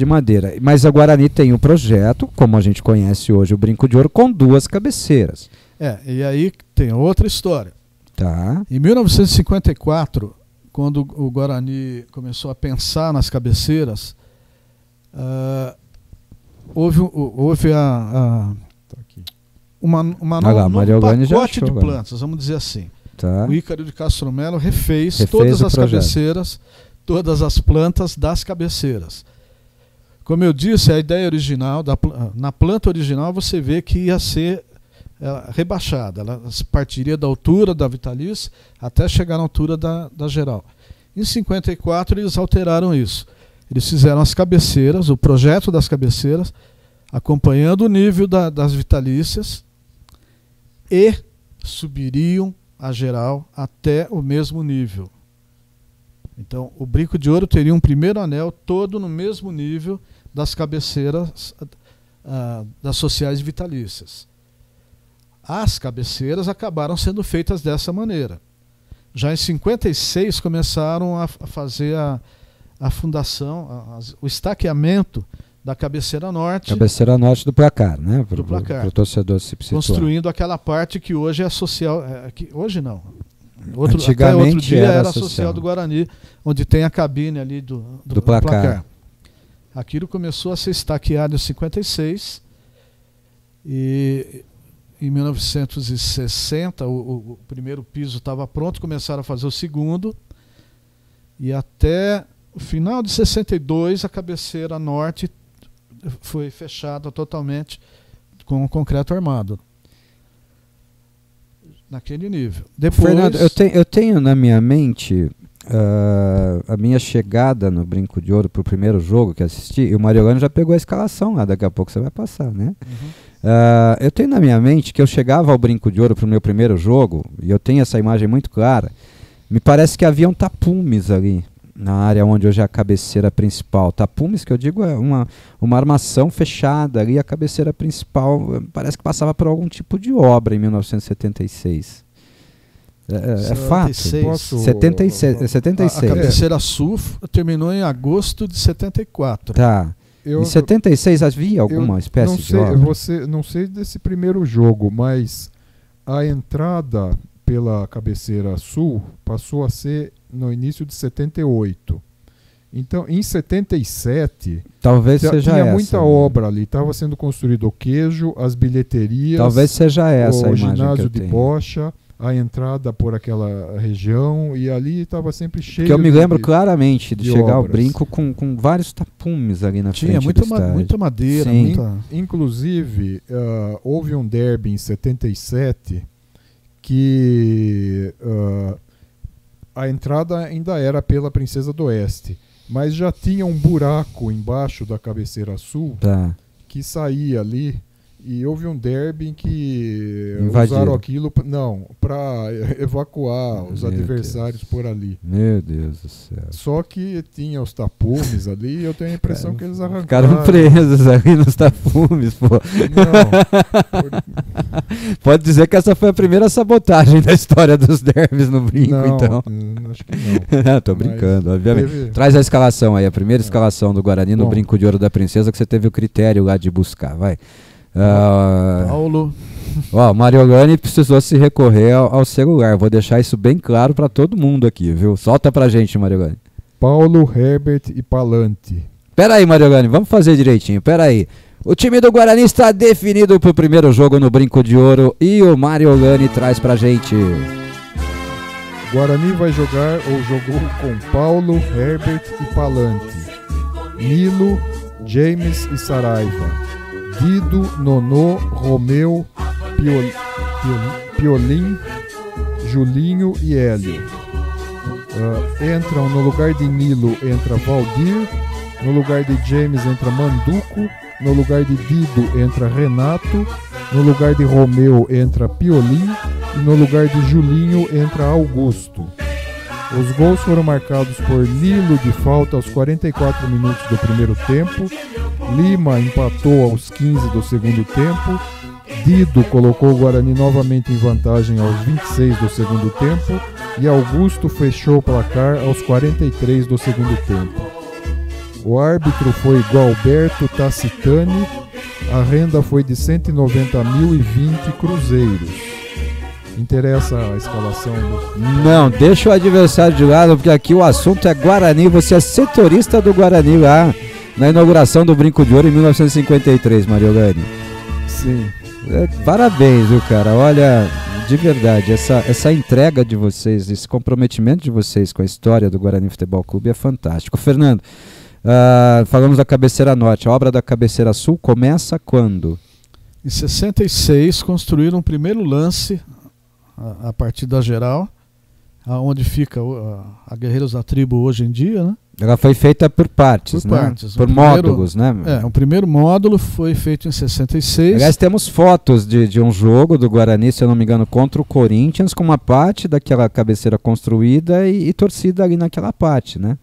madeira. Mas a Guarani tem um projeto, como a gente conhece hoje, o Brinco de Ouro, com 2 cabeceiras. E aí tem outra história. Tá. Em 1954, quando o Guarani começou a pensar nas cabeceiras, houve um pacote de plantas, vamos dizer assim. Tá. O Ícaro de Castro Melo refez todas as cabeceiras, todas as plantas das cabeceiras. Como eu disse, a ideia original, na planta original você vê que ia ser rebaixada, ela partiria da altura da vitalícia até chegar na altura da geral. Em 54 eles alteraram isso. Eles fizeram as cabeceiras, o projeto das cabeceiras, acompanhando o nível das vitalícias, e subiriam a geral até o mesmo nível. Então, o Brinco de Ouro teria um primeiro anel todo no mesmo nível das cabeceiras das sociais vitalícias. As cabeceiras acabaram sendo feitas dessa maneira. Já em 56 começaram a fazer a fundação, o estaqueamento da cabeceira norte. Cabeceira norte do placar, né? Do placar. Para o torcedor se situar. Construindo aquela parte que hoje é social. Hoje não. Antigamente até outro dia era social. social do Guarani, onde tem a cabine ali do placar. Aquilo começou a ser estaqueado em 56 e em 1960 o primeiro piso estava pronto, começaram a fazer o segundo, e até o final de 62 a cabeceira norte foi fechada totalmente com concreto armado. Naquele nível. Depois, Fernando, eu tenho na minha mente a minha chegada no Brinco de Ouro para o primeiro jogo que assisti, e o Mariolano já pegou a escalação lá, daqui a pouco você vai passar, né? Eu tenho na minha mente que eu chegava ao Brinco de Ouro para o meu primeiro jogo, e eu tenho essa imagem muito clara, me parece que haviam tapumes ali, na área onde hoje é a cabeceira principal. Tapumes, que eu digo, é uma armação fechada ali, a cabeceira principal parece que passava por algum tipo de obra em 1976. É fato. 76. A cabeceira sul terminou em agosto de 74. Tá. Em 76 havia alguma espécie de obra? Não sei desse primeiro jogo, mas a entrada pela cabeceira sul passou a ser no início de 78. Então, em 77, talvez seja tinha essa, muita obra ali. Estava sendo construído o queijo, as bilheterias, talvez seja essa o a imagem ginásio que eu de tenho. Bocha, a entrada por aquela região, e ali estava sempre cheio. Que eu me lembro claramente de chegar obras. ao Brinco com vários tapumes ali na frente. Tinha do estádio. muita madeira. Sim. Inclusive, houve um derby em 77 que a entrada ainda era pela Princesa do Oeste, mas já tinha um buraco embaixo da cabeceira sul que saía ali, e houve um derby em que usaram aquilo para evacuar os adversários por ali. Meu Deus do céu. Só que tinha os tapumes ali, e eu tenho a impressão que eles arrancaram. Ficaram presos ali nos tapumes, pô. Pode dizer que essa foi a primeira sabotagem da história dos derbys no Brinco, então. Acho que não. Tô brincando, obviamente. Traz a escalação aí, a primeira escalação do Guarani no Brinco de Ouro da Princesa, que você teve o critério lá de buscar, vai. Paulo. Mariolani precisou se recorrer ao celular. Vou deixar isso bem claro para todo mundo aqui, viu? Solta pra gente, Mariolani. Paulo, Herbert e Palante. Pera aí, Mariolani, vamos fazer direitinho. Pera aí. O time do Guarani está definido pro primeiro jogo no Brinco de Ouro, e o Mariolani traz pra gente. Guarani vai jogar, ou jogou, com Paulo, Herbert e Palante, Nilo, James e Saraiva, Dido, Nonô, Romeu, Piolim, Julinho e Hélio. Entram no lugar de Nilo, entra Valdir, no lugar de James entra Manduco, no lugar de Dido entra Renato, no lugar de Romeu entra Piolim, e no lugar de Julinho entra Augusto. Os gols foram marcados por Nilo de falta aos 44 minutos do primeiro tempo, Lima empatou aos 15 do segundo tempo, Dido colocou o Guarani novamente em vantagem aos 26 do segundo tempo, e Augusto fechou o placar aos 43 do segundo tempo. O árbitro foi Gualberto Tacitani, a renda foi de 190.020 cruzeiros. Interessa a escalação do... Não, deixa o adversário de lado, porque aqui o assunto é Guarani. Você é setorista do Guarani lá na inauguração do Brinco de Ouro em 1953, Mariolani. Sim. Parabéns, viu, cara? Olha, de verdade, essa entrega de vocês, esse comprometimento de vocês com a história do Guarani Futebol Clube é fantástico. Fernando, falamos da cabeceira norte. A obra da cabeceira sul começa quando? Em 66 construíram o primeiro lance a partir da geral, aonde fica a Guerreiros da Tribo hoje em dia, né? Ela foi feita por partes, Por né? partes. Por O primeiro- módulos, né? O primeiro módulo foi feito em 66. Aliás, temos fotos de um jogo do Guarani, se eu não me engano, contra o Corinthians, com uma parte daquela cabeceira construída e torcida ali naquela parte, né?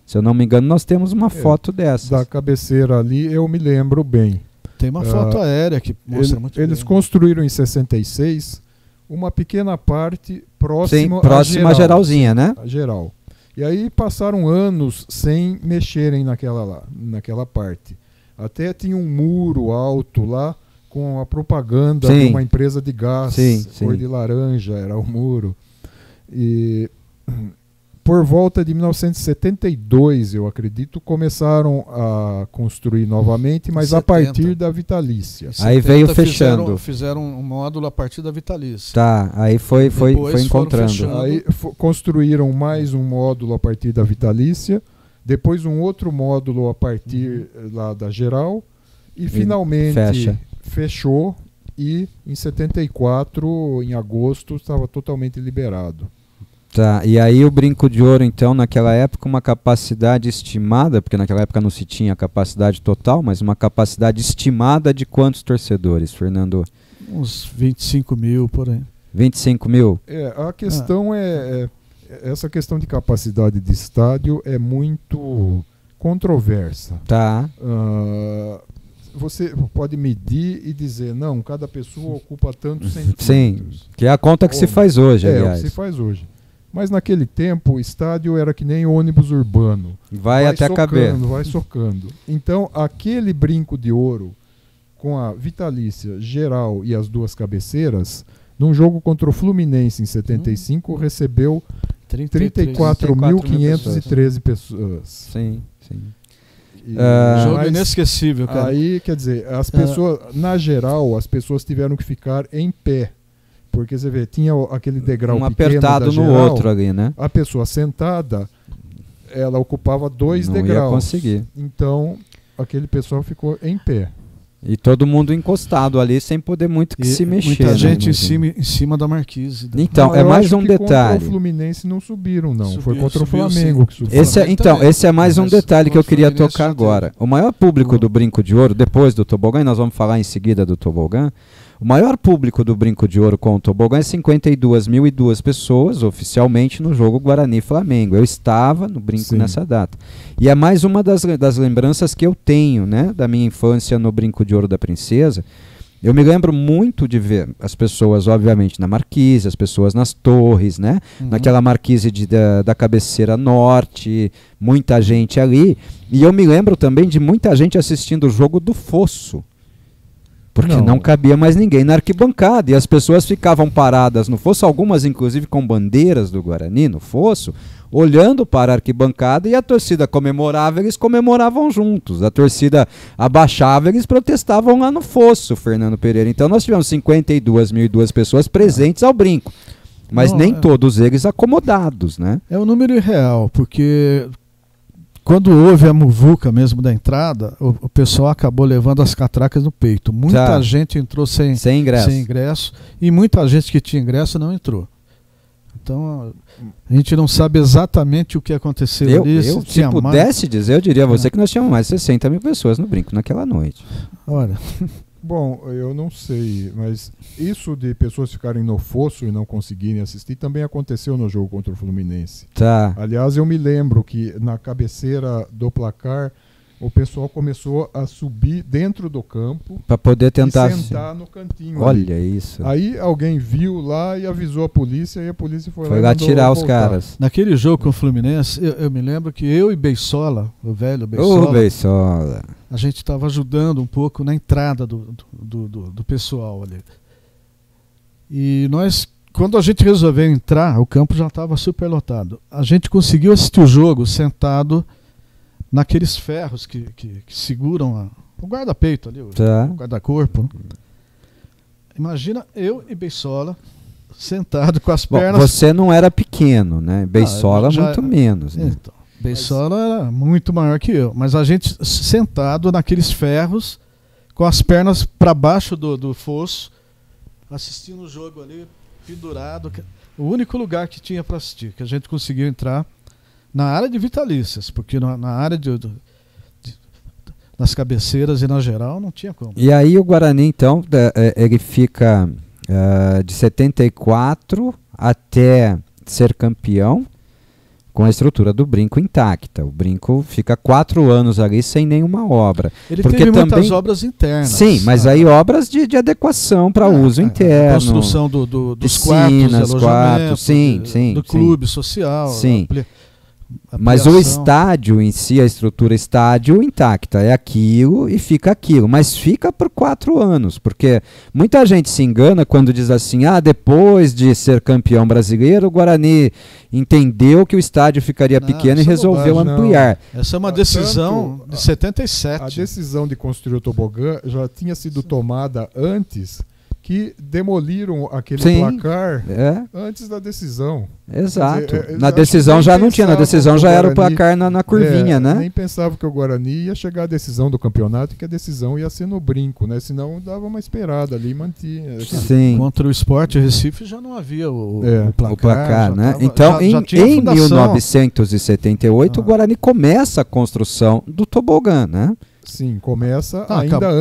Se eu não me engano, nós temos uma foto dessa. Da cabeceira ali, eu me lembro bem. Tem uma foto aérea que mostra muito Eles bem. construíram em 66 uma pequena parte próxima, Sim, próxima à geralzinha, né? a geral. E aí passaram anos sem mexerem naquela parte. Até tinha um muro alto lá com a propaganda Sim. de uma empresa de gás, Sim, cor sim. de laranja, era o muro. E por volta de 1972, eu acredito, começaram a construir novamente, mas a 70. partir da Vitalícia. Aí veio fechando. Fizeram um módulo a partir da Vitalícia. Tá, aí foi Depois foram encontrando. fechando. Aí construíram mais um módulo a partir da Vitalícia, depois um outro módulo a partir lá da geral, e finalmente fechou, e em 74, em agosto, estava totalmente liberado. Tá, e aí o Brinco de Ouro, então, naquela época, uma capacidade estimada, porque naquela época não se tinha capacidade total, mas uma capacidade estimada de quantos torcedores, Fernando? Uns 25 mil por aí. 25 mil? A questão essa questão de capacidade de estádio é muito controversa. Tá. Você pode medir e dizer, não, cada pessoa ocupa tantos centímetros. Sim, que é a conta que se faz hoje, aliás. É o que se faz hoje. Mas naquele tempo o estádio era que nem ônibus urbano. Vai até socando, caber. Vai socando. Então aquele Brinco de Ouro com a Vitalícia, geral e as duas cabeceiras, num jogo contra o Fluminense em 75, recebeu 34.513 pessoas. Sim, sim. Jogo inesquecível, cara. Aí, quer dizer, as pessoas, na geral, as pessoas tiveram que ficar em pé. Porque você vê, tinha aquele degrau um pequeno apertado da no geral, outro ali, né? A pessoa sentada, ela ocupava 2 Não degraus. ia conseguir. Então, aquele pessoal ficou em pé. E todo mundo encostado ali, sem poder muito que se mexer. Muita né, gente imagina. em cima da marquise. Então, Não, é eu mais acho um que detalhe. Contra o Fluminense não subiram, não. Foi Subiu, contra o subiu, Flamengo sim. que subiu. Esse é mais um Mas detalhe que eu contra o queria Fluminense tocar já teve. agora. O maior público do Brinco de Ouro, depois do tobogã, e nós vamos falar em seguida do tobogã, o maior público do Brinco de Ouro com o tobogã é 52.002 pessoas, oficialmente, no jogo Guarani-Flamengo. Eu estava no Brinco Sim. nessa data. E é mais uma das lembranças que eu tenho, né, da minha infância no Brinco de Ouro da Princesa. Eu me lembro muito de ver as pessoas, obviamente, na marquise, as pessoas nas torres, né? Naquela marquise da cabeceira norte, muita gente ali. E eu me lembro também de muita gente assistindo o jogo do Fosso. Porque não cabia mais ninguém na arquibancada. E as pessoas ficavam paradas no Fosso, algumas inclusive com bandeiras do Guarani no Fosso, olhando para a arquibancada, e a torcida comemorava, eles comemoravam juntos. A torcida abaixava, eles protestavam lá no Fosso, Fernando Pereira. Então nós tivemos 52.002 pessoas presentes ao Brinco. Mas nem todos eles acomodados, né? É um número irreal, porque quando houve a muvuca mesmo da entrada, o pessoal acabou levando as catracas no peito. Muita gente entrou sem ingresso, e muita gente que tinha ingresso não entrou. Então a gente não sabe exatamente o que aconteceu ali. Se pudesse dizer, eu diria a você que nós tínhamos mais de 60 mil pessoas no Brinco naquela noite. Olha. Bom, eu não sei, mas isso de pessoas ficarem no fosso e não conseguirem assistir também aconteceu no jogo contra o Fluminense. Tá. Aliás, eu me lembro que na cabeceira do placar o pessoal começou a subir dentro do campo para poder tentar e sentar no cantinho. Olha ali. isso. Aí alguém viu lá e avisou a polícia, e a polícia foi lá tirar os caras. Naquele jogo com o Fluminense, eu me lembro que eu e Beisola, o velho Beisola, Beisola, a gente estava ajudando um pouco na entrada do pessoal ali. E nós, quando a gente resolveu entrar, o campo já estava super lotado. A gente conseguiu assistir o jogo sentado naqueles ferros que seguram o guarda-peito ali, o guarda-corpo. Imagina eu e Beisola sentado com as pernas... Você não era pequeno, né? Beisola muito menos. Né? Então, Beisola era muito maior que eu, mas a gente sentado naqueles ferros, com as pernas para baixo do fosso, assistindo o jogo ali, pendurado. o único lugar que tinha para assistir, que a gente conseguiu entrar na área de vitalícias, porque na área nas cabeceiras e na geral não tinha como. E aí o Guarani, então, ele fica de 74 até ser campeão com a estrutura do Brinco intacta. O Brinco fica 4 anos ali sem nenhuma obra. Ele porque teve também muitas obras internas. Sim, mas aí obras de adequação para uso interno. A construção dos piscinas, quartos, sim, do clube social. Sim. Mas o estádio em si, a estrutura estádio intacta, é aquilo e fica aquilo, mas fica por 4 anos, porque muita gente se engana quando diz assim, depois de ser campeão brasileiro, o Guarani entendeu que o estádio ficaria pequeno e resolveu ampliar. Essa é uma decisão de 77. A decisão de construir o tobogã já tinha sido tomada antes, que demoliram aquele placar antes da decisão. Exato. Na decisão já não tinha, na decisão já era o placar na curvinha, né? Nem pensava que o Guarani ia chegar à decisão do campeonato, que a decisão ia ser no Brinco, né? Senão dava uma esperada ali e mantinha. Sim. Contra o Sport Recife já não havia o placar, né? Então, em 1978, o Guarani começa a construção do tobogã, né? Sim, começa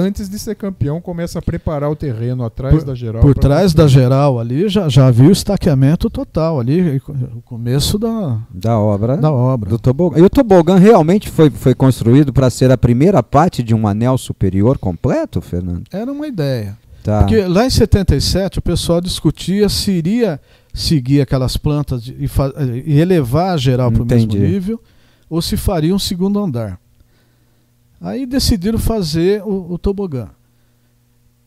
antes de ser campeão, começa a preparar o terreno atrás da geral. Por trás da geral ali já havia o estaqueamento total ali, o começo da obra do tobogã. E o tobogã realmente foi construído para ser a primeira parte de um anel superior completo, Fernando? Era uma ideia. Tá. Porque lá em 77 o pessoal discutia se iria seguir aquelas plantas e elevar a geral para o mesmo nível ou se faria um segundo andar. Aí decidiram fazer o tobogã.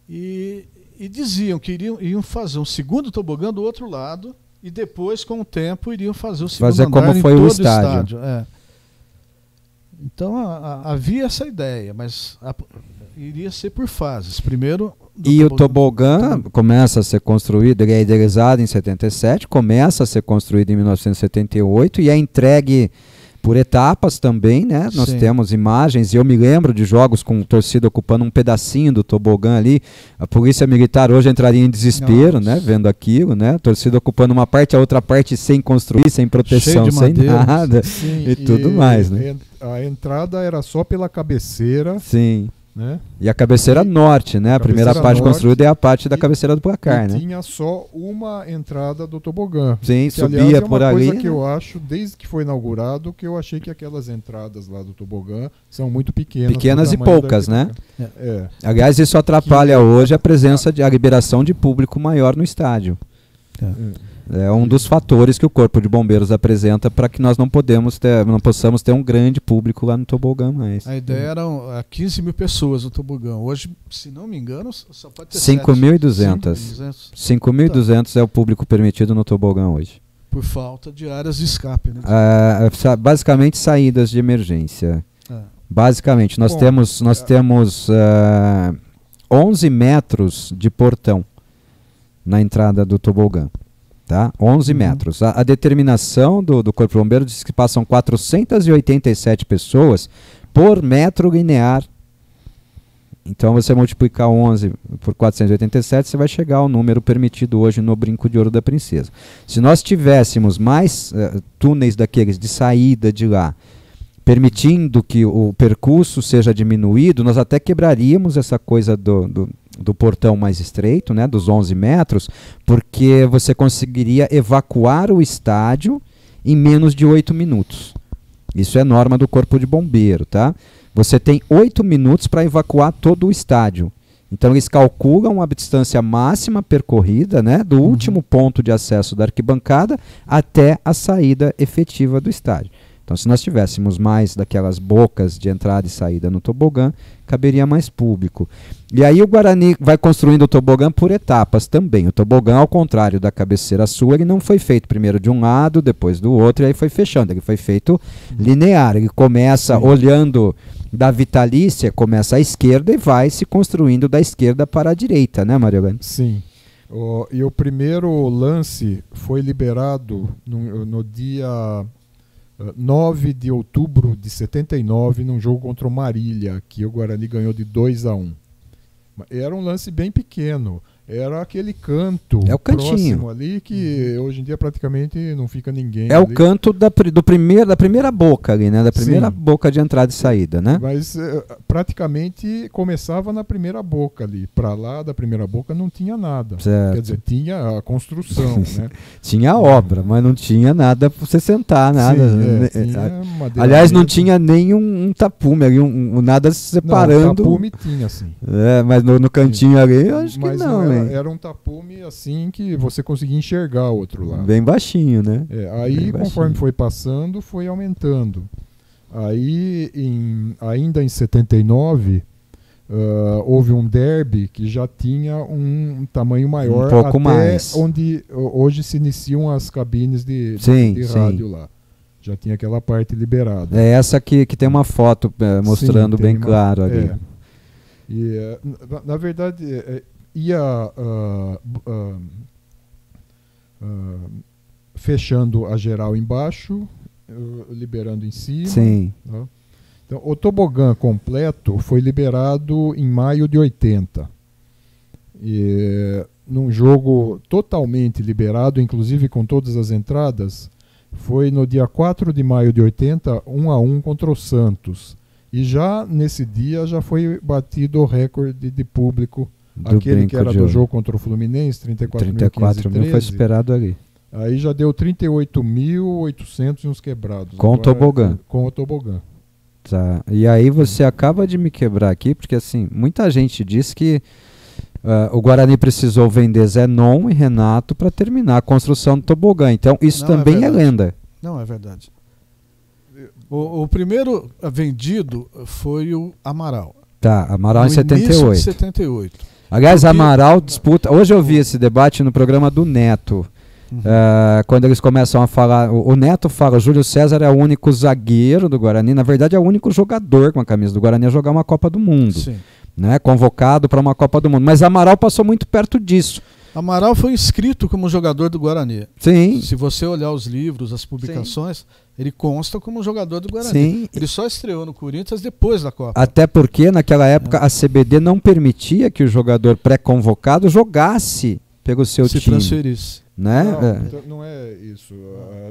E diziam que iam fazer um segundo tobogã do outro lado e depois, com o tempo, iriam fazer o segundo andar como foi em todo o estádio. Então havia essa ideia, mas iria ser por fases. Primeiro o tobogã começa a ser construído, ele é idealizado em 77, começa a ser construído em 1978 e é entregue por etapas também, né? Nós temos imagens, e eu me lembro de jogos com torcida ocupando um pedacinho do tobogã ali. A polícia militar hoje entraria em desespero, né? Vendo aquilo, né? A torcida ocupando uma parte, a outra parte sem construir, sem proteção, sem nada. Sim, e tudo mais, né? A entrada era só pela cabeceira. Sim. Né? E a cabeceira norte, né? A primeira parte construída é a parte da cabeceira do placar, né? Tinha só uma entrada do tobogã. Sim, que, subia aliás, por ali. É uma coisa que eu acho, desde que foi inaugurado, que eu achei que aquelas entradas lá do tobogã são muito pequenas. Pequenas e poucas, né? É. Aliás, isso atrapalha hoje a presença a liberação de público maior no estádio. É um dos fatores que o Corpo de Bombeiros apresenta para que nós não possamos ter um grande público lá no tobogã mais. A ideia era 15 mil pessoas no tobogã. Hoje, se não me engano, só pode ter 5.200. 5.200 é o público permitido no tobogã hoje. Por falta de áreas de escape, né? Basicamente saídas de emergência. Basicamente, nós temos 11 metros de portão na entrada do tobogã. Tá? 11 metros. A determinação do Corpo de Bombeiros diz que passam 487 pessoas por metro linear. Então, você multiplicar 11 por 487, você vai chegar ao número permitido hoje no Brinco de Ouro da Princesa. Se nós tivéssemos mais túneis daqueles de saída de lá, permitindo que o percurso seja diminuído, nós até quebraríamos essa coisa do portão mais estreito, né, dos 11 metros, porque você conseguiria evacuar o estádio em menos de 8 minutos. Isso é norma do Corpo de Bombeiro, tá? Você tem 8 minutos para evacuar todo o estádio. Então eles calculam a distância máxima percorrida, né, do último ponto de acesso da arquibancada até a saída efetiva do estádio. Então, se nós tivéssemos mais daquelas bocas de entrada e saída no tobogã, caberia mais público. E aí o Guarani vai construindo o tobogã por etapas também. O tobogã, ao contrário da cabeceira sul, ele não foi feito primeiro de um lado, depois do outro, e aí foi fechando. Ele foi feito linear. Ele começa olhando da vitalícia, começa à esquerda e vai se construindo da esquerda para a direita, né, Mariogani? Sim. E o primeiro lance foi liberado no dia 9 de outubro de 79, num jogo contra o Marília, que o Guarani ganhou de 2-1. Era um lance bem pequeno. era aquele canto É o cantinho. próximo ali que hoje em dia praticamente não fica ninguém. É ali. o canto da primeira boca ali, né? Da primeira Sim. boca de entrada e saída, né? Mas praticamente começava na primeira boca ali. Para lá da primeira boca não tinha nada. Certo. Quer dizer, tinha a construção, né? Tinha obra, mas não tinha nada pra você sentar, nada. Sim, tinha madeiramento. Aliás, não tinha nem um tapume ali, nada separando. Não, tapume tinha, sim. Mas no cantinho ali, eu acho Mas que não, hein? era um tapume assim que você conseguia enxergar o outro lado. Bem baixinho, né? Aí, Bem conforme baixinho. foi passando, foi aumentando. Aí, ainda em 79, houve um derby que já tinha um tamanho maior, Um pouco até mais. onde hoje se iniciam as cabines de Sim, rádio lá. Já tinha aquela parte liberada. É essa que tem uma foto mostrando Sim, bem tem uma- claro ali. é. E, na verdade, ia fechando a geral embaixo, liberando em cima. Sim. Né? Então, o tobogã completo foi liberado em maio de 80. E, num jogo totalmente liberado, inclusive com todas as entradas, foi no dia 4 de maio de 80, 1-1 contra o Santos. E já nesse dia já foi batido o recorde de público, Do aquele brinco que era de do ouro. jogo contra o Fluminense, 34 mil foi 34.513. esperado ali. Aí já deu 38.800 e uns quebrados. Com o Agora, tobogã. Com o tobogã. Tá. E aí você acaba de me quebrar aqui, porque assim, muita gente diz que o Guarani precisou vender Zenon e Renato para terminar a construção do tobogã. Então isso Não, também é verdade. lenda. Não, é verdade. O primeiro vendido foi o Amaral. Tá, Amaral em No início de 78. 78. Aliás, Porque- Amaral disputa. Hoje eu vi esse debate no programa do Neto. Quando eles começam a falar, o Neto fala, o Júlio César é o único zagueiro do Guarani, na verdade é o único jogador com a camisa do Guarani a jogar uma Copa do Mundo, Sim. né? Convocado para uma Copa do Mundo, mas Amaral passou muito perto disso. Amaral foi inscrito como jogador do Guarani. Sim, Se você olhar os livros, as publicações, ele consta como jogador do Guarani. sim. Ele só estreou no Corinthians depois da Copa. Até porque naquela época a CBD não permitia que o jogador pré-convocado jogasse pelo seu se time, transferisse. né? Não, É. então não é isso.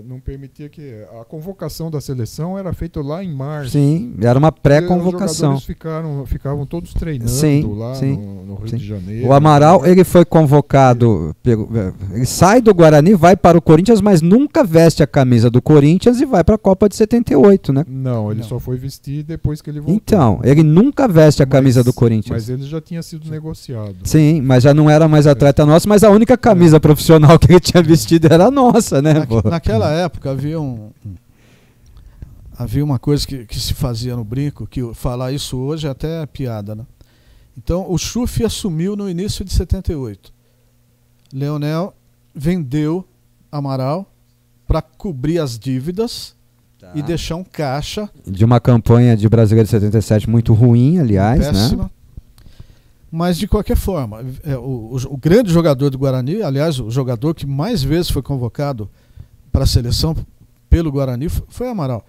Não permitia que a convocação da seleção era feita lá em março. Sim, era uma E os pré-convocação. jogadores ficavam todos treinando Sim, lá sim, no Rio sim. de Janeiro. O Amaral, ele foi convocado, ele sai do Guarani, vai para o Corinthians, mas nunca veste a camisa do Corinthians e vai para a Copa de 78, né? Não, ele Não. só foi vestir depois que ele voltou. Então, ele nunca veste a camisa do Mas Corinthians. ele já tinha sido negociado. Sim, mas já não era mais atleta nosso, mas a única camisa profissional que ele tinha vestido era a nossa, né? pô? Naquela época havia uma coisa que se fazia no brinco, que falar isso hoje é até piada, né? Então o Schuff assumiu no início de 78. Leonel vendeu Amaral para cobrir as dívidas e deixar um caixa De uma campanha de Brasileiro de 77 muito ruim, aliás, péssima. né? Mas de qualquer forma, o grande jogador do Guarani, aliás, o jogador que mais vezes foi convocado para a seleção pelo Guarani foi Amaral.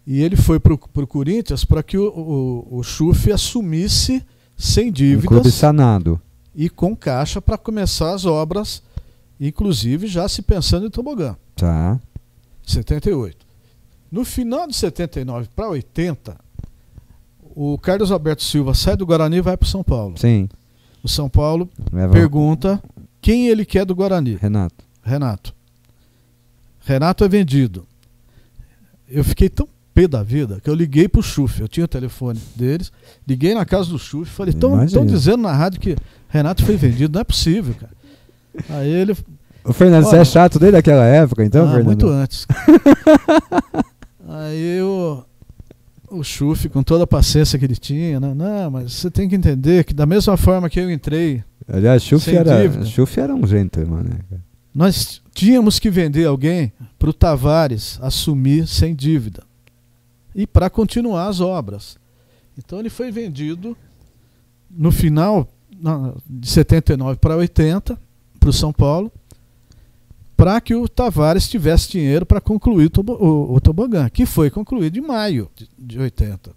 E ele foi para o Corinthians para que o Schuff assumisse sem Um clube dívidas sanado. e com caixa para começar as obras, inclusive já se pensando em tobogã. Tá. 78. No final de 79 para 80, o Carlos Alberto Silva sai do Guarani e vai para o São Paulo. Sim. O São Paulo Leva pergunta quem ele quer do Guarani. Renato. Renato. Renato é vendido. Eu fiquei tão pé da vida que eu liguei pro Schuff. Eu tinha o telefone deles. Liguei na casa do Schuff e falei, estão Imagina. dizendo na rádio que Renato foi vendido. Não é possível, cara. Aí ele... O Fernando, você Olha, é chato desde aquela época, então, Fernando? muito antes. Aí o Schuff, com toda a paciência que ele tinha, né? Não, mas você tem que entender que da mesma forma que eu entrei, Aliás, Schuff Sem dívida. era um gentleman, né? nós tínhamos que vender alguém para o Tavares assumir sem dívida e para continuar as obras. Então ele foi vendido no final de 79 para 80 para o São Paulo, para que o Tavares tivesse dinheiro para concluir o tobogã, que foi concluído em maio de 80.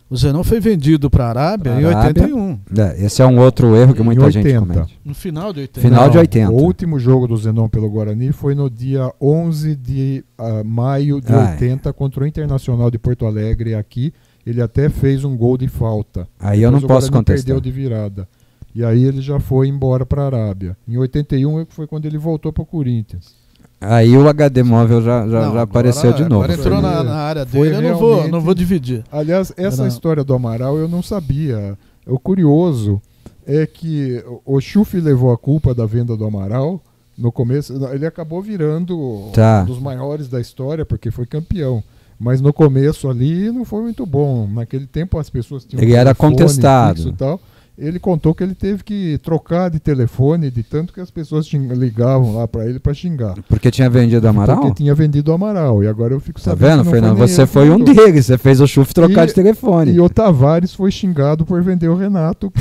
O Zenon foi vendido para a Arábia em 81. Esse é um outro erro que muita gente comete. No final de 80. Final de 80. O último jogo do Zenon pelo Guarani foi no dia 11 de maio de 80 contra o Internacional de Porto Alegre aqui. Ele até fez um gol de falta. Aí eu não posso contestar. Perdeu de virada. E aí ele já foi embora para a Arábia. Em 81 foi quando ele voltou para o Corinthians. Aí o HD móvel já apareceu de novo. Agora entrou na área dele, eu não vou dividir. Aliás, essa história do Amaral eu não sabia. O curioso é que o Schuff levou a culpa da venda do Amaral. No começo, ele acabou virando um dos maiores da história, porque foi campeão. Mas no começo ali não foi muito bom. Naquele tempo as pessoas tinham ele era contestado. Fixo e tal. Ele contou que ele teve que trocar de telefone de tanto que as pessoas ligavam lá para ele para xingar. Porque tinha vendido Amaral? Porque tinha vendido Amaral. E agora eu fico sabendo. Tá vendo, Fernando? Você foi um deles. Você fez o Schuff trocar de telefone. E o Tavares foi xingado por vender o Renato.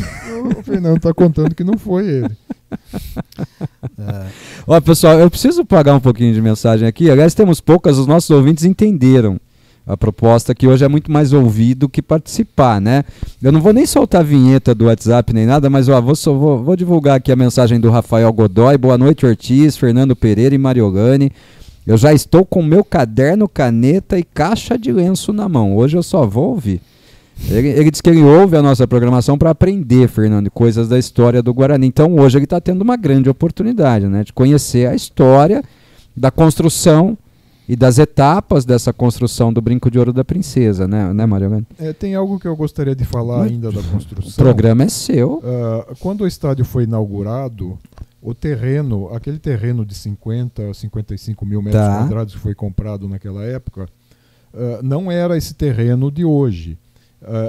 O Fernando está contando que não foi ele. Ó, pessoal, eu preciso pagar um pouquinho de mensagem aqui. Aliás, temos poucas, os nossos ouvintes entenderam a proposta, que hoje é muito mais ouvir do que participar, né? Eu não vou nem soltar a vinheta do WhatsApp nem nada, mas ó, vou divulgar aqui a mensagem do Rafael Godoy. Boa noite, Ortiz, Fernando Pereira e Mariolane. Eu já estou com meu caderno, caneta e caixa de lenço na mão. Hoje eu só vou ouvir. Ele disse que ele ouve a nossa programação para aprender, Fernando, coisas da história do Guarani. Então hoje ele está tendo uma grande oportunidade, né, de conhecer a história da construção e das etapas dessa construção do Brinco de Ouro da Princesa, né Mariolane? Tem algo que eu gostaria de falar ainda da construção. O programa é seu. Quando o estádio foi inaugurado, o terreno, aquele terreno de 50, 55 mil metros quadrados que foi comprado naquela época, não era esse terreno de hoje.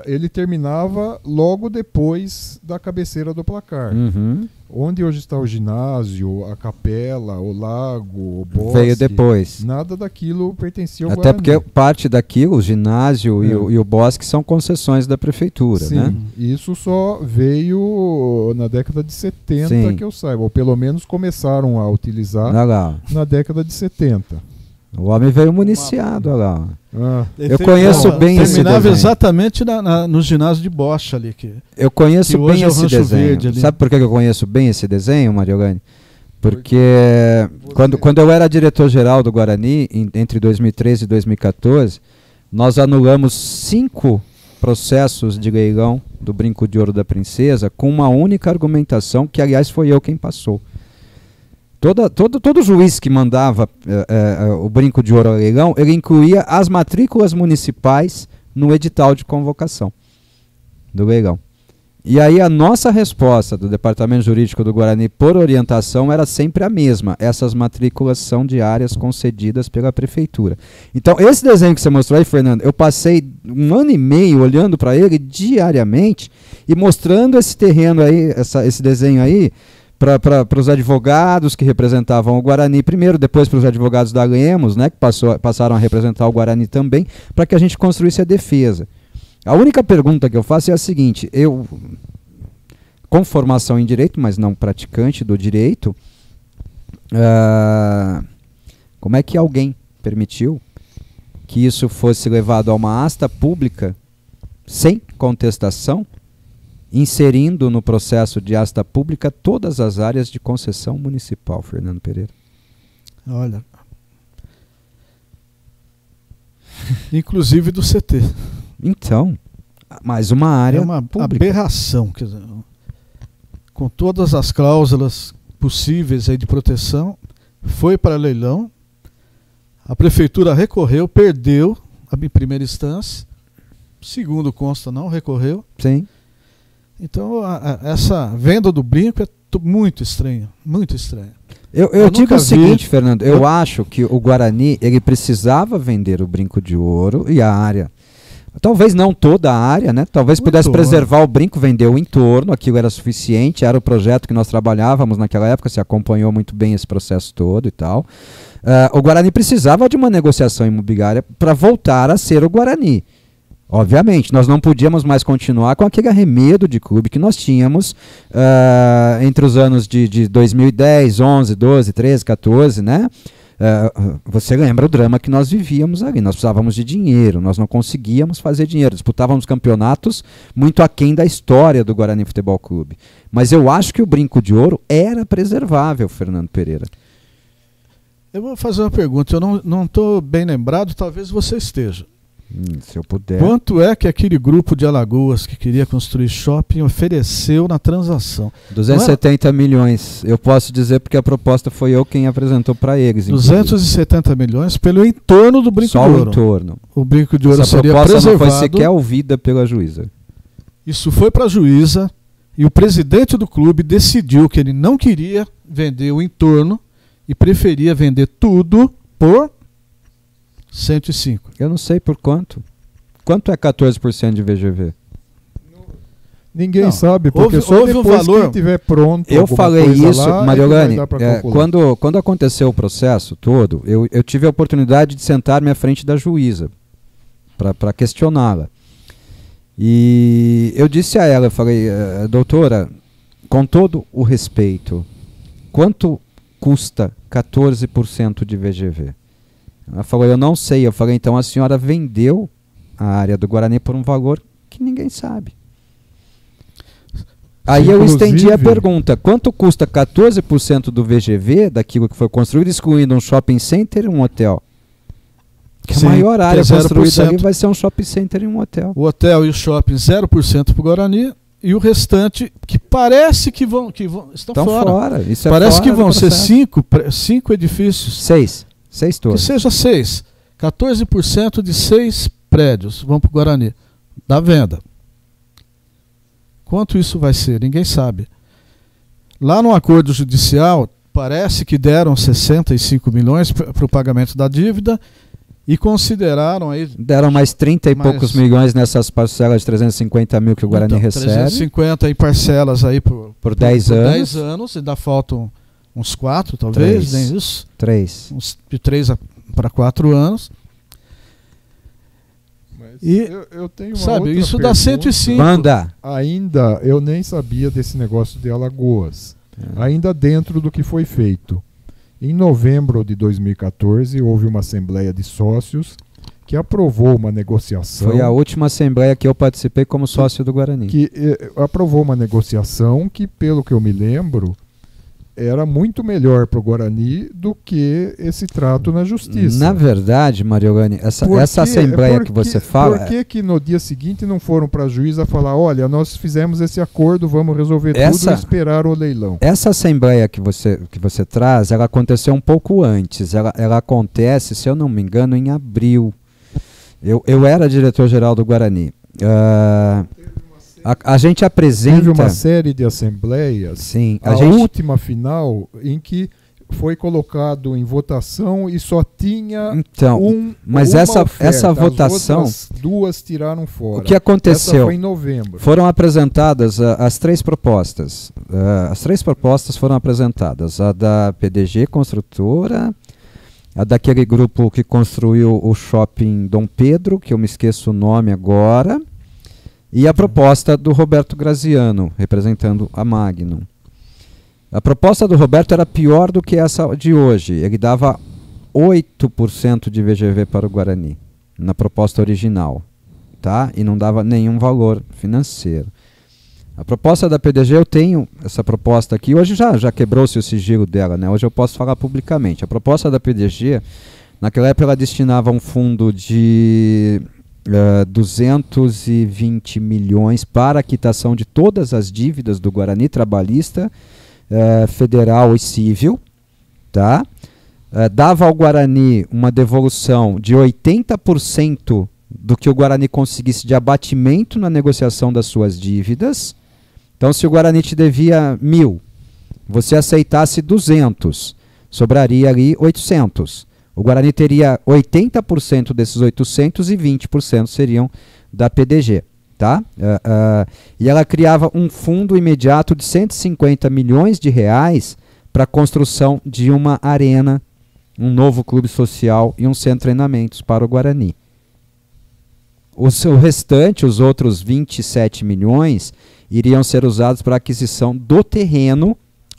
Ele terminava logo depois da cabeceira do placar. Onde hoje está o ginásio, a capela, o lago, o bosque. Veio depois. Nada daquilo pertencia ao Até Guarani. porque parte daquilo, o ginásio e o bosque, são concessões da prefeitura. Sim, né? Isso só veio na década de 70, que eu saiba. Ou pelo menos começaram a utilizar na década de 70. O homem veio municiado, olha lá. Eu conheço bem esse desenho. Terminava exatamente no ginásio de Bocha ali. Eu conheço bem esse desenho. Sabe por que eu conheço bem esse desenho, Mariolane? Porque quando eu era diretor-geral do Guarani, entre 2013 e 2014, nós anulamos 5 processos de leilão do Brinco de Ouro da Princesa com uma única argumentação, que aliás foi eu quem passou. Todo juiz que mandava o Brinco de Ouro ao leilão, ele incluía as matrículas municipais no edital de convocação do leilão. E aí a nossa resposta do Departamento Jurídico do Guarani, por orientação, era sempre a mesma. Essas matrículas são diárias concedidas pela prefeitura. Então, esse desenho que você mostrou aí, Fernando, eu passei 1 ano e meio olhando para ele diariamente e mostrando esse terreno aí, esse desenho aí, para os advogados que representavam o Guarani primeiro, depois para os advogados da Lemos, né, que passaram a representar o Guarani também, para que a gente construísse a defesa. A única pergunta que eu faço é a seguinte: eu, com formação em direito, mas não praticante do direito, como é que alguém permitiu que isso fosse levado a uma asta pública sem contestação, inserindo no processo de asta pública todas as áreas de concessão municipal, Fernando Pereira? Olha, inclusive do CT. Então, mais uma área pública. Aberração, quer dizer, com todas as cláusulas possíveis aí de proteção, foi para leilão, a prefeitura recorreu, perdeu em primeira instância, segundo consta não recorreu. Sim. Então, essa venda do brinco é muito estranha, muito estranha. Eu digo o seguinte, Fernando, eu acho que o Guarani, ele precisava vender o Brinco de Ouro e a área, talvez não toda a área, né? Talvez pudesse preservar o brinco, vender o entorno, aquilo era suficiente, era o projeto que nós trabalhávamos naquela época, se acompanhou muito bem esse processo todo e tal. O Guarani precisava de uma negociação imobiliária para voltar a ser o Guarani. Obviamente, nós não podíamos mais continuar com aquele arremedo de clube que nós tínhamos entre os anos de 2010, 11, 12, 13, 14, né? Você lembra o drama que nós vivíamos ali? Nós precisávamos de dinheiro, nós não conseguíamos fazer dinheiro, disputávamos campeonatos muito aquém da história do Guarani Futebol Clube. Mas eu acho que o Brinco de Ouro era preservável, Fernando Pereira. Eu vou fazer uma pergunta, eu não estou bem lembrado, talvez você esteja. Se eu puder. Quanto é que aquele grupo de Alagoas que queria construir shopping ofereceu na transação? 270 milhões. Eu posso dizer porque a proposta foi eu quem apresentou para eles. 270 milhões pelo entorno do Brinco de Ouro. Só o entorno. O Brinco de Ouro Essa seria proposta preservado. não foi sequer ouvida pela juíza. Isso foi para a juíza e o presidente do clube decidiu que ele não queria vender o entorno e preferia vender tudo por 105. Eu não sei por quanto. Quanto é 14% de VGV? Ninguém sabe, porque só houve depois um valor. que estiver pronto. Eu falei isso, Mariolane, quando quando aconteceu o processo todo, eu tive a oportunidade de sentar-me à frente da juíza para questioná-la. E eu disse a ela, eu falei, doutora, com todo o respeito, quanto custa 14% de VGV? Ela falou, eu não sei. Eu falei, então a senhora vendeu a área do Guarani por um valor que ninguém sabe. Aí eu estendi a pergunta, quanto custa 14% do VGV, daquilo que foi construído, excluindo um shopping center e um hotel? Que a maior área construída ali vai ser um shopping center e um hotel. O hotel e o shopping 0% para o Guarani e o restante que parece que estão fora. Isso parece fora que vão ser 5 edifícios. 6 torres. Que seja 6. 14% de 6 prédios vão para o Guarani, da venda. Quanto isso vai ser? Ninguém sabe. Lá no acordo judicial, parece que deram 65 milhões para o pagamento da dívida e consideraram aí... Deram mais 30 e poucos milhões nessas parcelas de 350 mil que o Guarani recebe. 350 em parcelas aí por 10 anos. 10 anos, ainda faltam uns 4, talvez, nem isso? 3. De 3 para 4 anos. Mas e eu tenho uma sabe, outra isso pergunta. dá 105. Manda. Ainda eu nem sabia desse negócio de Alagoas. Ainda dentro do que foi feito. Em novembro de 2014, houve uma assembleia de sócios que aprovou uma negociação. Foi a última assembleia que eu participei como sócio do Guarani. Que aprovou uma negociação que, pelo que eu me lembro, era muito melhor para o Guarani do que esse trato na justiça. Na verdade, Mariolane, essa assembleia que você fala... Por que no dia seguinte não foram para a juíza falar, olha, nós fizemos esse acordo, vamos resolver tudo e esperar o leilão? Essa assembleia que você traz, ela aconteceu um pouco antes. Ela acontece, se eu não me engano, em abril. Eu era diretor-geral do Guarani. A gente apresenta... Teve uma série de assembleias, sim, a última final, em que foi colocado em votação e só tinha mas essa votação... As outras 2 tiraram fora. O que aconteceu? Essa foi em novembro. Foram apresentadas as 3 propostas. As 3 propostas foram apresentadas. A da PDG Construtora, a daquele grupo que construiu o shopping Dom Pedro, que eu me esqueço o nome agora... E a proposta do Roberto Graziano, representando a Magnum. A proposta do Roberto era pior do que essa de hoje. Ele dava 8% de VGV para o Guarani, na proposta original. Tá? E não dava nenhum valor financeiro. A proposta da PDG, eu tenho essa proposta aqui. Hoje já quebrou-se o sigilo dela, né? Hoje eu posso falar publicamente. A proposta da PDG, naquela época, ela destinava um fundo de... 220 milhões para a quitação de todas as dívidas do Guarani, trabalhista, federal e civil, tá? Dava ao Guarani uma devolução de 80% do que o Guarani conseguisse de abatimento na negociação das suas dívidas. Então, se o Guarani te devia 1.000, você aceitasse 200, sobraria ali 800. O Guarani teria 80% desses 800 e 20% seriam da PDG. Tá? E ela criava um fundo imediato de 150 milhões de reais para a construção de uma arena, um novo clube social e um centro de treinamentos para o Guarani. O restante, os outros 27 milhões, iriam ser usados para a aquisição do terreno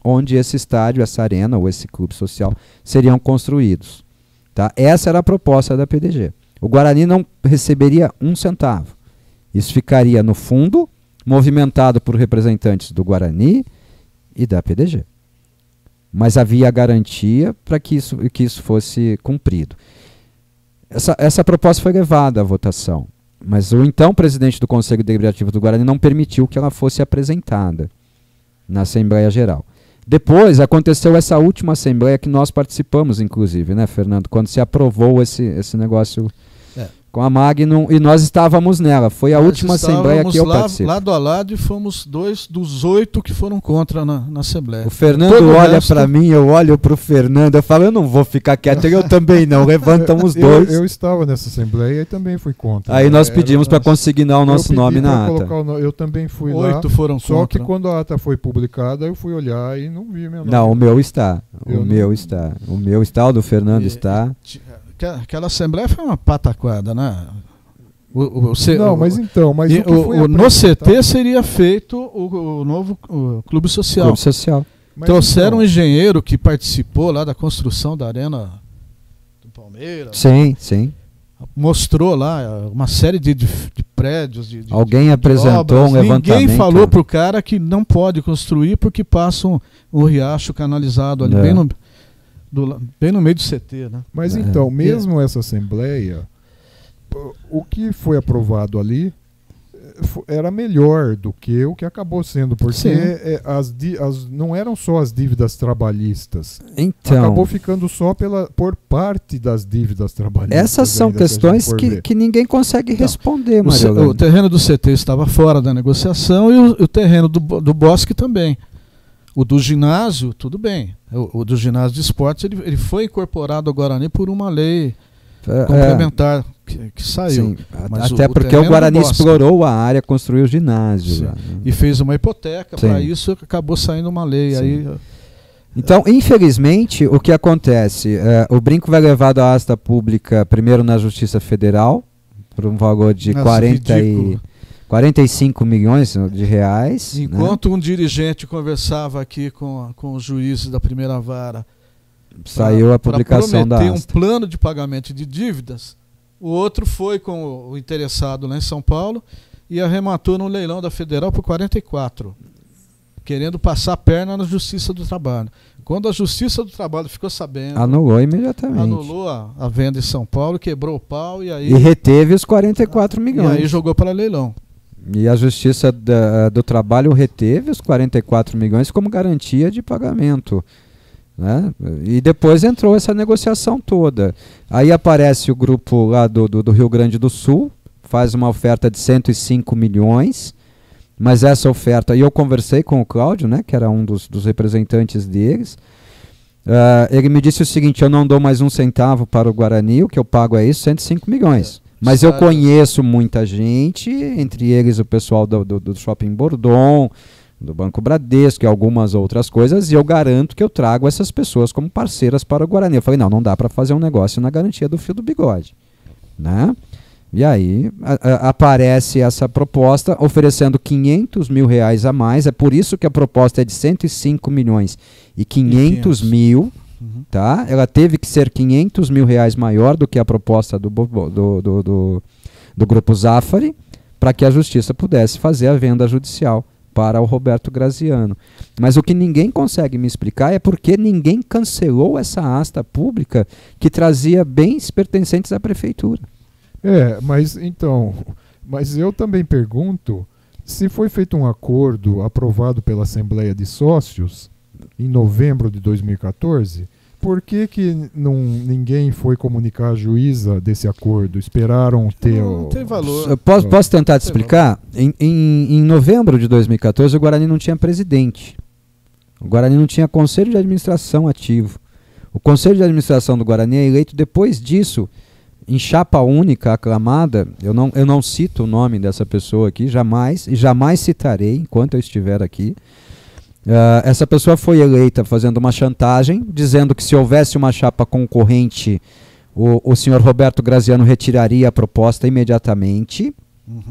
onde esse estádio, essa arena ou esse clube social seriam construídos. Tá? Essa era a proposta da PDG. O Guarani não receberia um centavo. Isso ficaria no fundo, movimentado por representantes do Guarani e da PDG. Mas havia garantia para que isso fosse cumprido. Essa proposta foi levada à votação, mas o então presidente do Conselho Deliberativo do Guarani não permitiu que ela fosse apresentada na Assembleia Geral. Depois aconteceu essa última Assembleia que nós participamos, inclusive, né, Fernando? Quando se aprovou esse negócio com a Magnum, e nós estávamos nela. Foi a última Assembleia que eu participei. Lado a lado, e fomos 2 dos 8 que foram contra na Assembleia. O Fernando olha para mim, eu olho para o Fernando, eu falo, eu não vou ficar quieto, eu também não. Levantam os dois. Eu estava nessa Assembleia e também fui contra. Aí nós pedimos para consignar o nosso nome na ata. Eu também fui lá. 8 foram contra. Só que quando a ata foi publicada, eu fui olhar e não vi meu nome. Não, o meu está. O meu está. O meu está, o do Fernando está. Aquela Assembleia foi uma pataquada, né? No CT seria feito o novo Clube Social. Clube Social. Trouxeram um engenheiro que participou lá da construção da Arena do Palmeiras. Sim, sim. Mostrou lá uma série de prédios. Alguém apresentou um levantamento. Ninguém falou para o cara que não pode construir porque passa um riacho canalizado ali bem no meio do CT. Né? Mas então, mesmo essa Assembleia, o que foi aprovado ali era melhor do que o que acabou sendo, porque não eram só as dívidas trabalhistas. Então, acabou ficando só por parte das dívidas trabalhistas. Essas são questões que ninguém consegue responder. O terreno do CT estava fora da negociação e o terreno do Bosque também. O do ginásio, tudo bem. O do ginásio de esportes ele foi incorporado ao Guarani por uma lei complementar que saiu. Mas até porque o Guarani explorou a área, construiu o ginásio. Lá, né? E fez uma hipoteca para isso, acabou saindo uma lei. Aí, então, infelizmente, o que acontece? O brinco vai levado à asta pública primeiro na Justiça Federal, por um valor de 45 milhões de reais. Enquanto um dirigente conversava aqui com os juízes da primeira vara, saiu a publicação da asta. Um plano de pagamento de dívidas, o outro foi com o interessado lá em São Paulo e arrematou no leilão da Federal por 44, querendo passar a perna na Justiça do Trabalho. Quando a Justiça do Trabalho ficou sabendo, anulou imediatamente. Anulou a venda em São Paulo, quebrou o pau e aí... E reteve os 44 milhões. E aí jogou para leilão. E a Justiça do Trabalho reteve os 44 milhões como garantia de pagamento. Né? E depois entrou essa negociação toda. Aí aparece o grupo lá do Rio Grande do Sul, faz uma oferta de 105 milhões, mas essa oferta, e eu conversei com o Cláudio, né, que era um dos representantes deles, ele me disse o seguinte: eu não dou mais um centavo para o Guarani, o que eu pago é isso, 105 milhões. Mas eu conheço muita gente, entre eles o pessoal do Shopping Bordon, do Banco Bradesco e algumas outras coisas, e eu garanto que eu trago essas pessoas como parceiras para o Guarani. Eu falei, não dá para fazer um negócio na garantia do fio do bigode. Né? E aí aparece essa proposta oferecendo 500 mil reais a mais, é por isso que a proposta é de 105 milhões e 500 mil, tá? Ela teve que ser 500 mil reais maior do que a proposta do Grupo Zafari, para que a Justiça pudesse fazer a venda judicial para o Roberto Graziano. Mas o que ninguém consegue me explicar é por que ninguém cancelou essa asta pública que trazia bens pertencentes à prefeitura. Mas eu também pergunto, se foi feito um acordo aprovado pela Assembleia de Sócios em novembro de 2014, por que ninguém foi comunicar a juíza desse acordo? Esperaram ter... Não tem valor. Posso tentar te explicar? Em novembro de 2014, o Guarani não tinha presidente. O Guarani não tinha conselho de administração ativo. O conselho de administração do Guarani é eleito depois disso, em chapa única, aclamada. Eu não cito o nome dessa pessoa aqui, jamais citarei enquanto eu estiver aqui. Essa pessoa foi eleita fazendo uma chantagem, dizendo que se houvesse uma chapa concorrente, o senhor Roberto Graziano retiraria a proposta imediatamente,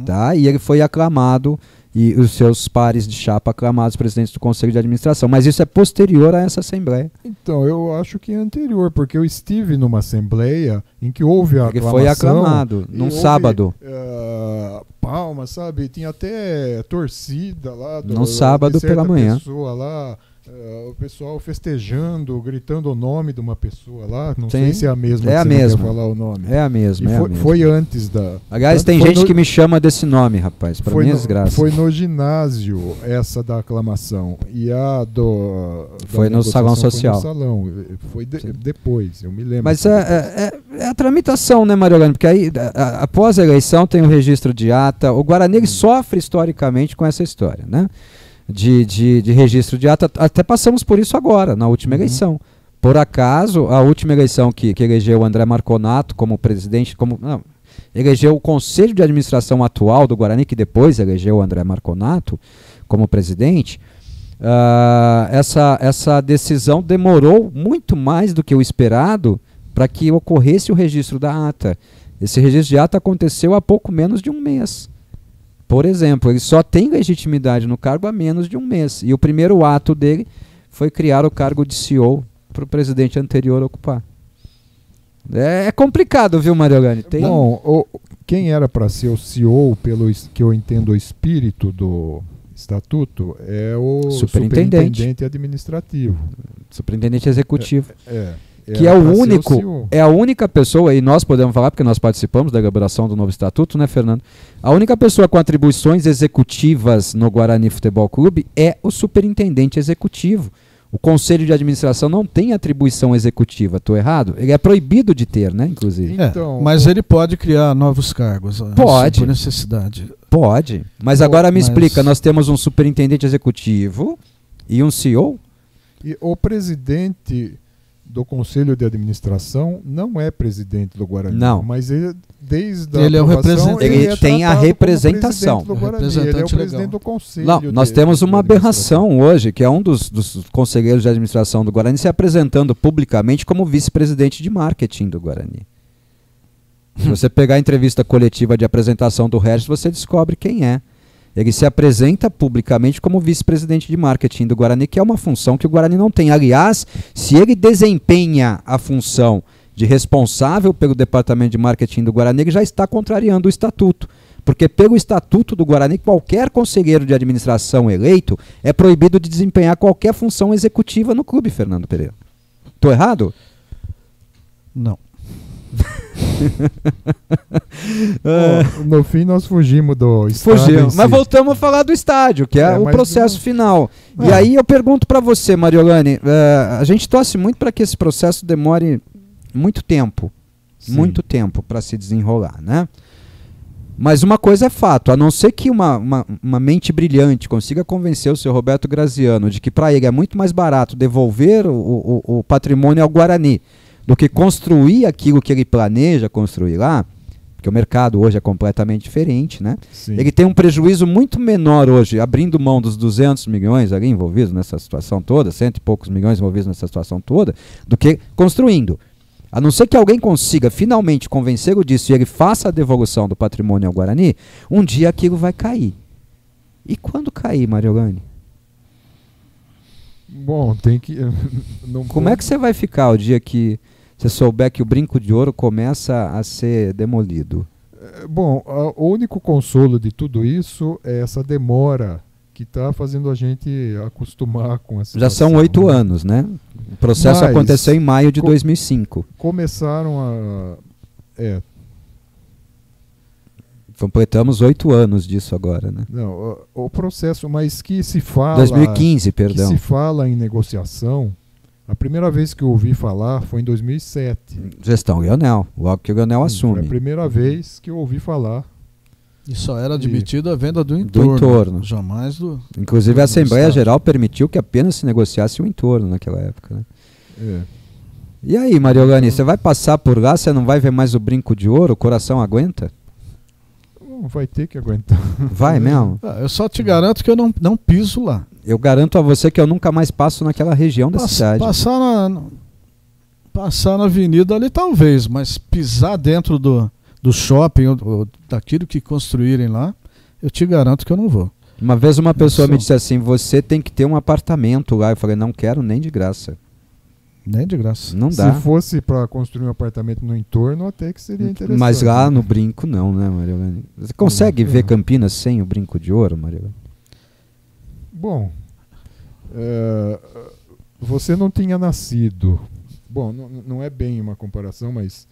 tá? E ele foi aclamado e os seus pares de chapa aclamados presidentes do Conselho de Administração. Mas isso é posterior a essa Assembleia. Então, eu acho que é anterior, porque eu estive numa Assembleia em que houve a aclamação. Foi aclamado, num sábado. Palmas, sabe? Tinha até torcida lá. Num sábado pela manhã. Pessoa lá, o pessoal festejando, gritando o nome de uma pessoa lá. Não Sim, sei se é a mesma. É a que mesma. Não quer falar o nome. É a mesma. Foi antes da. Aliás, tem gente que me chama desse nome, rapaz. Pra mim é desgraça. Foi no ginásio essa da aclamação. E a do. Foi no salão social. Foi no salão. Foi depois, eu me lembro. Mas é a tramitação, né, Mariolane? Porque aí, após a eleição, tem o registro de ata. O Guarani ele sofre historicamente com essa história, né? De registro de ata. Até passamos por isso agora, na última eleição. Por acaso, a última eleição que elegeu o André Marconato como presidente, elegeu o Conselho de Administração atual do Guarani, que depois elegeu o André Marconato como presidente, essa decisão demorou muito mais do que o esperado para que ocorresse o registro da ata. Esse registro de ata aconteceu há pouco menos de um mês. Por exemplo, ele só tem legitimidade no cargo há menos de um mês. E o primeiro ato dele foi criar o cargo de CEO para o presidente anterior ocupar. É complicado, viu, Mariolane? Bom, quem era para ser o CEO, pelo que eu entendo o espírito do estatuto, é o superintendente administrativo. Superintendente executivo. Que é a única pessoa, e nós podemos falar porque nós participamos da elaboração do novo estatuto, né, Fernando? A única pessoa com atribuições executivas no Guarani Futebol Clube é o superintendente executivo. O Conselho de Administração não tem atribuição executiva, estou errado? Ele é proibido de ter, né, inclusive. Então, mas ele pode criar novos cargos. Pode. Por necessidade. Pode. Mas agora me explica, nós temos um superintendente executivo e um CEO? E o presidente do Conselho de Administração não é presidente do Guarani. Não. Mas ele, desde a ele é o representante. Ele tem a representação. Ele é o presidente do Conselho. Não, nós temos uma aberração hoje, que é um dos conselheiros de administração do Guarani se apresentando publicamente como vice-presidente de marketing do Guarani. Se você pegar a entrevista coletiva de apresentação do Regis, você descobre quem é. Ele se apresenta publicamente como vice-presidente de marketing do Guarani, que é uma função que o Guarani não tem. Aliás, se ele desempenha a função de responsável pelo departamento de marketing do Guarani, ele já está contrariando o estatuto. Porque pelo estatuto do Guarani, qualquer conselheiro de administração eleito é proibido de desempenhar qualquer função executiva no clube, Fernando Pereira. Estou errado? Não. No fim nós fugimos do estádio. Mas voltamos a falar do estádio, que é o processo final. E aí eu pergunto para você, Mariolane, a gente torce muito para que esse processo demore muito tempo. Sim. Muito tempo para se desenrolar, né? Mas uma coisa é fato, a não ser que uma mente brilhante consiga convencer o seu Roberto Graziano de que para ele é muito mais barato devolver o patrimônio ao Guarani do que construir aquilo que ele planeja construir lá, porque o mercado hoje é completamente diferente, né? Sim. Ele tem um prejuízo muito menor hoje, abrindo mão dos 200 milhões ali envolvidos nessa situação toda, 100 e poucos milhões envolvidos nessa situação toda, do que construindo. A não ser que alguém consiga finalmente convencer-o disso e ele faça a devolução do patrimônio ao Guarani, um dia aquilo vai cair. E quando cair, Mariolane? Bom, tem que... Como é que você vai ficar o dia que você souber que o brinco de ouro começa a ser demolido? Bom, o único consolo de tudo isso é essa demora que está fazendo a gente acostumar com a situação. Já são 8 anos, né? O processo aconteceu em maio de 2005. Começaram a... Completamos 8 anos disso agora, né? Não, o processo, mas que se fala... 2015, perdão. Que se fala em negociação, a primeira vez que eu ouvi falar foi em 2007. Gestão Lionel, logo que o Lionel assume. Foi a primeira vez que eu ouvi falar. E só era admitida a venda do entorno. Jamais do... Inclusive a Assembleia Geral permitiu que apenas se negociasse o entorno naquela época, né? E aí, Mariolane, você vai passar por lá, você não vai ver mais o brinco de ouro? O coração aguenta? Vai ter que aguentar. Vai mesmo? Eu só te garanto que eu não piso lá. Eu garanto a você que eu nunca mais passo naquela região da cidade. Passar na avenida ali talvez, mas pisar dentro do shopping, ou daquilo que construírem lá, eu te garanto que eu não vou. Uma vez uma pessoa me disse assim, você tem que ter um apartamento lá. Eu falei, não quero nem de graça. Nem de graça. Não dá. Se fosse para construir um apartamento no entorno, até que seria interessante. Mas lá no Brinco não, né, Mariolane? Você consegue ver Campinas sem o Brinco de Ouro, Mariolane? Bom, você não tinha nascido. Bom, não é bem uma comparação, mas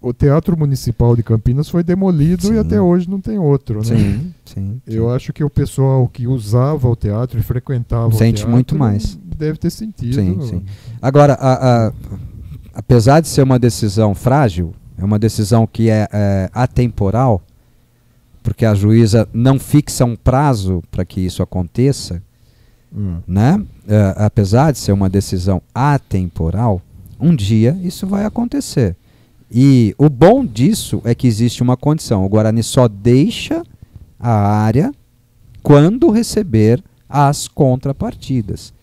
o Teatro Municipal de Campinas foi demolido. Sim. E até hoje não tem outro, né? Sim. Eu acho que o pessoal que usava o teatro e frequentava o teatro sente muito mais. Deve ter sentido. Sim. Agora, apesar de ser uma decisão frágil, é uma decisão que é atemporal, porque a juíza não fixa um prazo para que isso aconteça, né? Apesar de ser uma decisão atemporal, um dia isso vai acontecer. E o bom disso é que existe uma condição. O Guarani só deixa a área quando receber as contrapartidas.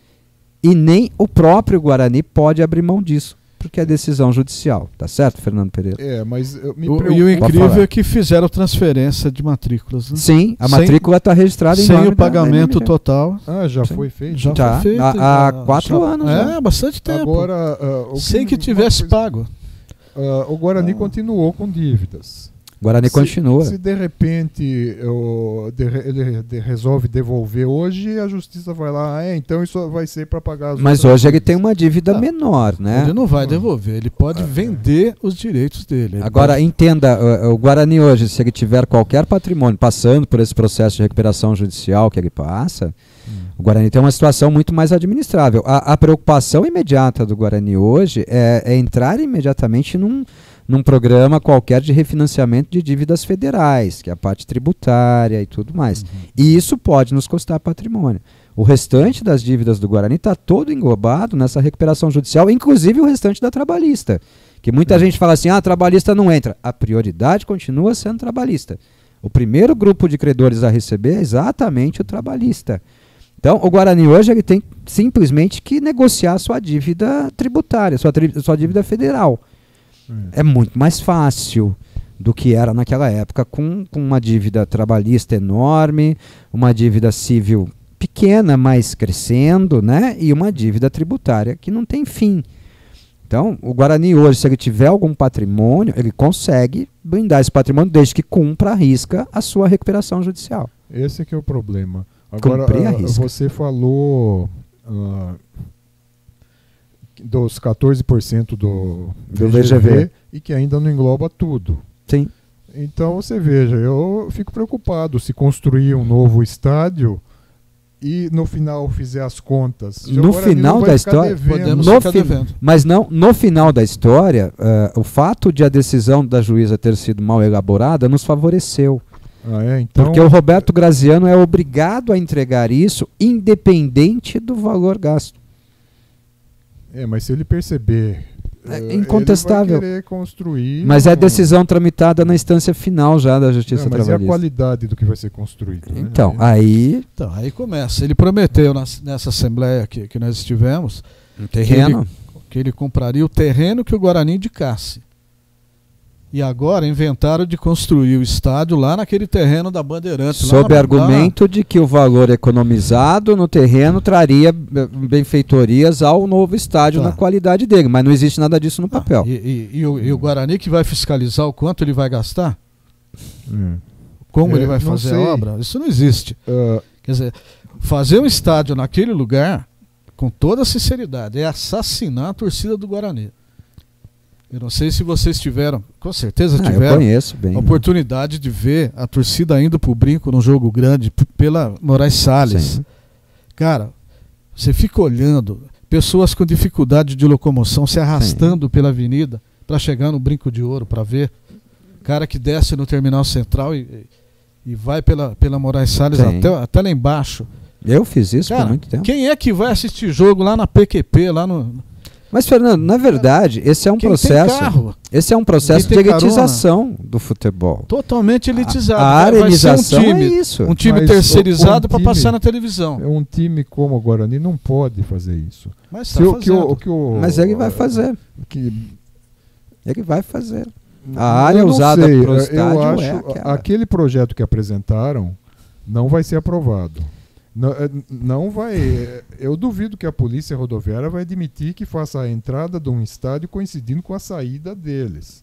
E nem o próprio Guarani pode abrir mão disso, porque é decisão judicial. Tá certo, Fernando Pereira? Mas e o incrível é que fizeram transferência de matrículas. Né? Sim, a matrícula está registrada em nome sem o pagamento total. Já foi feito? Já foi feito. Há 4 anos. Bastante tempo. Agora, sem que tivesse pago. O Guarani continuou com dívidas. O Guarani continua. Se de repente ele resolve devolver hoje, a justiça vai lá, então isso vai ser para pagar as Mas hoje ele tem uma dívida menor, né? Ele não vai devolver, ele pode vender os direitos dele. Agora, entenda, o Guarani hoje, se ele tiver qualquer patrimônio passando por esse processo de recuperação judicial que ele passa, o Guarani tem uma situação muito mais administrável. A preocupação imediata do Guarani hoje é entrar imediatamente num programa qualquer de refinanciamento de dívidas federais, que é a parte tributária e tudo mais. E isso pode nos custar patrimônio. O restante das dívidas do Guarani está todo englobado nessa recuperação judicial, inclusive o restante da trabalhista. Que muita gente fala assim, a trabalhista não entra. A prioridade continua sendo trabalhista. O primeiro grupo de credores a receber é exatamente o trabalhista. Então, o Guarani hoje ele tem simplesmente que negociar sua dívida tributária, sua dívida federal. É muito mais fácil do que era naquela época, com uma dívida trabalhista enorme, uma dívida civil pequena, mas crescendo, né? E uma dívida tributária que não tem fim. Então, o Guarani hoje, se ele tiver algum patrimônio, ele consegue blindar esse patrimônio desde que cumpra à risca a sua recuperação judicial. Esse que é o problema. Agora, você falou dos 14% do VGV e que ainda não engloba tudo. Sim. Então você veja, eu fico preocupado se construir um novo estádio e no final fizer as contas. No final da história, mas não, no final da história, o fato de a decisão da juíza ter sido mal elaborada nos favoreceu. Então, porque o Roberto Graziano é obrigado a entregar isso independente do valor gasto. Mas se ele perceber, incontestável. ele vai querer construir. Mas é decisão tramitada na instância final já da Justiça Trabalhista. Mas é a qualidade do que vai ser construído. Então, né? aí começa. Ele prometeu nessa assembleia que nós estivemos um terreno que ele compraria o terreno que o Guarani indicasse. E agora inventaram de construir o estádio lá naquele terreno da Bandeirantes. Sob argumento de que o valor economizado no terreno traria benfeitorias ao novo estádio na qualidade dele. Mas não existe nada disso no papel. E o Guarani que vai fiscalizar o quanto ele vai gastar? Como ele vai fazer a obra? Isso não existe. Quer dizer, fazer um estádio naquele lugar, com toda sinceridade, é assassinar a torcida do Guarani. Eu não sei se vocês tiveram, com certeza tiveram, eu conheço bem, a oportunidade de ver a torcida indo pro Brinco num jogo grande pela Moraes Salles. Sim. Cara, você fica olhando pessoas com dificuldade de locomoção se arrastando pela avenida para chegar no Brinco de Ouro, para ver. Cara que desce no Terminal Central e vai pela Moraes Salles até lá embaixo. Eu fiz isso por muito tempo. Quem é que vai assistir jogo lá na PQP, lá no... Mas, Fernando, na verdade, esse é um processo de elitização do futebol. Totalmente elitizado. A arenização é isso. Um time terceirizado para passar na televisão. Um time como o Guarani não pode fazer isso. Mas Mas ele vai fazer. Ele vai fazer. A área usada para o estádio aquele projeto que apresentaram não vai ser aprovado. Não vai. Eu duvido que a Polícia Rodoviária vai admitir que faça a entrada de um estádio coincidindo com a saída deles.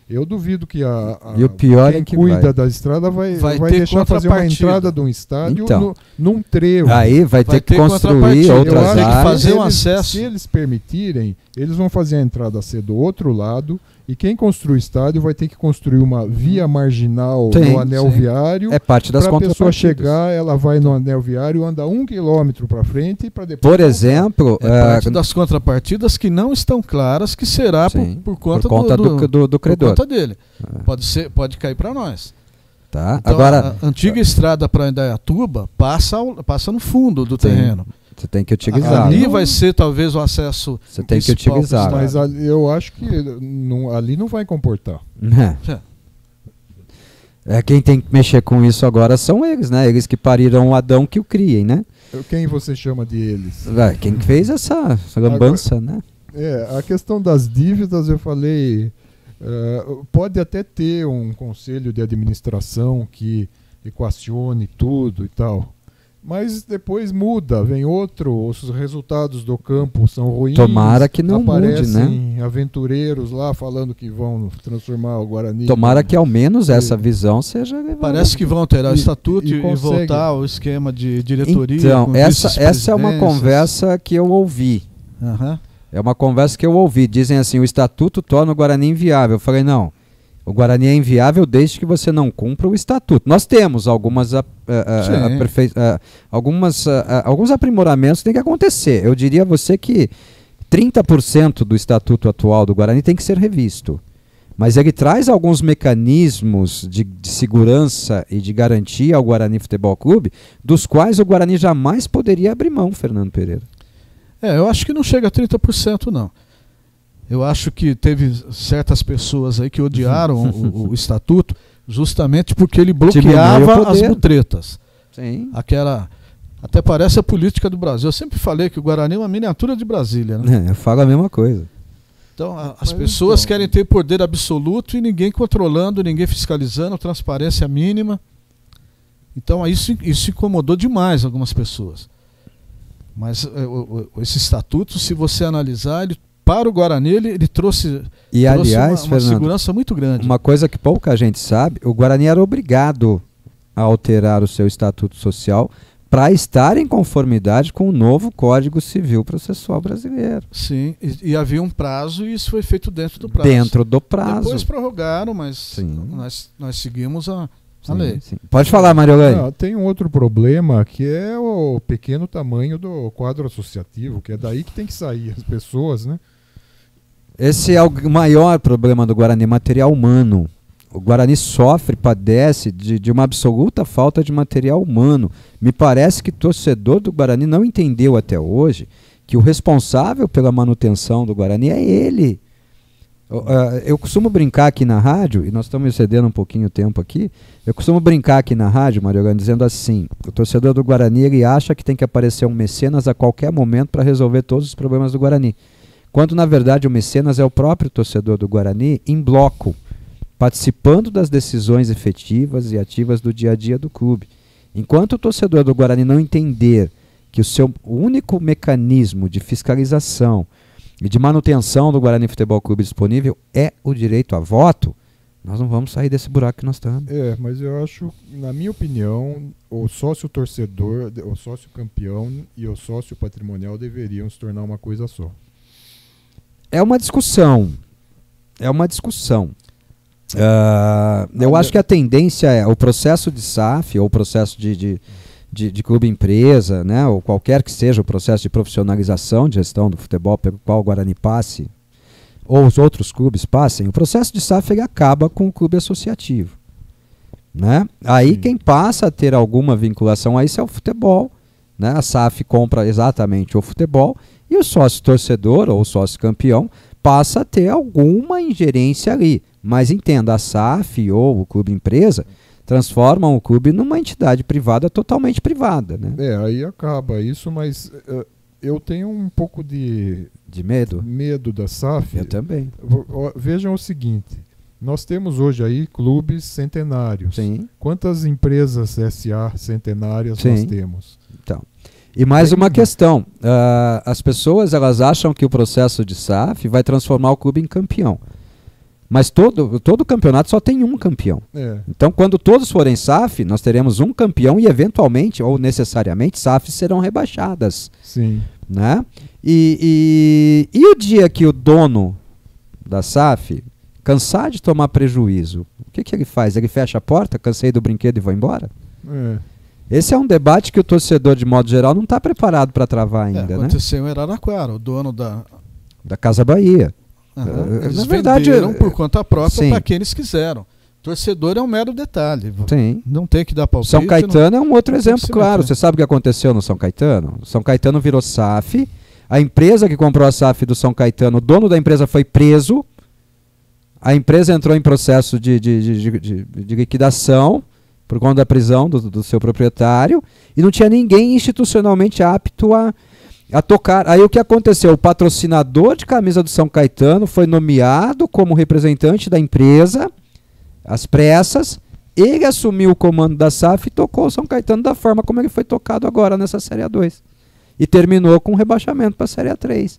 Eu duvido que e o pior quem é que cuida da estrada vai deixar fazer uma entrada de um estádio num trevo. Aí vai ter que construir outras áreas. Fazer um acesso. Se eles permitirem, eles vão fazer a entrada ser do outro lado, e quem construir o estádio vai ter que construir uma via marginal no anel viário. É parte das contrapartidas. Para a pessoa chegar, ela vai no anel viário, anda 1 quilômetro para frente para depois. Por exemplo, parte das contrapartidas que não estão claras, que será por conta do credor. Por conta dele. Pode cair para nós. Tá. Então, agora, a antiga estrada para Indaiatuba passa no fundo do terreno. Você tem que utilizar. Ali vai ser talvez o acesso. Você tem que utilizar. Mas eu acho que ali não vai comportar. Quem tem que mexer com isso agora são eles, né? Eles que pariram o Adão que o criem, né? Quem você chama de eles? Quem fez essa lambança, né? A questão das dívidas, eu falei, pode até ter um conselho de administração que equacione tudo e tal. Mas depois muda, vem outro, os resultados do campo são ruins. Tomara que não mude, né? Aparecem aventureiros lá falando que vão transformar o Guarani. Tomara que ao menos essa visão seja levada. Parece que vão alterar o estatuto e voltar ao esquema de diretoria. Então, essa é uma conversa que eu ouvi. É uma conversa que eu ouvi. Dizem assim, o estatuto torna o Guarani inviável. Eu falei, não. O Guarani é inviável desde que você não cumpra o estatuto. Nós temos alguns aprimoramentos que tem que acontecer. Eu diria a você que 30% do estatuto atual do Guarani tem que ser revisto. Mas ele traz alguns mecanismos de segurança e de garantia ao Guarani Futebol Clube, dos quais o Guarani jamais poderia abrir mão, Fernando Pereira. Eu acho que não chega a 30%, não. Eu acho que teve certas pessoas aí que odiaram o estatuto justamente porque ele bloqueava as mutretas. Sim. Até parece a política do Brasil. Eu sempre falei que o Guarani é uma miniatura de Brasília, né? Eu falo a mesma coisa. Então, as pessoas querem ter poder absoluto e ninguém controlando, ninguém fiscalizando, transparência mínima. Então, isso incomodou demais algumas pessoas. Mas esse estatuto, se você analisar, para o Guarani, ele trouxe aliás, uma segurança muito grande. Uma coisa que pouca gente sabe, o Guarani era obrigado a alterar o seu estatuto social para estar em conformidade com o novo Código Civil Processual Brasileiro. Sim, e havia um prazo e isso foi feito dentro do prazo. Dentro do prazo. Depois prorrogaram, mas nós seguimos a lei. Sim. Pode falar, Mariolane. Tem um outro problema que é o pequeno tamanho do quadro associativo, que é daí que tem que sair as pessoas, né? Esse é o maior problema do Guarani, material humano. O Guarani padece de uma absoluta falta de material humano. Me parece que o torcedor do Guarani não entendeu até hoje que o responsável pela manutenção do Guarani é ele. Eu costumo brincar aqui na rádio, e nós estamos excedendo um pouquinho o tempo aqui, eu costumo brincar aqui na rádio, Mariolane, dizendo assim, o torcedor do Guarani ele acha que tem que aparecer um mecenas a qualquer momento para resolver todos os problemas do Guarani. Quando, na verdade, o mecenas é o próprio torcedor do Guarani em bloco, participando das decisões efetivas e ativas do dia a dia do clube. Enquanto o torcedor do Guarani não entender que o único mecanismo de fiscalização e de manutenção do Guarani Futebol Clube disponível é o direito a voto, nós não vamos sair desse buraco que nós estamos. Mas eu acho, na minha opinião, o sócio torcedor, o sócio campeão e o sócio patrimonial deveriam se tornar uma coisa só. É uma discussão. Eu acho que a tendência é o processo de SAF ou o processo de clube-empresa, né, ou qualquer que seja o processo de profissionalização de gestão do futebol pelo qual o Guarani passe, ou os outros clubes passem, o processo de SAF ele acaba com o clube associativo. Né? Aí quem passa a ter alguma vinculação a isso é o futebol. Né? A SAF compra exatamente o futebol e o sócio torcedor ou o sócio campeão passa a ter alguma ingerência ali. Mas entenda, a SAF ou o clube empresa transformam o clube numa entidade privada totalmente privada. Né? Aí acaba isso, mas eu tenho um pouco de medo? Medo da SAF. Eu também. Vejam o seguinte, Nós temos hoje aí clubes centenários. Sim. Quantas empresas SA centenárias nós temos? Então, e mais uma questão. As pessoas elas acham que o processo de SAF vai transformar o clube em campeão. Mas todo campeonato só tem um campeão. Então, quando todos forem SAF, nós teremos um campeão e, eventualmente, ou necessariamente, SAFs serão rebaixadas. Sim. Né? E o dia que o dono da SAF cansar de tomar prejuízo, o que ele faz? Ele fecha a porta, cansei do brinquedo e vou embora? Esse é um debate que o torcedor, de modo geral, não está preparado para travar ainda. Aconteceu em Araraquara, o dono da Casa Bahia. Eles na verdade, venderam por conta própria para quem eles quiseram. Torcedor é um mero detalhe. Sim. Não tem que dar palpite. São Caetano é um outro exemplo, claro. Você sabe o que aconteceu no São Caetano? São Caetano virou SAF. A empresa que comprou a SAF do São Caetano, o dono da empresa foi preso. A empresa entrou em processo de liquidação por conta da prisão do seu proprietário e não tinha ninguém institucionalmente apto a tocar. Aí o que aconteceu? O patrocinador de camisa do São Caetano foi nomeado como representante da empresa, às pressas. Ele assumiu o comando da SAF e tocou o São Caetano da forma como ele foi tocado agora nessa Série A2. E terminou com um rebaixamento para a Série A3.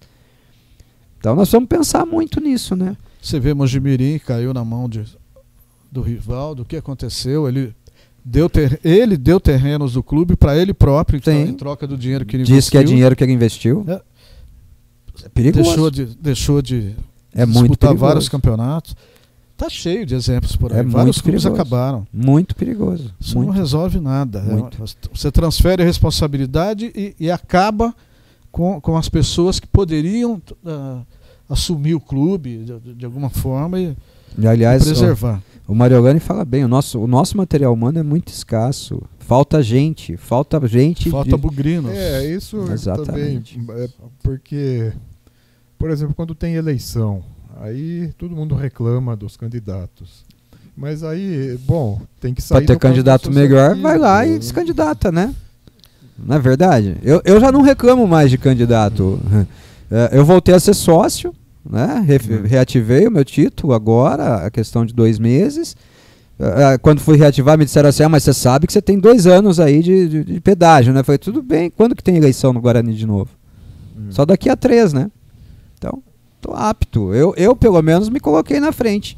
Então nós vamos pensar muito nisso, né? Você vê Mojimirim caiu na mão do Rivaldo. O que aconteceu? Ele deu terrenos do clube para ele próprio, então, em troca do dinheiro que ele investiu. Diz que é dinheiro que ele investiu. É perigoso. Deixou de disputar vários campeonatos. Tá cheio de exemplos por aí. Vários clubes acabaram. Muito perigoso. Isso não resolve nada. Você transfere a responsabilidade e acaba com as pessoas que poderiam assumir o clube de alguma forma e aliás, preservar. O Mariolani fala bem, o nosso material humano é muito escasso. Falta gente. Falta bugrinos. Isso exatamente. Também. Porque, por exemplo, quando tem eleição, aí todo mundo reclama dos candidatos. Mas aí, tem que sair. Para ter candidato melhor, vai lá e descandidata, né? Não é verdade? Eu já não reclamo mais de candidato. Eu voltei a ser sócio, né? Reativei o meu título agora, a questão de 2 meses. Quando fui reativar, me disseram assim: mas você sabe que você tem 2 anos aí de pedágio, né? Foi tudo bem. Quando que tem eleição no Guarani de novo? Só daqui a 3, né? Então, tô apto. Eu, pelo menos, me coloquei na frente.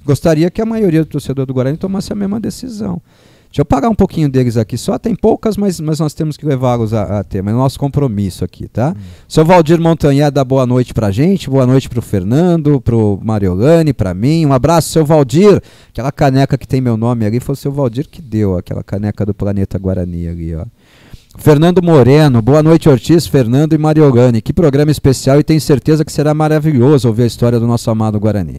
Gostaria que a maioria do torcedor do Guarani tomasse a mesma decisão. Deixa eu pagar um pouquinho deles aqui. Só tem poucas, mas nós temos que levá-los a ter. Mas é nosso compromisso aqui, tá? Seu Valdir Montanhé dá boa noite pra gente. Boa noite pro Fernando, pro Mariolani, pra mim. Um abraço, seu Valdir. Aquela caneca que tem meu nome ali foi o seu Valdir que deu. Aquela caneca do Planeta Guarani ali, ó. Fernando Moreno, boa noite, Ortiz, Fernando e Mariolani. Que programa especial e tenho certeza que será maravilhoso ouvir a história do nosso amado Guarani.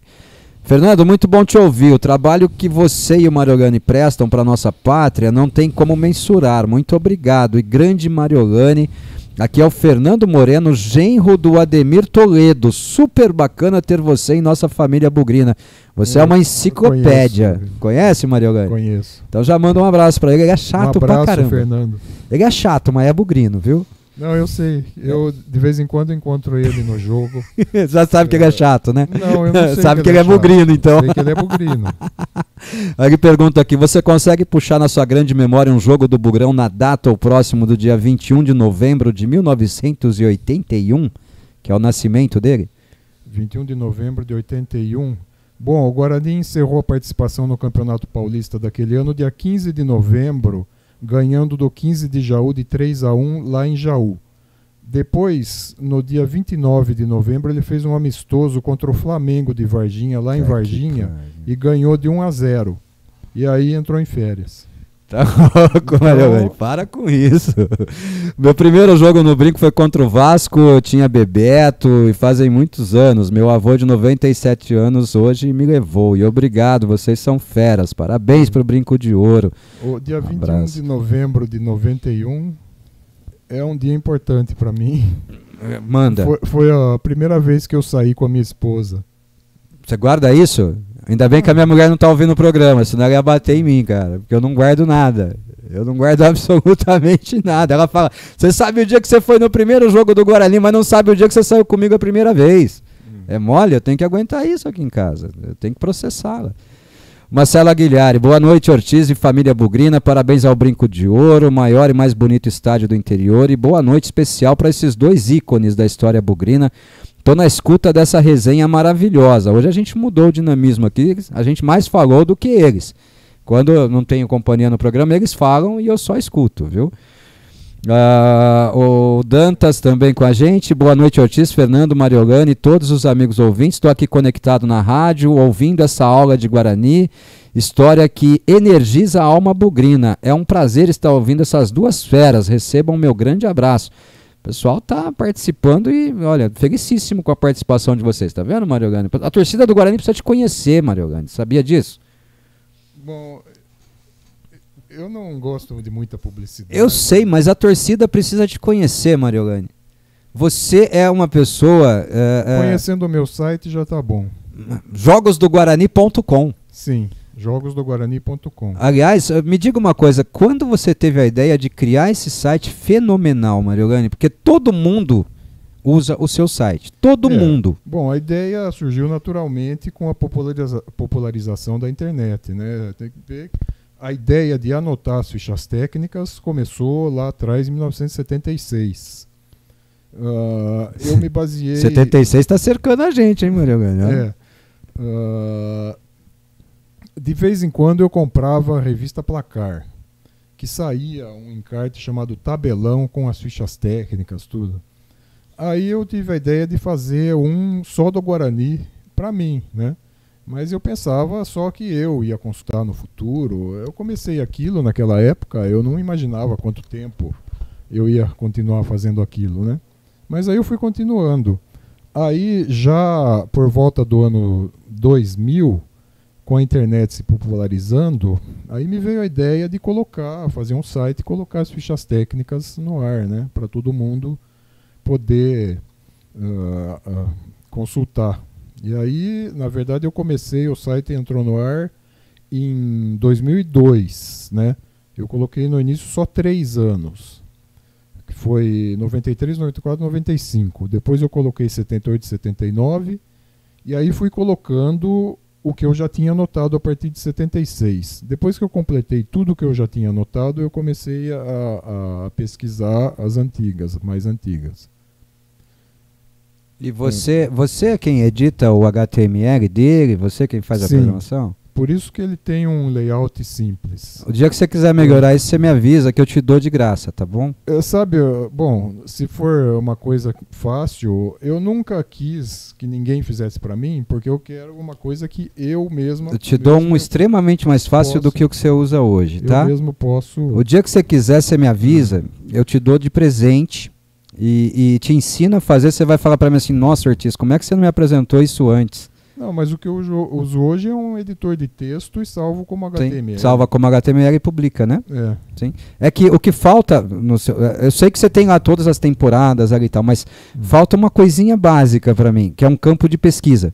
Fernando, muito bom te ouvir. O trabalho que você e o Mariolani prestam para a nossa pátria não tem como mensurar. Muito obrigado. E grande Mariolani, aqui é o Fernando Moreno, genro do Ademir Toledo. Super bacana ter você em nossa família bugrina. Você é uma enciclopédia. Conhece, Mariolani? Conheço. Então já manda um abraço para ele. Ele é chato pra caramba. Fernando. Ele é chato, mas é bugrino, viu? Não, eu sei. Eu de vez em quando encontro ele no jogo. Já sabe que ele é chato, né? Não, eu não sei. Sabe que ele é bugrino, então. Sei que ele é bugrino. Aí ele pergunta aqui: você consegue puxar na sua grande memória um jogo do Bugrão na data ou próximo do dia 21 de novembro de 1981, que é o nascimento dele? 21 de novembro de 81. Bom, o Guarani encerrou a participação no Campeonato Paulista daquele ano, dia 15 de novembro, ganhando do 15 de Jaú de 3-1 lá em Jaú. Depois, no dia 29 de novembro, ele fez um amistoso contra o Flamengo de Varginha, lá em Varginha, e ganhou de 1-0. E aí entrou em férias. Tá louco, Mariolani, para com isso. Meu primeiro jogo no Brinco foi contra o Vasco, eu tinha Bebeto, e fazem muitos anos. Meu avô de 97 anos hoje me levou. E obrigado, vocês são feras. Parabéns pro Brinco de Ouro. O dia 21 de novembro de 91 é um dia importante para mim. Manda. Foi a primeira vez que eu saí com a minha esposa. Você guarda isso? Ainda bem que a minha mulher não tá ouvindo o programa, senão ela ia bater em mim, cara. Porque eu não guardo nada. Eu não guardo absolutamente nada. Ela fala: você sabe o dia que você foi no primeiro jogo do Guarani, mas não sabe o dia que você saiu comigo a primeira vez. É mole, eu tenho que aguentar isso aqui em casa. Eu tenho que processá-la. Marcelo Aguilhari, boa noite, Ortiz e família Bugrina, parabéns ao Brinco de Ouro, o maior e mais bonito estádio do interior, e boa noite especial para esses dois ícones da história bugrina. Estou na escuta dessa resenha maravilhosa. Hoje a gente mudou o dinamismo aqui, a gente mais falou do que eles. Quando eu não tenho companhia no programa, eles falam e eu só escuto, viu? O Dantas também com a gente. Boa noite, Ortiz, Fernando, Mariolane e todos os amigos ouvintes. Estou aqui conectado na rádio, ouvindo essa aula de Guarani, história que energiza a alma bugrina. É um prazer estar ouvindo essas duas feras. Recebam meu grande abraço. O pessoal está participando e, olha, felicíssimo com a participação de vocês. Tá vendo, Mariolane? A torcida do Guarani precisa te conhecer, Mariolane. Sabia disso? Bom, eu não gosto de muita publicidade. Eu sei, mas a torcida precisa te conhecer, Mariolane. Você é uma pessoa... Conhecendo o meu site já tá bom. Jogosdoguarani.com. Sim, jogosdoguarani.com. Aliás, me diga uma coisa, quando você teve a ideia de criar esse site fenomenal, Mariolane? Porque todo mundo usa o seu site. Todo mundo. Bom, a ideia surgiu naturalmente com a popularização da internet, né? Tem que ver... A ideia de anotar as fichas técnicas começou lá atrás, em 1976. Eu me baseei... 76 está cercando a gente, hein, Mariolane? De vez em quando eu comprava a revista Placar, que saía um encarte chamado Tabelão com as fichas técnicas, tudo. Aí eu tive a ideia de fazer um só do Guarani para mim, né? Mas eu pensava só que eu ia consultar no futuro. Eu comecei aquilo naquela época, eu não imaginava quanto tempo eu ia continuar fazendo aquilo, né? Mas aí eu fui continuando. Aí já por volta do ano 2000, com a internet se popularizando, aí me veio a ideia de fazer um site e colocar as fichas técnicas no ar, né? Para todo mundo poder consultar. E aí, na verdade, o site entrou no ar em 2002, né? Eu coloquei no início só 3 anos, que foi 93, 94, 95. Depois eu coloquei 78, 79, e aí fui colocando o que eu já tinha anotado a partir de 76. Depois que eu completei tudo que eu já tinha anotado, eu comecei a pesquisar as mais antigas. E você é quem edita o HTML dele? Você quem faz a programação? Por isso que ele tem um layout simples. O dia que você quiser melhorar isso, você me avisa que eu te dou de graça, tá bom? Bom, se for uma coisa fácil, eu nunca quis que ninguém fizesse para mim, porque eu quero uma coisa que eu mesmo... Eu te dou um extremamente mais fácil do que o que você usa hoje, tá? Eu mesmo posso... O dia que você quiser, você me avisa, eu te dou de presente... E te ensina a fazer, você vai falar para mim assim, nossa, Ortiz, como é que você não me apresentou isso antes? Não, mas o que eu uso hoje é um editor de texto e salvo como HTML. Sim, salva como HTML e publica, né? Sim. É que o que falta, eu sei que você tem lá todas as temporadas ali e tal, mas falta uma coisinha básica para mim, que é um campo de pesquisa.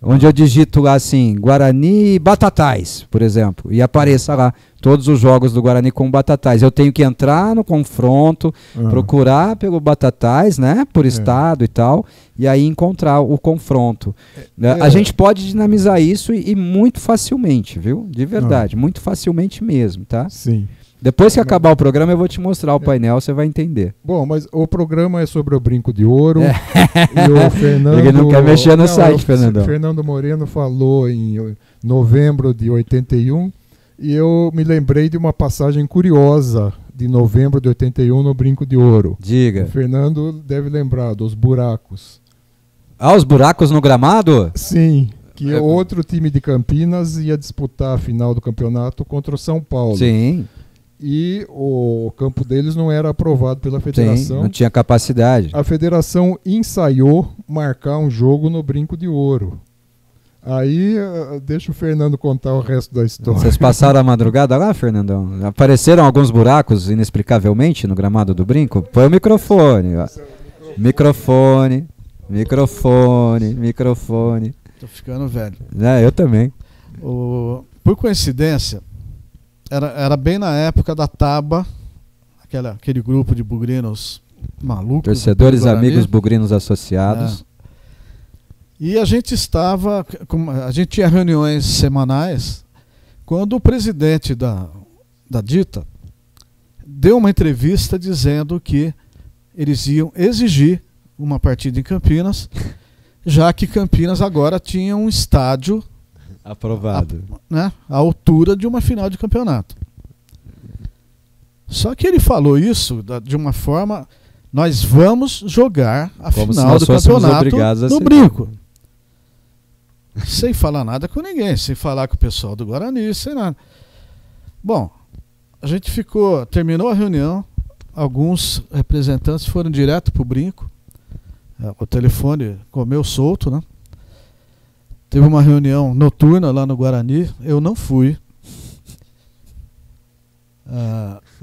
Onde eu digito lá assim, Guarani Batatais, por exemplo, e apareça lá todos os jogos do Guarani com Batatais. Eu tenho que entrar no confronto, procurar pelo Batatais, né, por estado e tal, e aí encontrar o confronto. A gente pode dinamizar isso e muito facilmente, viu? De verdade, muito facilmente mesmo, tá? Sim. Depois que acabar o programa, eu vou te mostrar o painel, você vai entender. Bom, mas o programa é sobre o Brinco de Ouro. E o Fernando... Ele não quer mexer no site, Fernandão. O Fernando Moreno falou em novembro de 81, e eu me lembrei de uma passagem curiosa de novembro de 81 no Brinco de Ouro. Diga. O Fernando deve lembrar dos buracos. Ah, os buracos no gramado? Sim. Que outro time de Campinas ia disputar a final do campeonato contra o São Paulo. Sim. E o campo deles não era aprovado pela federação. Sim, não tinha capacidade. A federação ensaiou marcar um jogo no Brinco de Ouro. Aí, deixa o Fernando contar o resto da história. Vocês passaram a madrugada lá, Fernandão? Apareceram alguns buracos, inexplicavelmente, no gramado do Brinco? Põe o microfone. Ó. Microfone. Tô ficando velho. Eu também. Por coincidência, era bem na época da Taba, aquele grupo de bugrinos malucos. Torcedores amigos bugrinos associados. E a gente tinha reuniões semanais, quando o presidente da Dita deu uma entrevista dizendo que eles iam exigir uma partida em Campinas, já que Campinas agora tinha um estádio aprovado, à altura de uma final de campeonato. Só que ele falou isso de uma forma: nós vamos jogar a final do campeonato no Brinco. Sem falar nada com ninguém, sem falar com o pessoal do Guarani, sem nada. Bom, a gente terminou a reunião, alguns representantes foram direto para o Brinco, o telefone comeu solto, né? Teve uma reunião noturna lá no Guarani, eu não fui.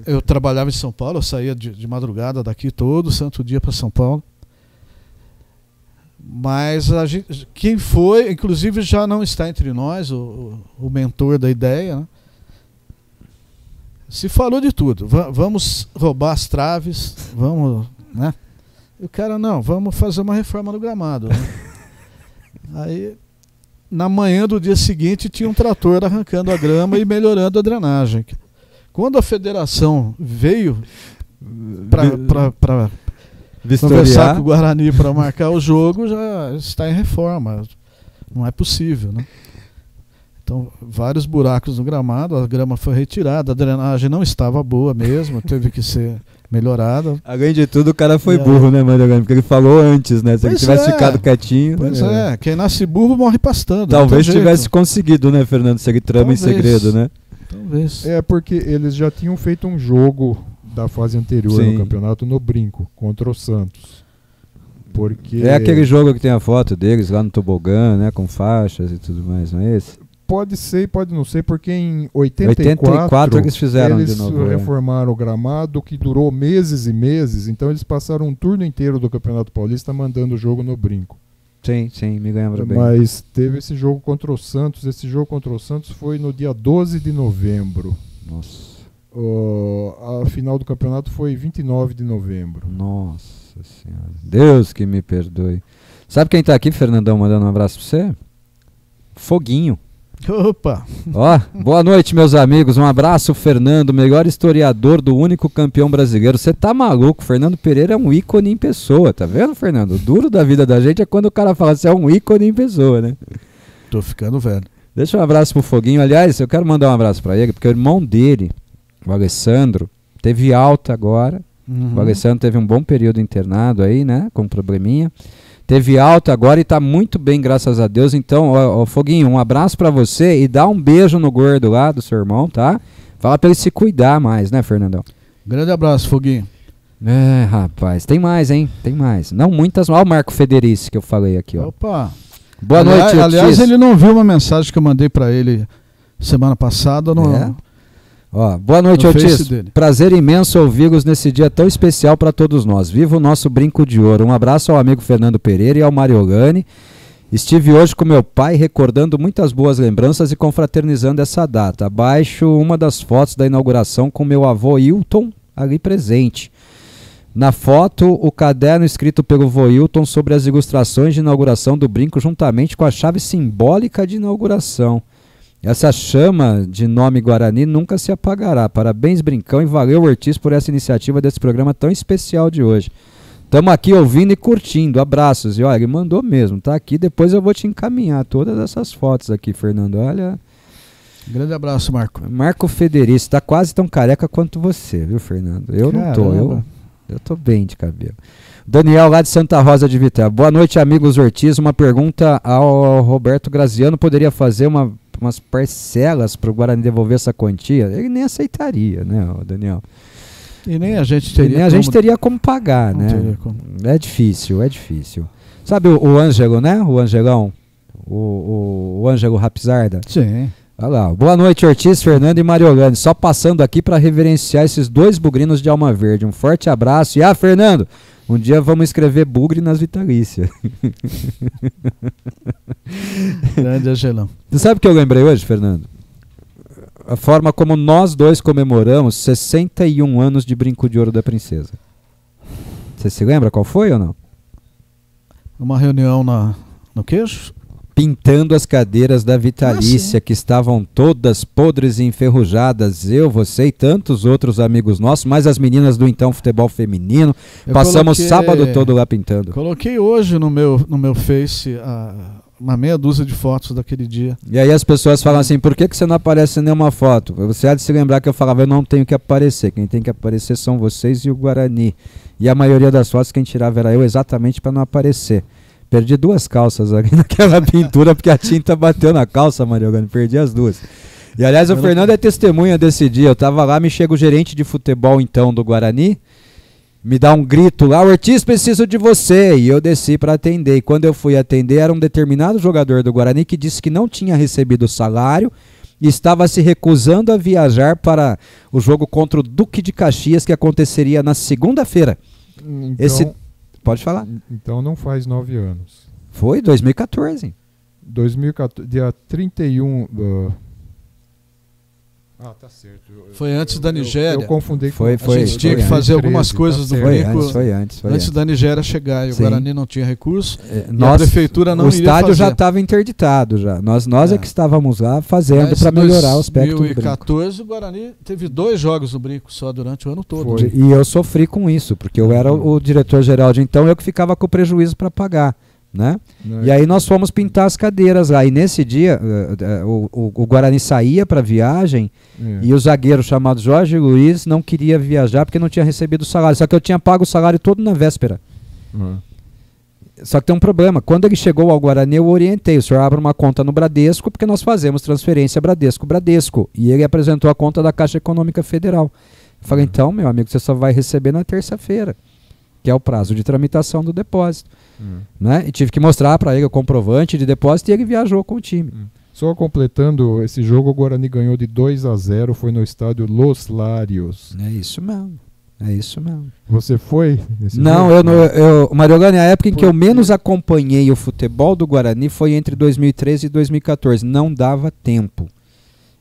Eu trabalhava em São Paulo, eu saía de madrugada daqui todo santo dia para São Paulo. Mas quem foi, inclusive já não está entre nós, o mentor da ideia, né? Se falou de tudo. Vamos roubar as traves, vamos, né? E o cara, não, vamos fazer uma reforma no gramado, né? Aí, na manhã do dia seguinte, tinha um trator arrancando a grama e melhorando a drenagem. Quando a federação veio para conversar com o Guarani para marcar o jogo, já está em reforma. Não é possível, né? Então, vários buracos no gramado, a grama foi retirada, a drenagem não estava boa mesmo, teve que ser melhorada. Além de tudo, o cara foi burro, né, Mariogani? Porque ele falou antes, né? Se ele tivesse ficado quietinho... Pois quem nasce burro morre pastando. Talvez tivesse conseguido, né, Fernando? Se ele trama em segredo, né? Talvez. Porque eles já tinham feito um jogo da fase anterior no campeonato no Brinco, contra o Santos. Porque... É aquele jogo que tem a foto deles lá no tobogã, né? Com faixas e tudo mais, não é esse? Pode ser e pode não ser, porque em 84 eles fizeram eles de novo, reformaram o gramado, que durou meses e meses, então eles passaram um turno inteiro do Campeonato Paulista mandando o jogo no Brinco. Sim, me lembro bem. Mas teve esse jogo contra o Santos, foi no dia 12 de novembro. Nossa. A final do campeonato foi 29 de novembro. Nossa Senhora. Deus que me perdoe. Sabe quem tá aqui, Fernandão, mandando um abraço pra você? Foguinho. Opa! Ó, boa noite, meus amigos. Um abraço, Fernando, melhor historiador do único campeão brasileiro. Você tá maluco? Fernando Pereira é um ícone em pessoa, tá vendo, Fernando? O duro da vida da gente é quando o cara fala assim, é um ícone em pessoa, né? Tô ficando velho. Deixa um abraço pro Foguinho. Aliás, eu quero mandar um abraço pra ele, porque o irmão dele, o Alessandro, teve alta agora. O Alessandro teve um bom período internado aí, né? Com um probleminha. Teve alta agora e tá muito bem, graças a Deus. Então, Foguinho, um abraço pra você e dá um beijo no gordo lá do seu irmão, tá? Fala pra ele se cuidar mais, né, Fernandão? Grande abraço, Foguinho. Rapaz, tem mais, hein? Tem mais. Não muitas. Olha o Marco Federici que eu falei aqui, ó. Opa! Boa noite, aliás, ele não viu uma mensagem que eu mandei pra ele semana passada no... Boa noite, Otis. Prazer imenso ouvi-los nesse dia tão especial para todos nós. Viva o nosso Brinco de Ouro. Um abraço ao amigo Fernando Pereira e ao Mariogani. Estive hoje com meu pai recordando muitas boas lembranças e confraternizando essa data. Abaixo uma das fotos da inauguração com meu avô Hilton ali presente. Na foto, o caderno escrito pelo vô Hilton sobre as ilustrações de inauguração do Brinco juntamente com a chave simbólica de inauguração. Essa chama de nome Guarani nunca se apagará. Parabéns, Brincão, e valeu, Ortiz, por essa iniciativa desse programa tão especial de hoje. Estamos aqui ouvindo e curtindo. Abraços. E olha, ele mandou mesmo, tá aqui. Depois eu vou te encaminhar todas essas fotos aqui, Fernando. Olha. Grande abraço, Marco. Marco Federici, está quase tão careca quanto você, viu, Fernando? Eu não tô. Eu tô bem de cabelo. Daniel, lá de Santa Rosa de Viterbo. Boa noite, amigos Ortiz. Uma pergunta ao Roberto Graziano. Poderia fazer umas parcelas para o Guarani devolver essa quantia? Ele nem aceitaria, né, Daniel? E nem a gente teria como pagar, né? É difícil. Sabe o Ângelo, né? O Angelão? O Ângelo Rapizarda? Sim. Olha lá. Boa noite, Ortiz, Fernando e Mariolane. Só passando aqui para reverenciar esses dois bugrinos de alma verde. Um forte abraço. E Fernando, um dia vamos escrever bugre nas vitalícias. Grande Angelão. Você sabe o que eu lembrei hoje, Fernando? A forma como nós dois comemoramos 61 anos de Brinco de Ouro da Princesa. Você se lembra qual foi ou não? Uma reunião No queixo? Pintando as cadeiras da Vitalícia, que estavam todas podres e enferrujadas, eu, você e tantos outros amigos nossos, mais as meninas do Então Futebol Feminino. Passamos sábado todo lá pintando. Coloquei hoje no meu Face uma meia dúzia de fotos daquele dia. E aí as pessoas falam assim, por que você não aparece em nenhuma foto? Você há de se lembrar que eu falava, eu não tenho que aparecer, quem tem que aparecer são vocês e o Guarani. E a maioria das fotos quem tirava era eu, exatamente para não aparecer. Perdi 2 calças aqui naquela pintura, porque a tinta bateu na calça, Mariogani. Perdi as 2. E aliás, o Fernando é testemunha desse dia. Eu tava lá, me chega o gerente de futebol então do Guarani, me dá um grito lá, Ortiz, preciso de você. E eu desci para atender. E quando eu fui atender, era um determinado jogador do Guarani que disse que não tinha recebido salário e estava se recusando a viajar para o jogo contra o Duque de Caxias, que aconteceria na segunda-feira. Então... Pode falar. Então não faz 9 anos. Foi 2014. 2014, dia 31... tá certo. Foi antes da Nigéria. Eu confundi. A gente tinha que fazer algumas coisas do brinco antes da Nigéria chegar. E o Guarani não tinha recurso. A prefeitura não iria fazer. O estádio já estava interditado. Já. Nós é que estávamos lá fazendo para melhorar o aspecto do brinco. Em 2014 o Guarani teve 2 jogos do brinco só durante o ano todo. E eu sofri com isso, porque eu era o diretor-geral de então, eu que ficava com o prejuízo para pagar. Né? E aí nós fomos pintar as cadeiras lá, e nesse dia o Guarani saía para viagem e o zagueiro chamado Jorge Luiz não queria viajar porque não tinha recebido o salário, só que eu tinha pago o salário todo na véspera. Só que tem um problema, quando ele chegou ao Guarani eu orientei, o senhor abre uma conta no Bradesco porque nós fazemos transferência Bradesco, e ele apresentou a conta da Caixa Econômica Federal. Eu falei, então meu amigo, você só vai receber na terça-feira, que é o prazo de tramitação do depósito. Né? E tive que mostrar para ele o comprovante de depósito e ele viajou com o time. Só completando esse jogo, o Guarani ganhou de 2-0, foi no estádio Los Lários. É isso mesmo. Você foi nesse Não, jogo? Mariogani, a época em que eu menos acompanhei o futebol do Guarani foi entre 2013 e 2014. Não dava tempo.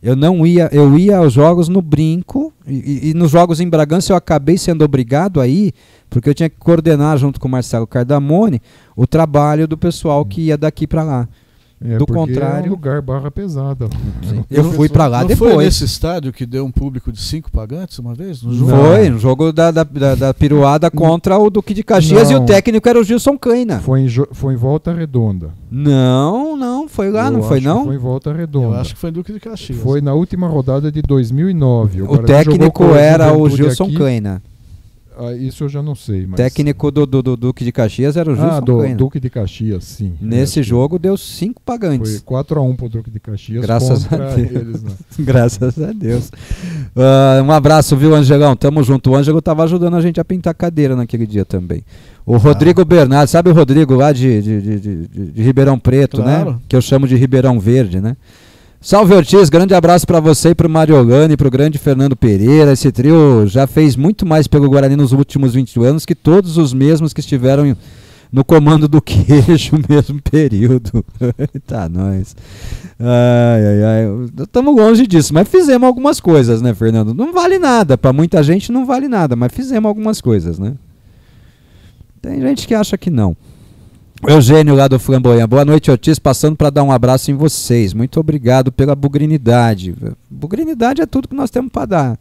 Eu ia aos jogos no Brinco e nos jogos em Bragança eu acabei sendo obrigado a ir, porque eu tinha que coordenar junto com o Marcelo Cardamone o trabalho do pessoal que ia daqui para lá. Do contrário, é um lugar barra pesada. Eu fui para lá depois. Foi nesse estádio que deu um público de 5 pagantes uma vez? No jogo? Foi, no jogo da piruada contra o Duque de Caxias. E o técnico era o Gilson Caina. Foi em Volta Redonda. Não, foi lá, não foi não? Foi em Volta Redonda. Eu acho que foi Duque de Caxias. Foi na última rodada de 2009. O técnico era o Gilson Caina. Isso eu já não sei. Mas... técnico do Duque de Caxias era o Gilson Caina. Duque de Caxias, sim. Nesse jogo deu 5 pagantes. Foi 4-1 pro Duque de Caxias. Graças a Deus. Eles, né? Graças a Deus. Um abraço, viu, Angelão? Tamo junto. O Ângelo tava ajudando a gente a pintar cadeira naquele dia também. O Rodrigo Bernardo, sabe o Rodrigo lá de Ribeirão Preto, claro, né? Que eu chamo de Ribeirão Verde, né? Salve, Ortiz, grande abraço para você e pro Mariogani e pro grande Fernando Pereira. Esse trio já fez muito mais pelo Guarani nos últimos 20 anos que todos os mesmos que estiveram no comando do queijo no mesmo período. Tá, nós. Estamos longe disso, mas fizemos algumas coisas, né, Fernando? Não vale nada, para muita gente não vale nada, mas fizemos algumas coisas, né? Tem gente que acha que não. O Eugênio lá do Flamboyant. Boa noite, Ortiz, passando para dar um abraço em vocês. Muito obrigado pela bugrinidade. Bugrinidade é tudo que nós temos para dar.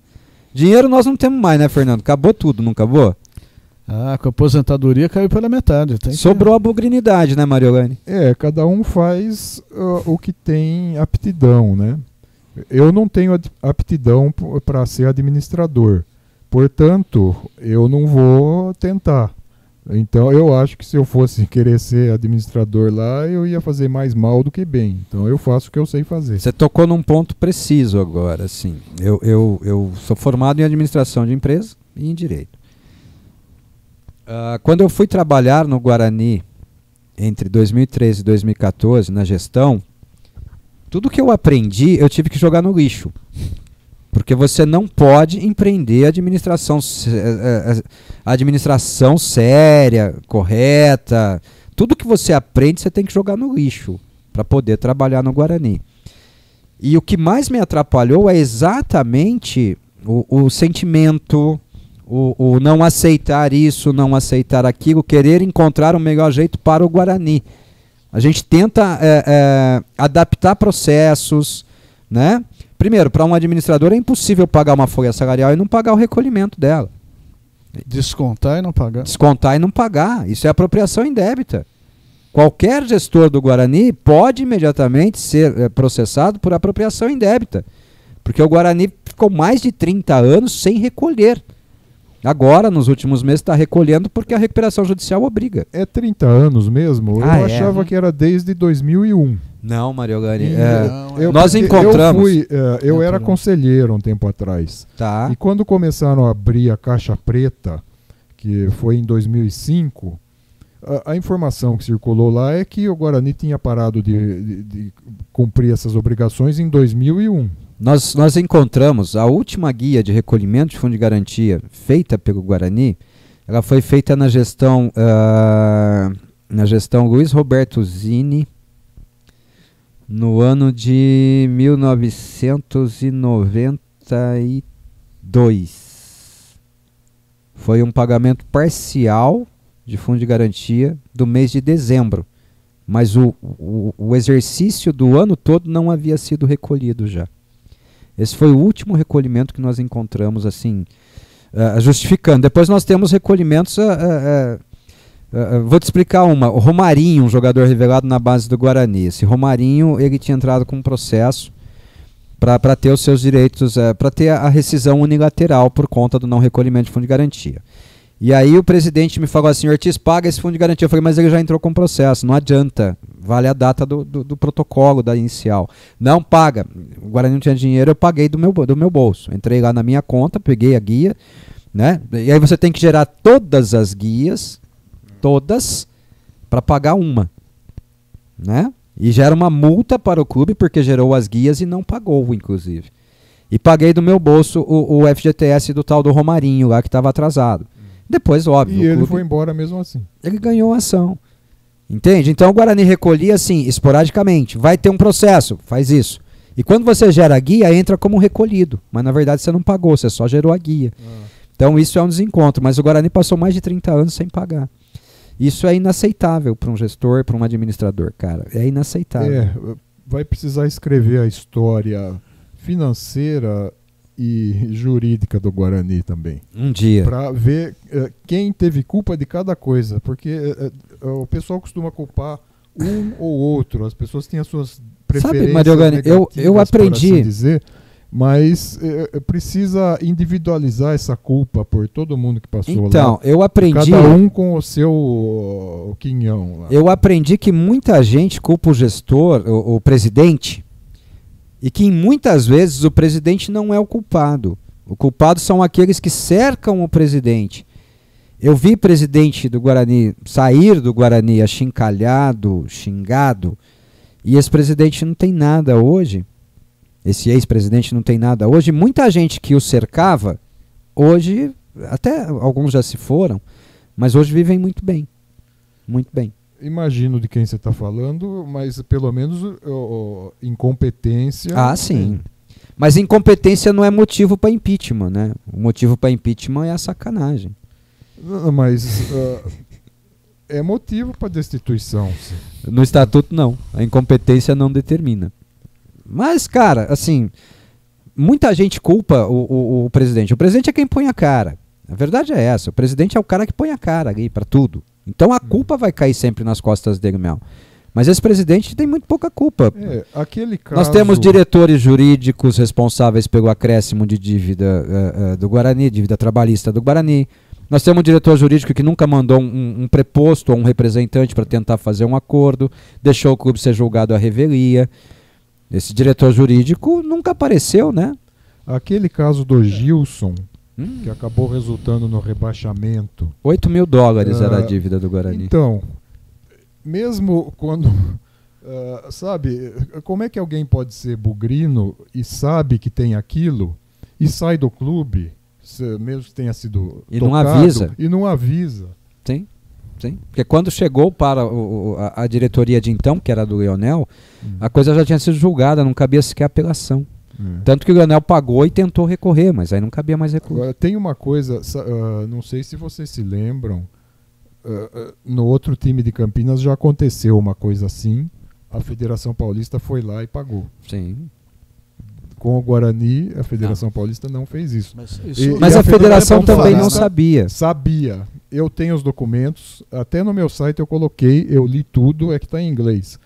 Dinheiro nós não temos mais, né, Fernando? Acabou tudo, não acabou? Com a aposentadoria caiu pela metade. Sobrou a bugrinidade, né, Mariolane? Cada um faz o que tem aptidão, né? Eu não tenho aptidão para ser administrador. Portanto, eu não vou tentar. Então eu acho que se eu fosse querer ser administrador lá, eu ia fazer mais mal do que bem. Então eu faço o que eu sei fazer. Você tocou num ponto preciso agora, assim. Eu sou formado em administração de empresa e em direito. Quando eu fui trabalhar no Guarani entre 2013 e 2014 na gestão, tudo que eu aprendi eu tive que jogar no lixo. Porque você não pode empreender administração séria, correta. Tudo que você aprende você tem que jogar no lixo para poder trabalhar no Guarani. E o que mais me atrapalhou é exatamente o sentimento, o não aceitar isso, não aceitar aquilo, querer encontrar o melhor jeito para o Guarani. A gente tenta adaptar processos, né? Primeiro, para um administrador é impossível pagar uma folha salarial e não pagar o recolhimento dela. Descontar e não pagar. Descontar e não pagar. Isso é apropriação indébita. Qualquer gestor do Guarani pode imediatamente ser processado por apropriação indébita. Porque o Guarani ficou mais de 30 anos sem recolher. Agora, nos últimos meses, está recolhendo porque a recuperação judicial obriga. É 30 anos mesmo? Eu achava que era desde 2001. Não, Mariolani. Nós encontramos. Eu era conselheiro um tempo atrás. Tá. E quando começaram a abrir a Caixa Preta, que foi em 2005, a informação que circulou lá é que o Guarani tinha parado de cumprir essas obrigações em 2001. Nós encontramos a última guia de recolhimento de fundo de garantia feita pelo Guarani. Ela foi feita na gestão Luiz Roberto Zini, no ano de 1992. Foi um pagamento parcial de fundo de garantia do mês de dezembro. Mas o exercício do ano todo não havia sido recolhido já. Esse foi o último recolhimento que nós encontramos, assim, justificando. Depois nós temos recolhimentos... vou te explicar uma. O Romarinho, um jogador revelado na base do Guarani. Esse Romarinho, ele tinha entrado com um processo para ter os seus direitos, para ter a rescisão unilateral por conta do não recolhimento de fundo de garantia. E aí o presidente me falou assim: Ortiz, paga esse fundo de garantia. Eu falei, mas ele já entrou com processo, não adianta, vale a data do protocolo da inicial. Não paga. O Guarani não tinha dinheiro, eu paguei do meu bolso. Entrei lá na minha conta, peguei a guia, né? E aí você tem que gerar todas as guias, todas, para pagar uma, né? E gera uma multa para o clube porque gerou as guias e não pagou, inclusive. E paguei do meu bolso o FGTS do tal do Romarinho lá que estava atrasado. Depois, óbvio. E ele foi embora mesmo assim. Ele ganhou a ação. Entende? Então o Guarani recolhia assim, esporadicamente. Vai ter um processo, faz isso. E quando você gera a guia, entra como recolhido. Mas na verdade você não pagou, você só gerou a guia. Então isso é um desencontro. Mas o Guarani passou mais de 30 anos sem pagar. Isso é inaceitável para um gestor, para um administrador, cara. É inaceitável. Vai precisar escrever a história financeira e jurídica do Guarani também. Um dia. Para ver quem teve culpa de cada coisa. Porque o pessoal costuma culpar um ou outro. As pessoas têm as suas preferências. Sabe, Mariolani, eu aprendi... por assim dizer, mas precisa individualizar essa culpa por todo mundo que passou lá. Então, eu aprendi... Cada um com o seu quinhão lá. Eu aprendi que muita gente culpa o gestor, o presidente, e que muitas vezes o presidente não é o culpado. O culpado são aqueles que cercam o presidente. Eu vi presidente do Guarani sair do Guarani achincalhado, xingado, e esse presidente não tem nada hoje. Esse ex-presidente não tem nada hoje. Muita gente que o cercava, hoje, até alguns já se foram, mas hoje vivem muito bem. Muito bem. Imagino de quem você está falando, mas pelo menos incompetência... Ah, sim. Mas incompetência não é motivo para impeachment, né? O motivo para impeachment é a sacanagem. Não, mas é motivo para destituição. Sim. No estatuto, não. A incompetência não determina. Mas, cara, assim, muita gente culpa o presidente. O presidente é quem põe a cara. A verdade é essa. O presidente é o cara que põe a cara ali para tudo. Então a culpa vai cair sempre nas costas dele mesmo. Mas esse presidente tem muito pouca culpa. Aquele caso... Nós temos diretores jurídicos responsáveis pelo acréscimo de dívida do Guarani, dívida trabalhista do Guarani. Nós temos um diretor jurídico que nunca mandou um preposto ou um representante para tentar fazer um acordo, deixou o clube ser julgado à revelia. Esse diretor jurídico nunca apareceu, né? Aquele caso do Gilson... que acabou resultando no rebaixamento. $8 mil era a dívida do Guarani. Então, mesmo quando... sabe, como é que alguém pode ser bugrino e sabe que tem aquilo e sai do clube, mesmo que tenha sido e tocado, não avisa? E não avisa. Sim, sim. Porque quando chegou para a diretoria de então, que era do Leonel, a coisa já tinha sido julgada, não cabia sequer apelação. Tanto que o Leonel pagou e tentou recorrer, mas aí não cabia mais recurso. Agora, tem uma coisa, não sei se vocês se lembram, no outro time de Campinas já aconteceu uma coisa assim, a Federação Paulista foi lá e pagou. Sim. Com o Guarani, a Federação Paulista não fez isso. Mas a Federação também não sabia. Sabia. Eu tenho os documentos, até no meu site eu coloquei, eu li tudo, é que está em inglês.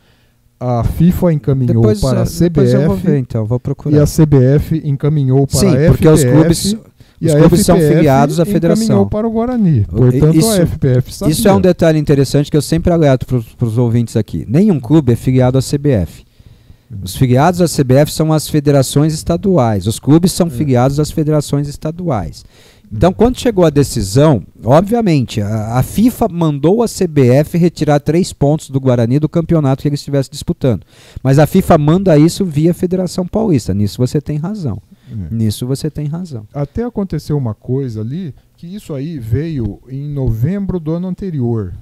A FIFA encaminhou para a CBF, eu vou ver, então, vou procurar. E a CBF encaminhou para a FPF. Sim, porque os clubes são filiados à federação. Encaminhou para o Guarani. Portanto, a FPF sabia. Isso é um detalhe interessante que eu sempre alerto para os ouvintes aqui. Nenhum clube é filiado à CBF. Os filiados à CBF são as federações estaduais. Os clubes são filiados às federações estaduais. Então, quando chegou a decisão, obviamente, a FIFA mandou a CBF retirar 3 pontos do Guarani do campeonato que ele estivesse disputando. Mas a FIFA manda isso via Federação Paulista. Nisso você tem razão. Nisso você tem razão. Até aconteceu uma coisa ali, que isso aí veio em novembro do ano anterior.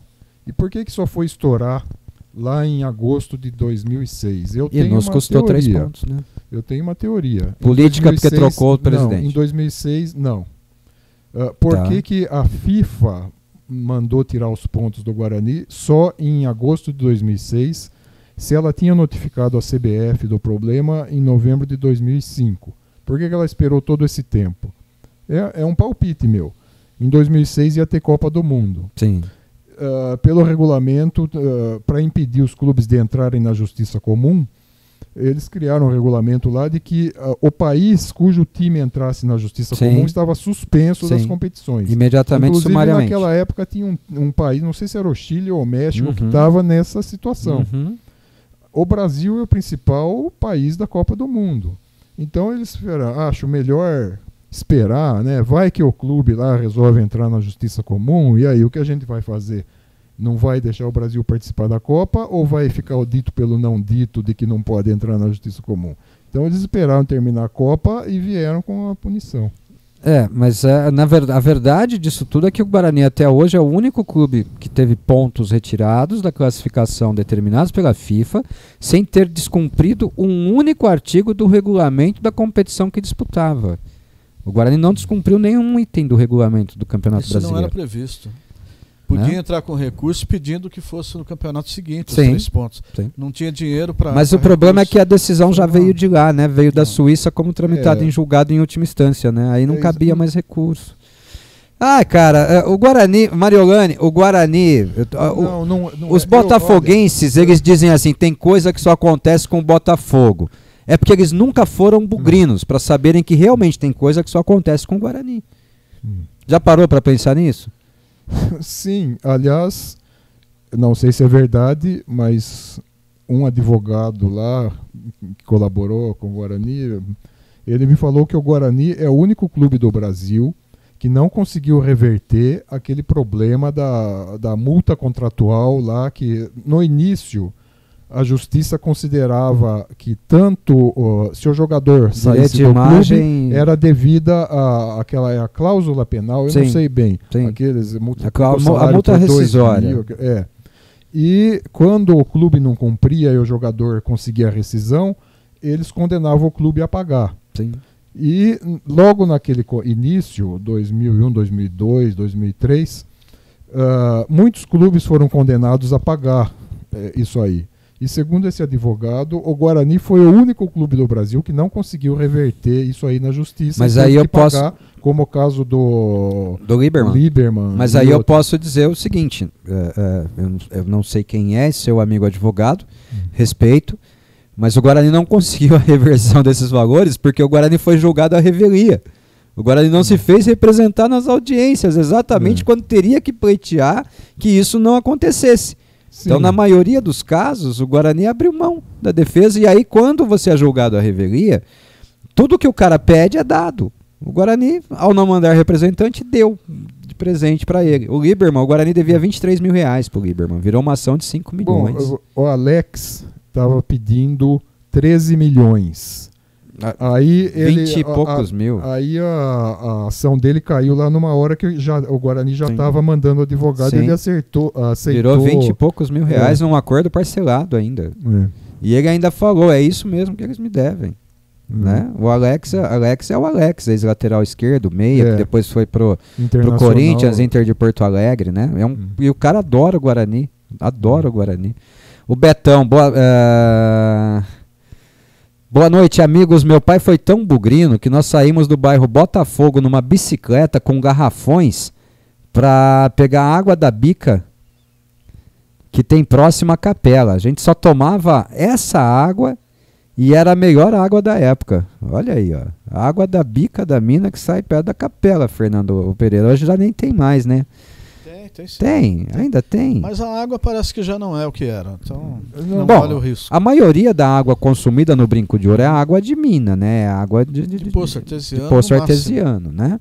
E por que só foi estourar lá em agosto de 2006? E nos custou 3 pontos, né? Eu tenho uma teoria. Política 2006, porque trocou o presidente. Não, em 2006, não. Por que a FIFA mandou tirar os pontos do Guarani só em agosto de 2006, se ela tinha notificado a CBF do problema em novembro de 2005? Por que ela esperou todo esse tempo? É um palpite meu. Em 2006 ia ter Copa do Mundo. Sim. Pelo regulamento, para impedir os clubes de entrarem na justiça comum, eles criaram um regulamento lá de que o país cujo time entrasse na justiça comum estava suspenso das competições. Imediatamente, inclusive, sumariamente. Naquela época tinha um país, não sei se era o Chile ou o México, que estava nessa situação. O Brasil é o principal país da Copa do Mundo. Então eles acham melhor esperar, né? Vai que o clube lá resolve entrar na justiça comum, e aí o que a gente vai fazer? Não vai deixar o Brasil participar da Copa ou vai ficar o dito pelo não dito de que não pode entrar na justiça comum? Então eles esperaram terminar a Copa e vieram com a punição. Mas a verdade disso tudo é que o Guarani até hoje é o único clube que teve pontos retirados da classificação determinados pela FIFA sem ter descumprido um único artigo do regulamento da competição que disputava. O Guarani não descumpriu nenhum item do regulamento do Campeonato Brasileiro. Isso não era previsto. Podia entrar com recurso pedindo que fosse no campeonato seguinte, os 3 pontos. Sim. Não tinha dinheiro para... Mas o problema é que a decisão já veio de lá, né? Veio da Suíça como tramitado em julgado em última instância, né? Aí não cabia mais recurso. Cara, o Guarani, Mariolane, o Guarani... os botafoguenses, eles dizem assim, tem coisa que só acontece com o Botafogo. É porque eles nunca foram bugrinos para saberem que realmente tem coisa que só acontece com o Guarani. Já parou para pensar nisso? Sim, aliás, não sei se é verdade, mas um advogado lá que colaborou com o Guarani, ele me falou que o Guarani é o único clube do Brasil que não conseguiu reverter aquele problema da multa contratual lá, que no início a justiça considerava que tanto se o jogador saísse do clube era devida a cláusula penal, eu não sei bem, aqueles a multa rescisória. E quando o clube não cumpria e o jogador conseguia a rescisão, eles condenavam o clube a pagar. Sim. E logo naquele início, 2001, 2002, 2003, muitos clubes foram condenados a pagar isso aí. E segundo esse advogado, o Guarani foi o único clube do Brasil que não conseguiu reverter isso aí na justiça. Mas aí eu posso, como o caso do Lieberman. Mas aí eu posso dizer o seguinte, eu não sei quem é seu amigo advogado, respeito, mas o Guarani não conseguiu a reversão desses valores porque o Guarani foi julgado à revelia. O Guarani não se fez representar nas audiências, exatamente quando teria que pleitear que isso não acontecesse. Sim. Então, na maioria dos casos, o Guarani abriu mão da defesa e aí, quando você é julgado à revelia, tudo que o cara pede é dado. O Guarani, ao não mandar representante, deu de presente para ele. O Lieberman, o Guarani devia 23 mil reais pro Lieberman, virou uma ação de 5 milhões. Bom, o Alex estava pedindo 13 milhões. Aí 20 e poucos mil. Aí a ação dele caiu lá numa hora que o Guarani já estava mandando o advogado e ele aceitou. Virou 20 e poucos mil reais num acordo parcelado ainda. E ele ainda falou, é isso mesmo que eles me devem. Né? O Alex é o Alex, ex-lateral esquerdo, meia, que depois foi pro Corinthians, Inter de Porto Alegre, né? E o cara adora o Guarani. Adora o Guarani. O Betão, boa noite, amigos. Meu pai foi tão bugrino que nós saímos do bairro Botafogo numa bicicleta com garrafões para pegar água da bica que tem próxima à capela. A gente só tomava essa água e era a melhor água da época. Olha aí, ó. A água da bica da mina que sai perto da capela, Fernando Pereira. Hoje já nem tem mais, né? Tem sim. Tem, ainda tem. Mas a água parece que já não é o que era. Então não vale o risco. A maioria da água consumida no Brinco de Ouro é a água de mina, né? É água de poço artesiano. De poço artesiano, né?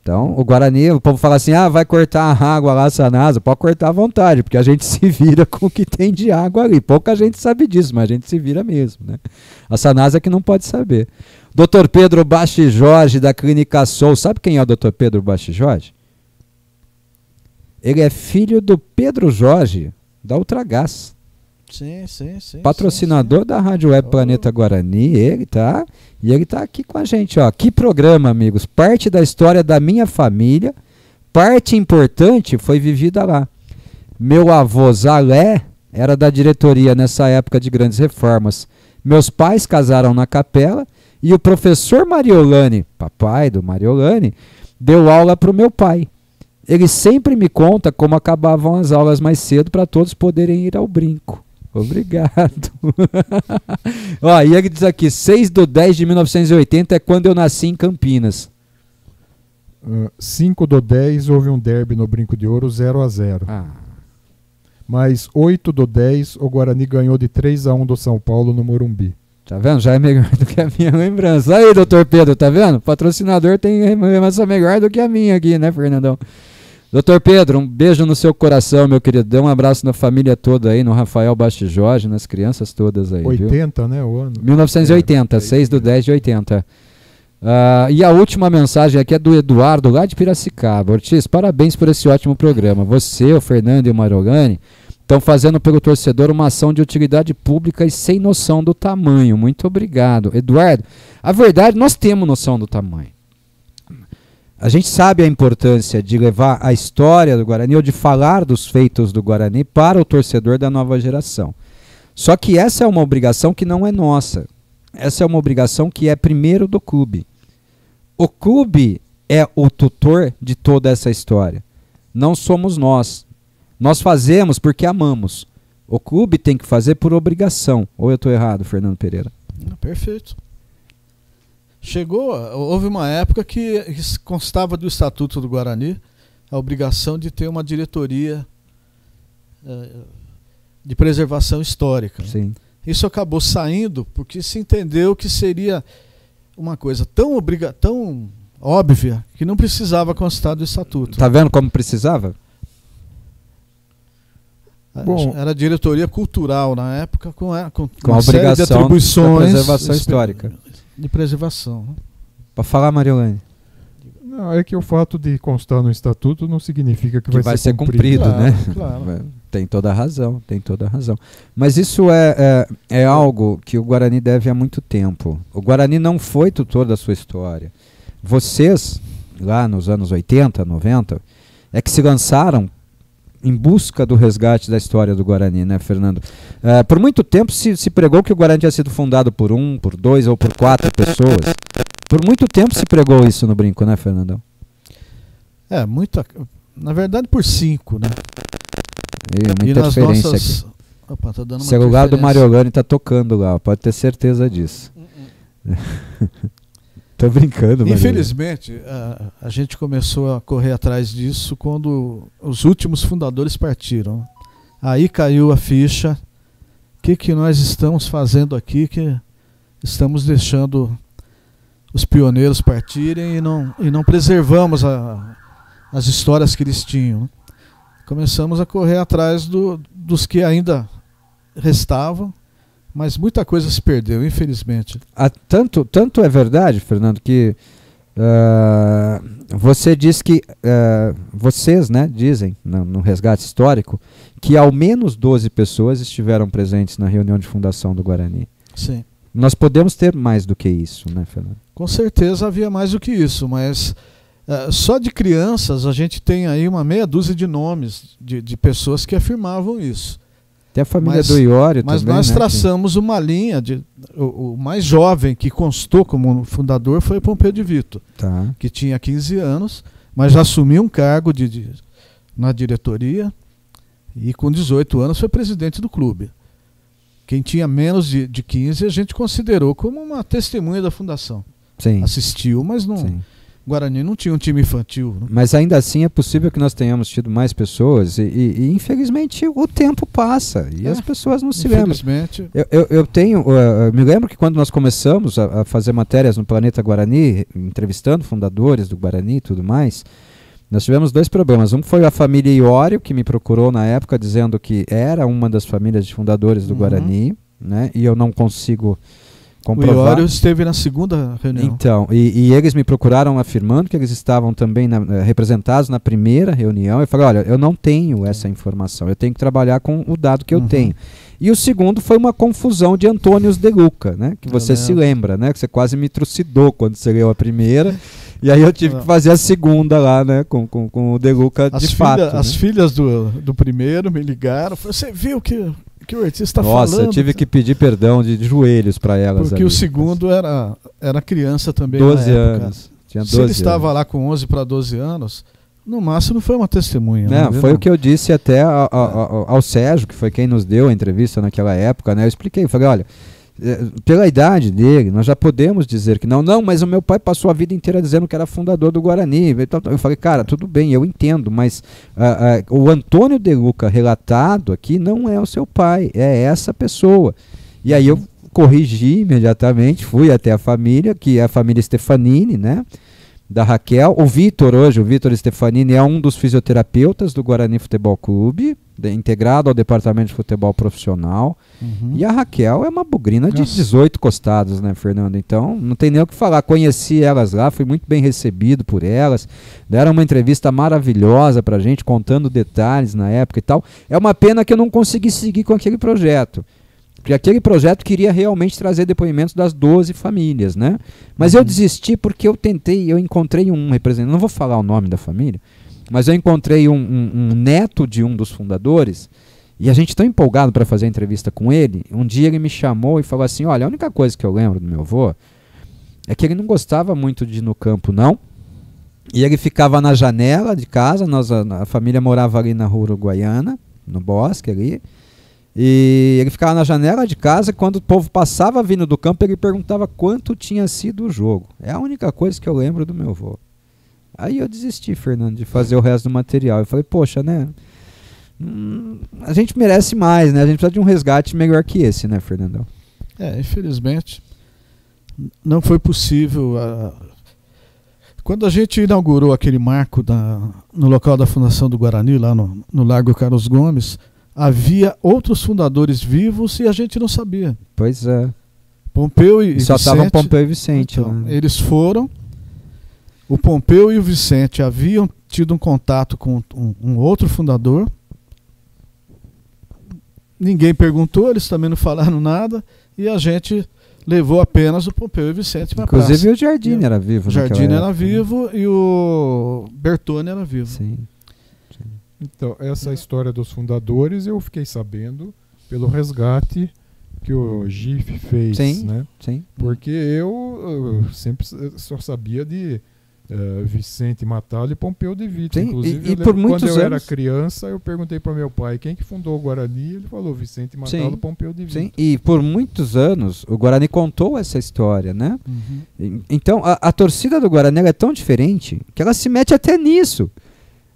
Então, o Guarani, o povo fala assim, vai cortar a água lá, Sanasa, pode cortar à vontade, porque a gente se vira com o que tem de água ali. Pouca gente sabe disso, mas a gente se vira mesmo, né? A Sanasa é que não pode saber. Dr. Pedro Bachi Jorge, da Clínica Sol. Sabe quem é o Dr. Pedro Bachi Jorge? Ele é filho do Pedro Jorge, da Ultragás. Sim. Patrocinador da Rádio Web Planeta Guarani, ele tá aqui com a gente, ó. Que programa, amigos. Parte da história da minha família, parte importante foi vivida lá. Meu avô Zalé era da diretoria nessa época de grandes reformas. Meus pais casaram na capela e o professor Mariolani, papai do Mariolani, deu aula para o meu pai. Ele sempre me conta como acabavam as aulas mais cedo para todos poderem ir ao brinco. Obrigado. Ó, e ele diz aqui, 6/10/1980 é quando eu nasci em Campinas. 5/10 houve um derby no Brinco de Ouro 0-0. Mas 8/10 o Guarani ganhou de 3-1 do São Paulo no Morumbi. Tá vendo? Já é melhor do que a minha lembrança. Aí, doutor Pedro, tá vendo? O patrocinador tem lembrança melhor do que a minha aqui, né, Fernandão? Doutor Pedro, um beijo no seu coração, meu querido. Dê um abraço na família toda aí, no Rafael Baixo Jorge, nas crianças todas aí. 80, viu? Né, o ano? 1980, 6/10/80. E a última mensagem aqui é do Eduardo, lá de Piracicaba. Ortiz, parabéns por esse ótimo programa. Você, o Fernando e o Mariolani estão fazendo pelo torcedor uma ação de utilidade pública e sem noção do tamanho. Muito obrigado. Eduardo, a verdade, nós temos noção do tamanho. A gente sabe a importância de levar a história do Guarani ou de falar dos feitos do Guarani para o torcedor da nova geração. Só que essa é uma obrigação que não é nossa. Essa é uma obrigação que é primeiro do clube. O clube é o tutor de toda essa história. Não somos nós. Nós fazemos porque amamos. O clube tem que fazer por obrigação. Ou eu estou errado, Fernando Pereira? Perfeito. Houve uma época que constava do Estatuto do Guarani a obrigação de ter uma diretoria de preservação histórica. Sim. Isso acabou saindo porque se entendeu que seria uma coisa tão óbvia que não precisava constar do Estatuto. Tá vendo como precisava? Bom, era diretoria cultural na época com a uma série obrigação de atribuições da preservação histórica. De preservação. Né? Para falar, Mariolani. Não, é que o fato de constar no Estatuto não significa que vai ser cumprido, claro, né? Claro. Tem toda a razão, tem toda a razão. Mas isso é algo que o Guarani deve há muito tempo. O Guarani não foi tutor da sua história. Vocês, lá nos anos 80, 90, é que se lançaram em busca do resgate da história do Guarani, né, Fernando? Por muito tempo se pregou que o Guarani tinha sido fundado por 1, por 2 ou por 4 pessoas. Por muito tempo se pregou isso no Brinco, né, Fernandão? Na verdade por 5, né? Muita diferença aqui. Opa, tá dando o celular do Mariolani tá tocando lá, pode ter certeza disso. Tô brincando, mas infelizmente, a gente começou a correr atrás disso quando os últimos fundadores partiram. Aí caiu a ficha. O que nós estamos fazendo aqui? Que estamos deixando os pioneiros partirem e não preservamos as histórias que eles tinham. Começamos a correr atrás dos que ainda restavam. Mas muita coisa se perdeu, infelizmente. Tanto é verdade, Fernando, que você diz que vocês, né, dizem no resgate histórico que ao menos 12 pessoas estiveram presentes na reunião de fundação do Guarani. Sim. Nós podemos ter mais do que isso, né, Fernando? Com certeza havia mais do que isso, mas só de crianças a gente tem aí uma meia dúzia de nomes de pessoas que afirmavam isso. Até a família do Iório também. Mas nós né, traçamos uma linha, o mais jovem que constou como fundador foi o Pompeu de Vito, que tinha 15 anos, mas já assumiu um cargo na diretoria e com 18 anos foi presidente do clube. Quem tinha menos de 15 a gente considerou como uma testemunha da fundação. Sim. Assistiu, mas não... Sim. Guarani não tinha um time infantil. Né? Mas ainda assim é possível que nós tenhamos tido mais pessoas e infelizmente o tempo passa e as pessoas não se lembram. Eu me lembro que quando nós começamos a fazer matérias no Planeta Guarani, entrevistando fundadores do Guarani e tudo mais, nós tivemos 2 problemas. Um foi a família Iório, que me procurou na época dizendo que era uma das famílias de fundadores do Guarani, né? E eu não consigo comprovar. O Iório esteve na segunda reunião. Então, e eles me procuraram afirmando que eles estavam também representados na primeira reunião. Eu falei, olha, eu não tenho essa informação, eu tenho que trabalhar com o dado que eu tenho. E o segundo foi uma confusão de Antônio De Luca, né? Que você se lembra, né? Que você quase me trucidou quando você leu a primeira. E aí eu tive que fazer a segunda lá, né? Com o De Luca de fato. As filhas do primeiro me ligaram. Você viu que o artista está falando? Nossa, eu tive que pedir perdão de joelhos para elas. Porque ali, o segundo era criança também 12 anos. Tinha 12 Se ele estava lá com 11 para 12 anos, no máximo foi uma testemunha. Não, foi o que eu disse até ao Sérgio, que foi quem nos deu a entrevista naquela época, né? Eu expliquei, eu falei, olha, pela idade dele, nós já podemos dizer que não, mas o meu pai passou a vida inteira dizendo que era fundador do Guarani. Eu falei, cara, tudo bem, eu entendo, mas o Antônio De Luca relatado aqui não é o seu pai, é essa pessoa. E aí eu corrigi imediatamente, fui até a família, que é a família Stefanini, né? Da Raquel. O Vitor Stefanini é um dos fisioterapeutas do Guarani Futebol Clube, integrado ao departamento de futebol profissional. E a Raquel é uma bugrina de 18 costados, né, Fernando? Então, não tem nem o que falar. Conheci elas lá, fui muito bem recebido por elas. Deram uma entrevista maravilhosa pra gente, contando detalhes na época e tal. É uma pena que eu não consegui seguir com aquele projeto. Porque aquele projeto queria realmente trazer depoimentos das 12 famílias, né? Mas eu desisti porque eu encontrei um representante, não vou falar o nome da família, mas eu encontrei um neto de um dos fundadores, e a gente tão empolgado para fazer a entrevista com ele, um dia ele me chamou e falou assim, olha, a única coisa que eu lembro do meu avô é que ele não gostava muito de ir no campo, não, e ele ficava na janela de casa, a família morava ali na rua Uruguaiana, no bosque ali, e ele ficava na janela de casa, quando o povo passava vindo do campo, ele perguntava quanto tinha sido o jogo. É a única coisa que eu lembro do meu avô. Aí eu desisti, Fernando, de fazer o resto do material. Eu falei, poxa, né? A gente merece mais, né? A gente precisa de um resgate melhor que esse, né, Fernandão? Infelizmente, não foi possível. Quando a gente inaugurou aquele marco no local da Fundação do Guarani, lá no Largo Carlos Gomes, havia outros fundadores vivos e a gente não sabia. Pois é. Pompeu e só Vicente. Só estavam Pompeu e Vicente. Então, né? Eles foram. O Pompeu e o Vicente haviam tido um contato com um outro fundador. Ninguém perguntou, eles também não falaram nada. E a gente levou apenas o Pompeu e o Vicente para a praça. Inclusive o Giardini era vivo. O Giardini era vivo e o Bertone era vivo. Sim. Então, essa história dos fundadores eu fiquei sabendo pelo resgate que o GIF fez, né? Sim. Porque eu sempre só sabia de Vicente Matalo e Pompeu de Vito. Sim, inclusive, e por muitos quando eu era anos... criança, eu perguntei para meu pai quem que fundou o Guarani, ele falou Vicente Matalo e Pompeu de Vito. Sim, e por muitos anos o Guarani contou essa história, né? Então, a torcida do Guarani é tão diferente que ela se mete até nisso.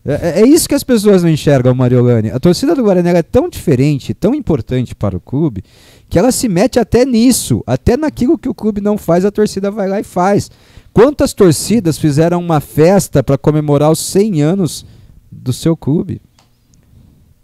É isso que as pessoas não enxergam, Mariolane. A torcida do Guarani é tão diferente, tão importante para o clube, que ela se mete até nisso. Até naquilo que o clube não faz, a torcida vai lá e faz. Quantas torcidas fizeram uma festa para comemorar os 100 anos do seu clube?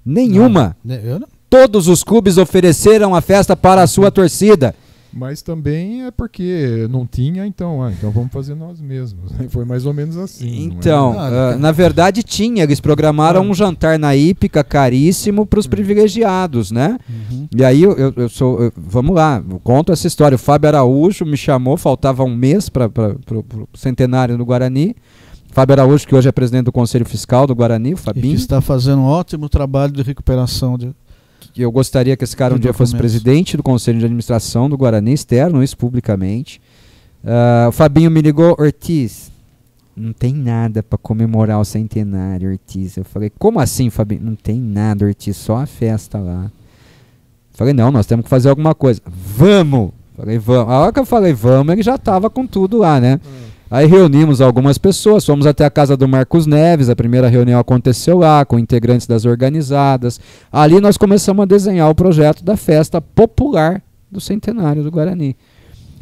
Nenhuma. Não. Todos os clubes ofereceram a festa para a sua torcida. Mas também é porque não tinha, então vamos fazer nós mesmos. Foi mais ou menos assim. Então, na verdade tinha, eles programaram um jantar na Hípica caríssimo para os privilegiados, né? E aí vamos lá, eu conto essa história. O Fábio Araújo me chamou, faltava um mês para o centenário do Guarani. Fábio Araújo, que hoje é presidente do Conselho Fiscal do Guarani, o Fabinho. E que está fazendo um ótimo trabalho de recuperação de... Eu gostaria que esse cara um dia fosse presidente do Conselho de Administração do Guarani, externo isso publicamente. O Fabinho me ligou, Ortiz, não tem nada para comemorar o centenário, Ortiz. Eu falei, como assim, Fabinho? Não tem nada, Ortiz, só a festa lá. Falei, não, nós temos que fazer alguma coisa. Vamos! Falei, vamos. A hora que eu falei, vamos, ele já estava com tudo lá, né? Aí reunimos algumas pessoas, fomos até a casa do Marcos Neves, a primeira reunião aconteceu lá, com integrantes das organizadas. Ali nós começamos a desenhar o projeto da festa popular do centenário do Guarani.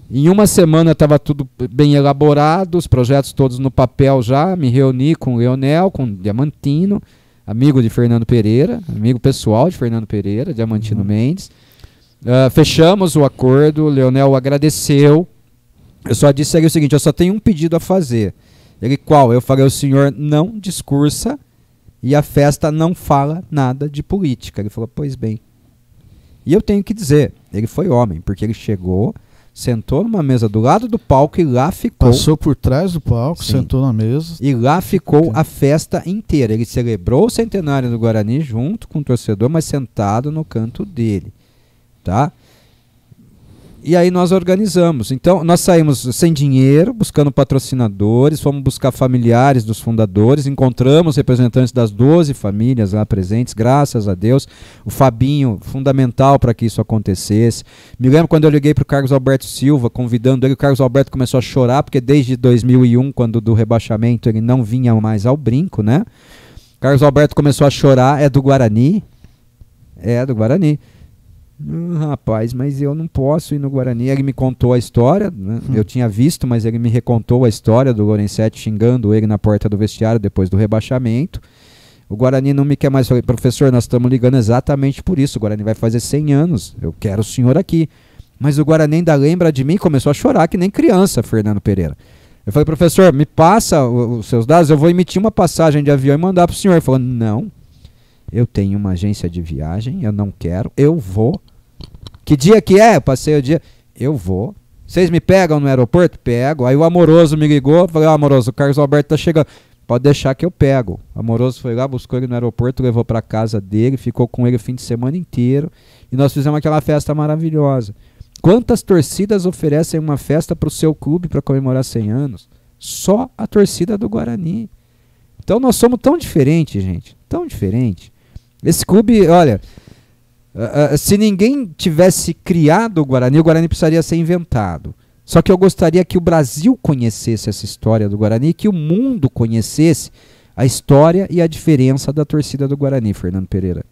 Em uma semana estava tudo bem elaborado, os projetos todos no papel já, me reuni com o Leonel, com o Diamantino, amigo de Fernando Pereira, amigo pessoal de Fernando Pereira, Diamantino Mendes. Fechamos o acordo, o Leonel agradeceu. Eu só disse ali o seguinte, eu só tenho um pedido a fazer. Ele, qual? Eu falei, o senhor não discursa e a festa não fala nada de política. Ele falou, pois bem. E eu tenho que dizer, ele foi homem, porque ele chegou, sentou numa mesa do lado do palco e lá ficou. Passou por trás do palco, sim, sentou na mesa. E lá ficou a festa inteira. Ele celebrou o centenário do Guarani junto com o torcedor, mas sentado no canto dele. Tá? E aí nós organizamos. Então, nós saímos sem dinheiro, buscando patrocinadores, fomos buscar familiares dos fundadores, encontramos representantes das 12 famílias lá presentes, graças a Deus. O Fabinho, fundamental para que isso acontecesse. Me lembro quando eu liguei para o Carlos Alberto Silva, convidando ele, o Carlos Alberto começou a chorar, porque desde 2001, quando do rebaixamento, ele não vinha mais ao brinco, né? Carlos Alberto começou a chorar, é do Guarani. É do Guarani. Rapaz, mas eu não posso ir no Guarani. Ele me contou a história, né? Eu tinha visto, mas ele me recontou a história do Lorenzetti xingando ele na porta do vestiário depois do rebaixamento. O Guarani não me quer mais. Falei, professor, nós estamos ligando exatamente por isso. O Guarani vai fazer 100 anos. Eu quero o senhor aqui. Mas o Guarani ainda lembra de mim, começou a chorar que nem criança, Fernando Pereira. Eu falei, professor, me passa os seus dados, eu vou emitir uma passagem de avião e mandar para o senhor. Ele falou, não. Eu tenho uma agência de viagem, eu não quero, eu vou. Que dia que é? Eu passei o dia, eu vou. Vocês me pegam no aeroporto? Pego. Aí o Amoroso me ligou, falei, Amoroso, o Carlos Alberto tá chegando. Pode deixar que eu pego. O Amoroso foi lá, buscou ele no aeroporto, levou para casa dele, ficou com ele o fim de semana inteiro. E nós fizemos aquela festa maravilhosa. Quantas torcidas oferecem uma festa para o seu clube para comemorar 100 anos? Só a torcida do Guarani. Então nós somos tão diferentes, gente. Tão diferentes. Esse clube, olha, se ninguém tivesse criado o Guarani precisaria ser inventado. Só que eu gostaria que o Brasil conhecesse essa história do Guarani, que o mundo conhecesse a história e a diferença da torcida do Guarani, Fernando Pereira.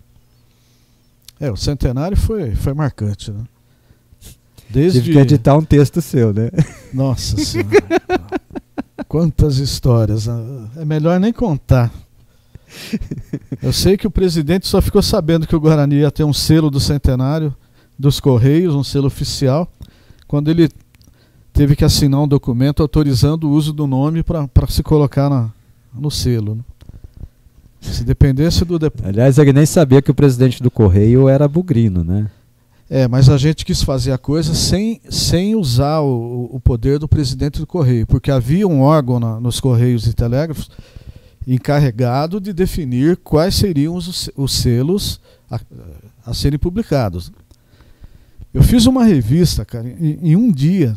O centenário foi marcante, né? Tive que editar um texto seu, né? Nossa Senhora. Quantas histórias. É melhor nem contar. Eu sei que o presidente só ficou sabendo que o Guarani ia ter um selo do centenário dos Correios, um selo oficial, quando ele teve que assinar um documento autorizando o uso do nome para se colocar no selo. Né? Se dependesse do... Aliás, ele nem sabia que o presidente do Correio era bugrino, né? Mas a gente quis fazer a coisa sem usar o poder do presidente do Correio, porque havia um órgão nos Correios e Telégrafos encarregado de definir quais seriam os selos a serem publicados. Eu fiz uma revista, cara, em um dia,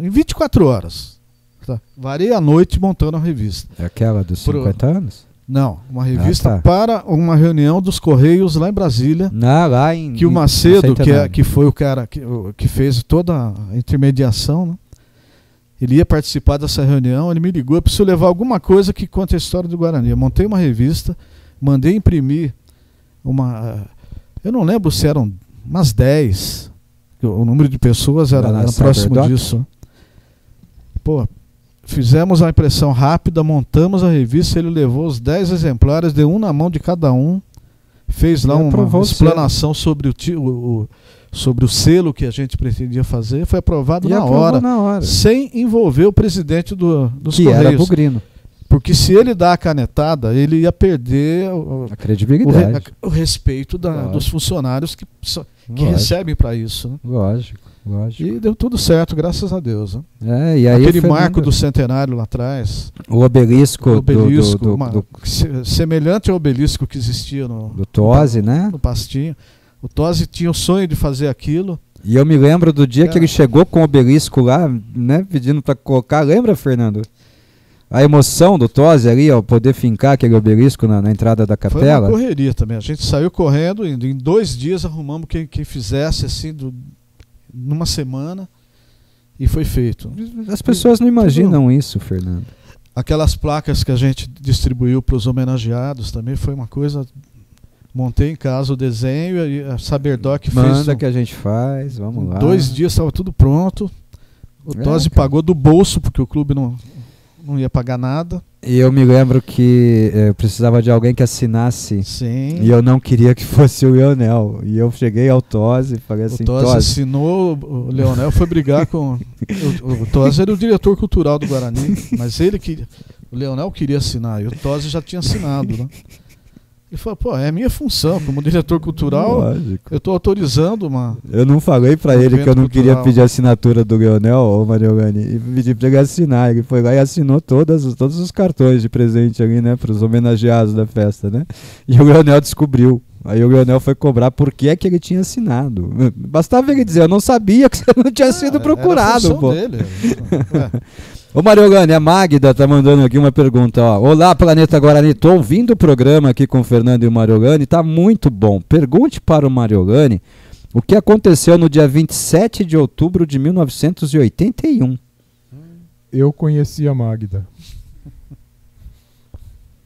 em 24 horas. Tá? Varei a noite montando a revista. É aquela dos 50 anos? Não, uma revista para uma reunião dos Correios lá em Brasília. Lá que o Macedo, que foi o cara que fez toda a intermediação, né? Ele ia participar dessa reunião, ele me ligou, eu preciso levar alguma coisa que conte a história do Guarani. Eu montei uma revista, mandei imprimir eu não lembro se eram umas 10, o número de pessoas era próximo disso. Pô, fizemos a impressão rápida, montamos a revista, ele levou os 10 exemplares, deu um na mão de cada um, fez lá uma explanação sobre sobre o selo que a gente pretendia fazer, foi aprovado na hora, sem envolver o presidente dos que Correios. Era Bugrino. Porque se ele dá a canetada, ele ia perder a credibilidade, o respeito dos funcionários que recebem para isso. Né? Lógico. E deu tudo certo, graças a Deus. Né? E aí aquele marco do centenário lá atrás. O obelisco, semelhante ao obelisco que existia do Tosi, né? No Pastinho. O Tosi tinha o sonho de fazer aquilo. E eu me lembro do dia que ele chegou com o obelisco lá, né, pedindo para colocar. Lembra, Fernando? A emoção do Tosi ali, ó, poder fincar aquele obelisco na entrada da capela. Foi uma correria também. A gente saiu correndo, em 2 dias arrumamos quem fizesse assim, numa semana, e foi feito. As pessoas não imaginam isso, Fernando. Aquelas placas que a gente distribuiu para os homenageados também foi uma coisa... Montei em casa o desenho e a Saberdoc fez... Manda que a gente faz, vamos lá. 2 dias estava tudo pronto. O Tosi pagou do bolso, porque o clube não ia pagar nada. E eu me lembro que eu precisava de alguém que assinasse. Sim. E eu não queria que fosse o Leonel. E eu cheguei ao Tosi e falei assim... O Tosi assinou, o Leonel foi brigar com... o Tosi era o diretor cultural do Guarani, mas o Leonel queria assinar, e o Tosi já tinha assinado, né? Ele falou, é minha função, como diretor cultural, lógico. Eu estou autorizando uma... Eu não falei para ele que eu não queria pedir a assinatura do Leonel, ou Mariolani, e pedi para ele assinar. Ele foi lá e assinou todos os cartões de presente ali, né, para os homenageados da festa, né? E o Leonel descobriu. Aí o Leonel foi cobrar por que é que ele tinha assinado. Bastava ele dizer, eu não sabia que você não tinha sido procurado, era a função dele. Ô Mariolani, a Magda tá mandando aqui uma pergunta, ó. Olá, Planeta Guarani, tô ouvindo o programa aqui com o Fernando e o Mariolani, tá muito bom. Pergunte para o Mariolani o que aconteceu no dia 27 de outubro de 1981. Eu conheci a Magda.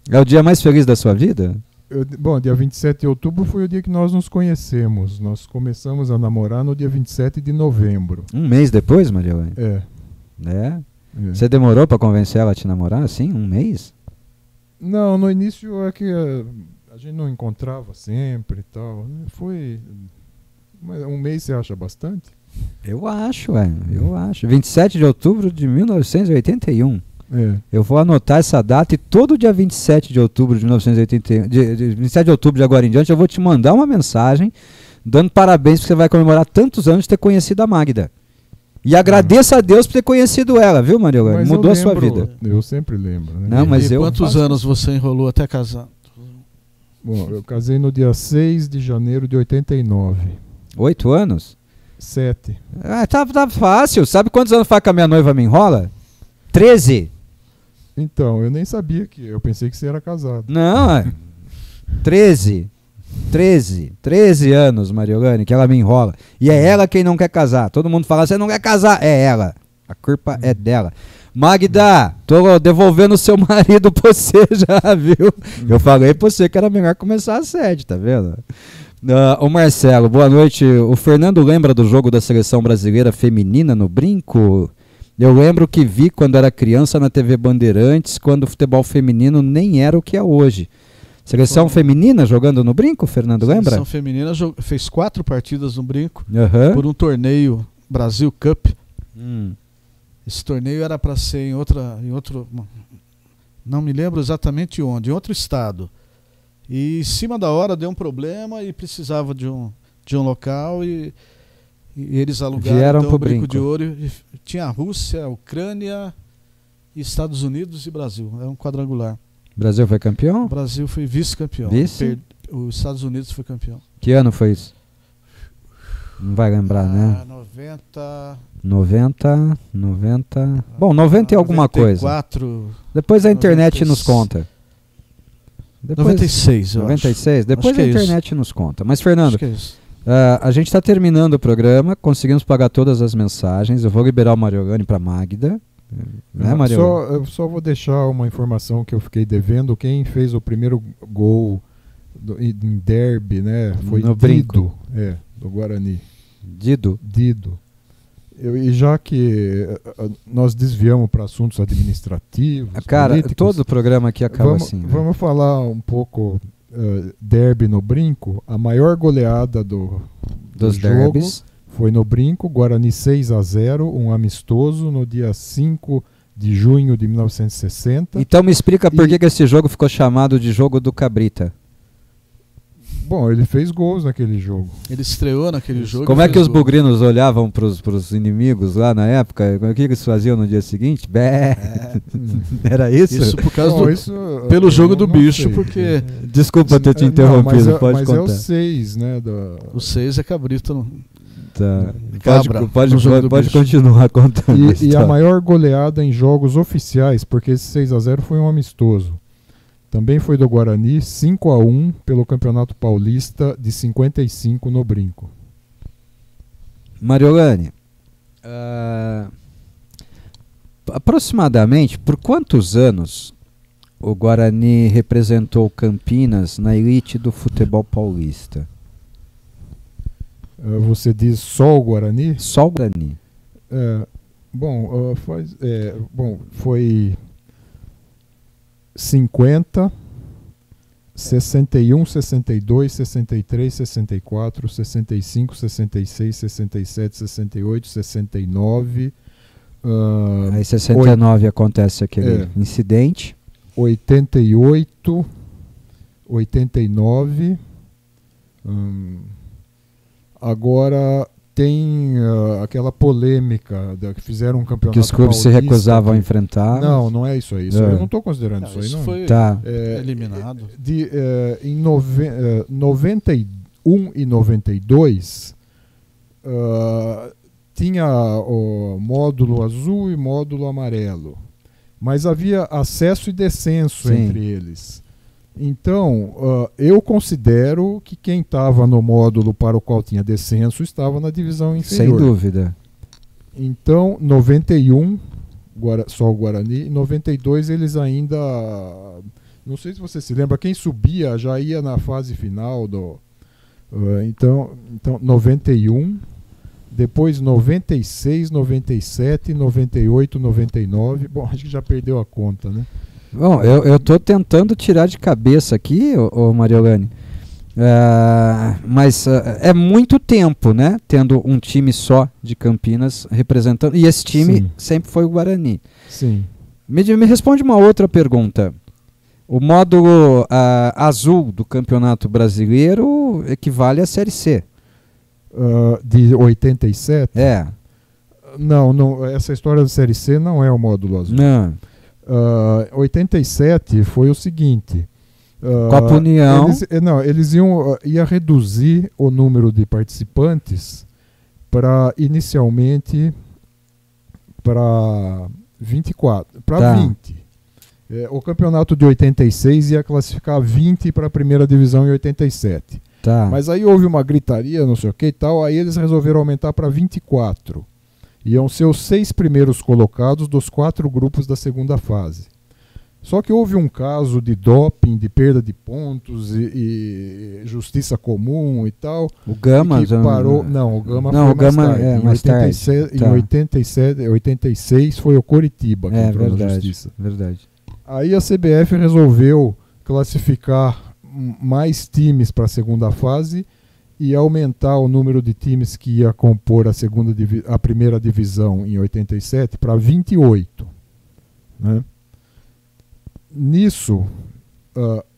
É o dia mais feliz da sua vida? Bom, dia 27 de outubro foi o dia que nós nos conhecemos. Nós começamos a namorar no dia 27 de novembro. Um mês depois, Mariolani? É. Você demorou para convencer ela a te namorar, assim? Um mês? Não, no início é que a gente não encontrava sempre e tal. Foi... Mas um mês você acha bastante? Eu acho. 27 de outubro de 1981. Eu vou anotar essa data e todo dia 27 de outubro de 1981, 27 de outubro de agora em diante, eu vou te mandar uma mensagem dando parabéns porque você vai comemorar tantos anos de ter conhecido a Magda. E agradeça a Deus por ter conhecido ela, viu, Mariolani? Mudou a sua vida. Eu sempre lembro. Né? Não, mas quantos anos você enrolou até casar? Bom, eu casei no dia 6 de janeiro de 89. 8 anos? 7. Tá fácil. Sabe quantos anos faz que a minha noiva me enrola? 13. Então, eu nem sabia que... Eu pensei que você era casado. Não, 13 anos, Mariolani, que ela me enrola. E é ela quem não quer casar. Todo mundo fala, você não quer casar. É ela. A culpa é dela. Magda, tô devolvendo o seu marido pra você já, viu? Eu falei pra você que era melhor começar às 7, tá vendo? O Marcelo, boa noite. O Fernando lembra do jogo da seleção brasileira feminina no Brinco? Eu lembro que vi quando era criança na TV Bandeirantes, quando o futebol feminino nem era o que é hoje. Seleção feminina jogando no Brinco, Fernando, lembra? Seleção feminina fez 4 partidas no Brinco por um torneio Brasil Cup. Esse torneio era para ser em outro, não me lembro exatamente onde, em outro estado. E em cima da hora deu um problema e precisava de um local e eles alugaram então, o Brinco de Ouro. E tinha a Rússia, a Ucrânia, Estados Unidos e Brasil. Era um quadrangular. O Brasil foi campeão? O Brasil foi vice-campeão. Os Estados Unidos foi campeão. Que ano foi isso? Não vai lembrar, né? 90. Bom, 90 e alguma 94, coisa. Depois a internet 96. Nos conta. 96, eu 96? Acho. Depois acho a internet nos conta. Mas, Fernando, acho que é isso. A gente está terminando o programa, conseguimos pagar todas as mensagens. Eu vou liberar o Mariolani para Magda. Né, eu só vou deixar uma informação que eu fiquei devendo. Quem fez o primeiro gol em derby, né, foi no Brinco. Do Guarani. Dido. E já que nós desviamos para assuntos administrativos, cara, políticos, todo o programa aqui acaba assim. Vamos falar um pouco derby no Brinco. A maior goleada dos jogo derbys. foi no Brinco, Guarani 6-0, um amistoso no dia 5 de junho de 1960. Então me explica por que esse jogo ficou chamado de Jogo do Cabrita. Bom, ele fez gols naquele jogo. Ele estreou naquele jogo. Como é que os bugrinos olhavam para os inimigos lá na época? O que eles faziam no dia seguinte? Bé. Era isso? Isso por causa pelo jogo do bicho, sei, porque... Desculpa ter te interrompido, pode mas contar. Mas é o 6, né? O 6 é cabrito. Tá. Pode continuar contando. E a maior goleada em jogos oficiais, porque esse 6-0 foi um amistoso. Também foi do Guarani, 5-1 pelo Campeonato Paulista de 55 no Brinco. Mariolane, aproximadamente por quantos anos o Guarani representou Campinas na elite do futebol paulista? Você diz só o Guarani? Só o Guarani. Foi 50, 61, 62, 63, 64, 65, 66, 67, 68, 69. Aí 69 acontece aquele incidente. 88, 89. Agora tem aquela polêmica que fizeram um campeonato que os clubes se recusavam a enfrentar. Não é isso aí. Isso eu não estou considerando isso aí. Não. Foi eliminado. Em 91 e 92 tinha o módulo azul e módulo amarelo, mas havia acesso e descenso entre eles. Então, eu considero que quem estava no módulo para o qual tinha descenso estava na divisão inferior. Sem dúvida. Então, 91, só o Guarani, em 92 eles ainda... Não sei se você se lembra, quem subia já ia na fase final do... Então 91, depois 96, 97, 98, 99... Bom, acho que já perdeu a conta, né? Bom, eu estou tentando tirar de cabeça aqui, Mariolane, mas é muito tempo, né? Tendo um time só de Campinas representando, e esse time sempre foi o Guarani. Sim. Me responde uma outra pergunta. O módulo azul do Campeonato Brasileiro equivale à Série C. De 87? É. Não, essa história da Série C não é o módulo azul. Não. 87 foi o seguinte. Copa União. Eles ia reduzir o número de participantes inicialmente para 24, para 20. O campeonato de 86 ia classificar 20 para a primeira divisão em 87. Tá. Mas aí houve uma gritaria, não sei o que e tal, aí eles resolveram aumentar para 24. Iam ser os 6 primeiros colocados dos 4 grupos da segunda fase. Só que houve um caso de doping, de perda de pontos e justiça comum e tal. O Gama que parou. Não, o Gama foi mais tarde. Em 86 foi o Coritiba que entrou na justiça. Verdade. Aí a CBF resolveu classificar mais times para a segunda fase e aumentar o número de times que ia compor a primeira divisão em 87 para 28. Né? Nisso,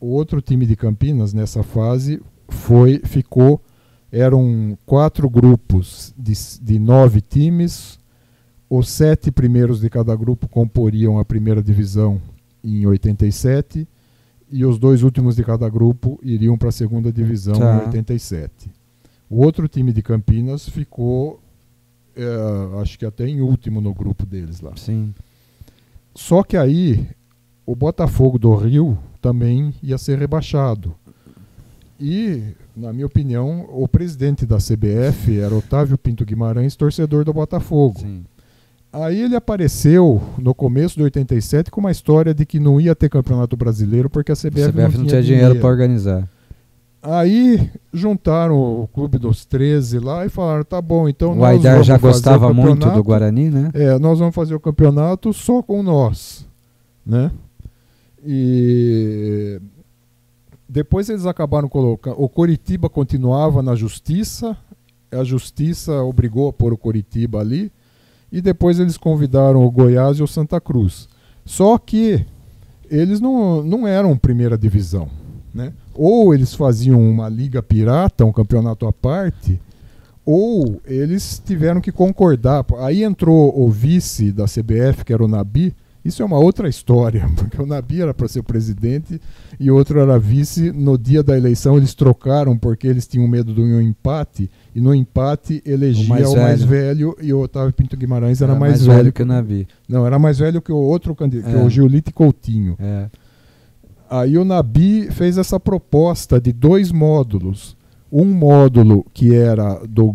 o outro time de Campinas nessa fase eram 4 grupos de 9 times, os 7 primeiros de cada grupo comporiam a primeira divisão em 87 e os 2 últimos de cada grupo iriam para a segunda divisão em 87. O outro time de Campinas ficou, acho que até em último no grupo deles lá. Sim. Só que aí o Botafogo do Rio também ia ser rebaixado. E, na minha opinião, o presidente da CBF era Otávio Pinto Guimarães, torcedor do Botafogo. Sim. Aí ele apareceu no começo de 87 com uma história de que não ia ter campeonato brasileiro porque a CBF não tinha dinheiro para organizar. Aí juntaram o Clube dos 13 lá e falaram, tá bom, então o Aidar já gostava muito do Guarani, né? Nós vamos fazer o campeonato só com nós, né? E depois eles acabaram colocando, o Coritiba continuava na justiça a justiça obrigou a pôr o Coritiba ali, e depois eles convidaram o Goiás e o Santa Cruz. Só que eles não eram primeira divisão, né? Ou eles faziam uma liga pirata, um campeonato à parte, ou eles tiveram que concordar. Aí entrou o vice da CBF, que era o Nabi. Isso é uma outra história, porque o Nabi era para ser o presidente e outro era vice. No dia da eleição eles trocaram porque eles tinham medo de um empate, e no empate elegia o mais velho, e o Otávio Pinto Guimarães era mais velho que o Nabi. Não, era mais velho que o outro candidato, que o Giolite Coutinho. Aí o Nabi fez essa proposta de 2 módulos. Um módulo que era do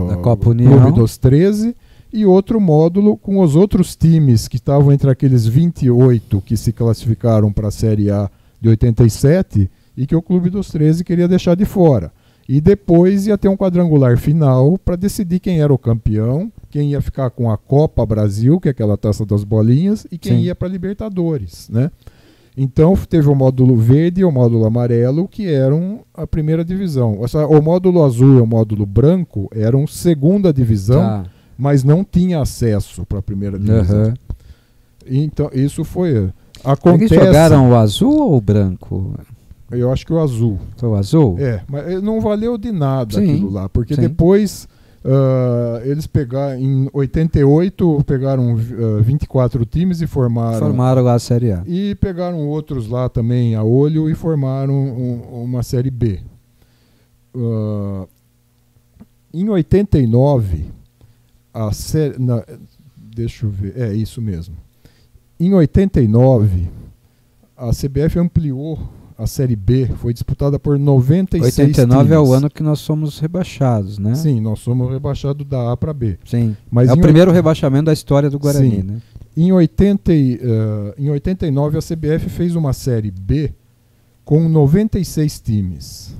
da Copa União, Clube dos 13, e outro módulo com os outros times que estavam entre aqueles 28 que se classificaram para a Série A de 87 e que o Clube dos 13 queria deixar de fora. E depois ia ter um quadrangular final para decidir quem era o campeão, quem ia ficar com a Copa Brasil, que é aquela taça das bolinhas, e quem ia para a Libertadores, né? Então teve o módulo verde e o módulo amarelo, que eram a primeira divisão. O módulo azul e o módulo branco eram segunda divisão, mas não tinha acesso para a primeira divisão. Então isso foi... Acontece... Eles jogaram o azul ou o branco? Eu acho que o azul. Foi o azul? Mas não valeu de nada aquilo lá, porque depois... eles pegaram, em 88, pegaram 24 times e formaram lá a Série A. E pegaram outros lá também a olho e formaram uma Série B. Em 89, deixa eu ver, é isso mesmo. Em 89, a CBF ampliou a Série B, foi disputada por 96 89 times. É o ano que nós somos rebaixados, né? Sim, nós somos rebaixados da A para B. Sim, mas é o primeiro rebaixamento da história do Guarani, sim, né? Em 89 a CBF fez uma Série B com 96 times.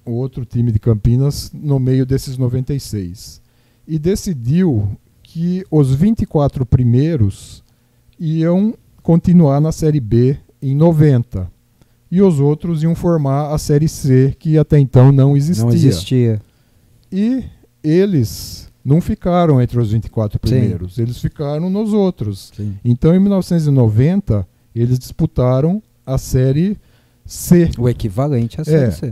O outro time de Campinas no meio desses 96. E decidiu que os 24 primeiros iam continuar na Série B em 90. E os outros iam formar a Série C, que até então não existia. Não existia. E eles não ficaram entre os 24 primeiros, eles ficaram nos outros. Sim. Então, em 1990, eles disputaram a Série C. O equivalente à Série C.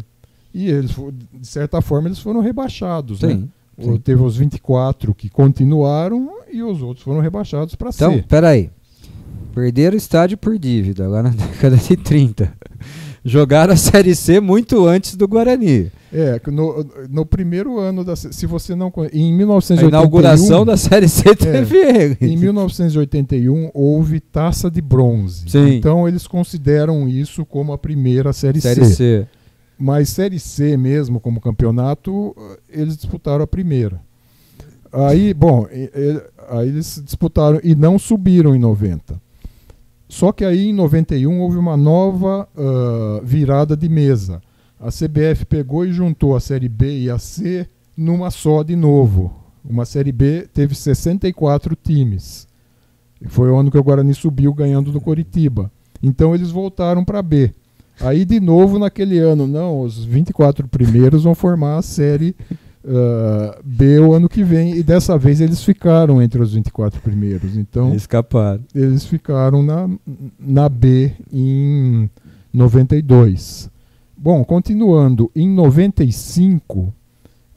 E eles, de certa forma, eles foram rebaixados. Sim. Né? Teve os 24 que continuaram e os outros foram rebaixados para C. Então, peraí. Perderam o estádio por dívida, lá na década de 30. Jogaram a Série C muito antes do Guarani. No primeiro ano da... Se você não... Em 1981... A inauguração da Série C teve ele. Em 1981 houve taça de bronze. Sim. Então eles consideram isso como a primeira Série C. Mas Série C mesmo, como campeonato, eles disputaram a primeira. Aí, aí eles disputaram e não subiram em 90. Só que aí em 91 houve uma nova virada de mesa. A CBF pegou e juntou a Série B e a C numa só de novo. Uma Série B teve 64 times. Foi o ano que o Guarani subiu ganhando do Coritiba. Então eles voltaram para B. Aí de novo naquele ano, os 24 primeiros vão formar a Série B o ano que vem, e dessa vez eles ficaram entre os 24 primeiros. Então escaparam. Eles ficaram na B em 92. Bom, continuando, em 95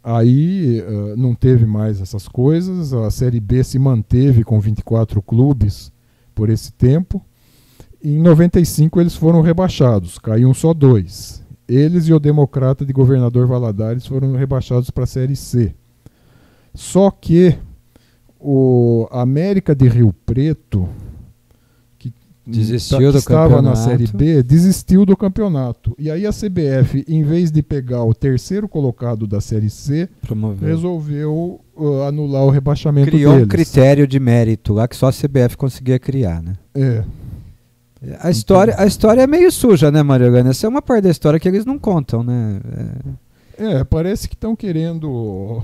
aí não teve mais essas coisas. A Série B se manteve com 24 clubes por esse tempo. Em 95 eles foram rebaixados, caíam só 2. Eles e o Democrata de Governador Valadares foram rebaixados para a Série C. Só que o América de Rio Preto, que estava na Série B, desistiu do campeonato. E aí a CBF, em vez de pegar o terceiro colocado da Série C, resolveu anular o rebaixamento deles. Criou um critério de mérito lá que só a CBF conseguia criar, né? A história é meio suja, né, Mario Gana? Essa é uma parte da história que eles não contam, né? Parece que estão querendo...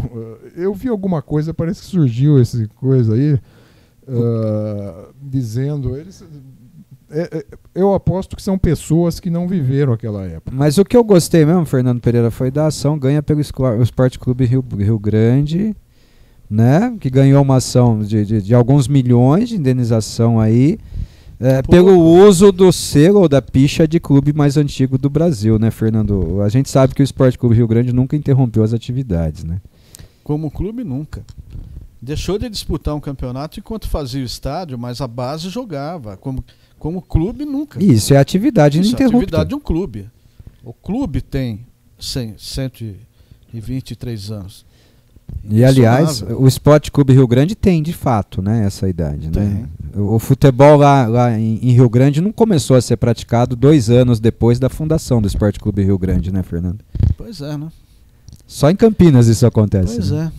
Eu vi alguma coisa, parece que surgiu essa coisa aí, dizendo... Eu aposto que são pessoas que não viveram aquela época. Mas o que eu gostei mesmo, Fernando Pereira, foi da ação ganha pelo Esporte Clube Rio Grande, né? Que ganhou uma ação de alguns milhões de indenização aí, pelo uso do selo ou da picha de clube mais antigo do Brasil, né, Fernando? A gente sabe que o Esporte Clube Rio Grande nunca interrompeu as atividades, né? Como clube, nunca. Deixou de disputar um campeonato enquanto fazia o estádio, mas a base jogava. Como clube, nunca. Isso é atividade ininterrupta. Isso é atividade de um clube. O clube tem 123 anos. E, aliás, o Esporte Clube Rio Grande tem, de fato, né, essa idade. Né? O futebol lá em Rio Grande não começou a ser praticado 2 anos depois da fundação do Esporte Clube Rio Grande, né, Fernando? Pois é, né? Só em Campinas isso acontece. Pois né?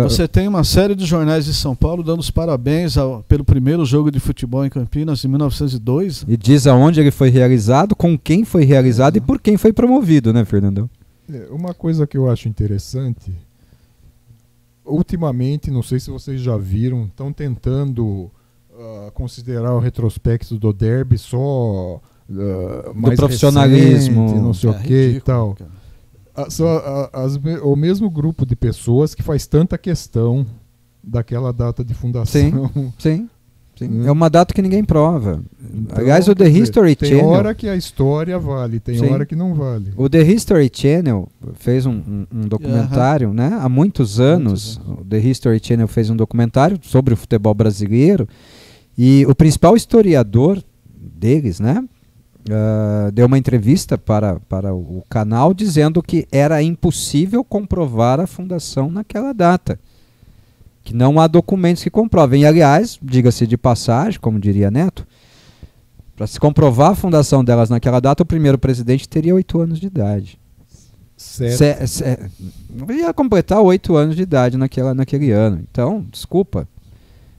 Você tem uma série de jornais de São Paulo dando os parabéns pelo primeiro jogo de futebol em Campinas em 1902. E diz aonde ele foi realizado, com quem foi realizado e por quem foi promovido, né, Fernando? Uma coisa que eu acho interessante, ultimamente, não sei se vocês já viram, estão tentando considerar o retrospecto do derby só mais do profissionalismo, recente, não sei o que e tal. Cara. O mesmo grupo de pessoas que faz tanta questão daquela data de fundação. Sim. É uma data que ninguém prova. Então, aliás, o The History Channel... Tem hora que a história vale, tem hora que não vale. O The History Channel fez um documentário, né? Há muitos anos. O The History Channel fez um documentário sobre o futebol brasileiro. E o principal historiador deles, né? Deu uma entrevista para o canal dizendo que era impossível comprovar a fundação naquela data, que não há documentos que comprovem. E, aliás, diga-se de passagem, como diria Neto, para se comprovar a fundação delas naquela data, o primeiro presidente teria 8 anos de idade. Ia completar 8 anos de idade naquele ano. Então, desculpa,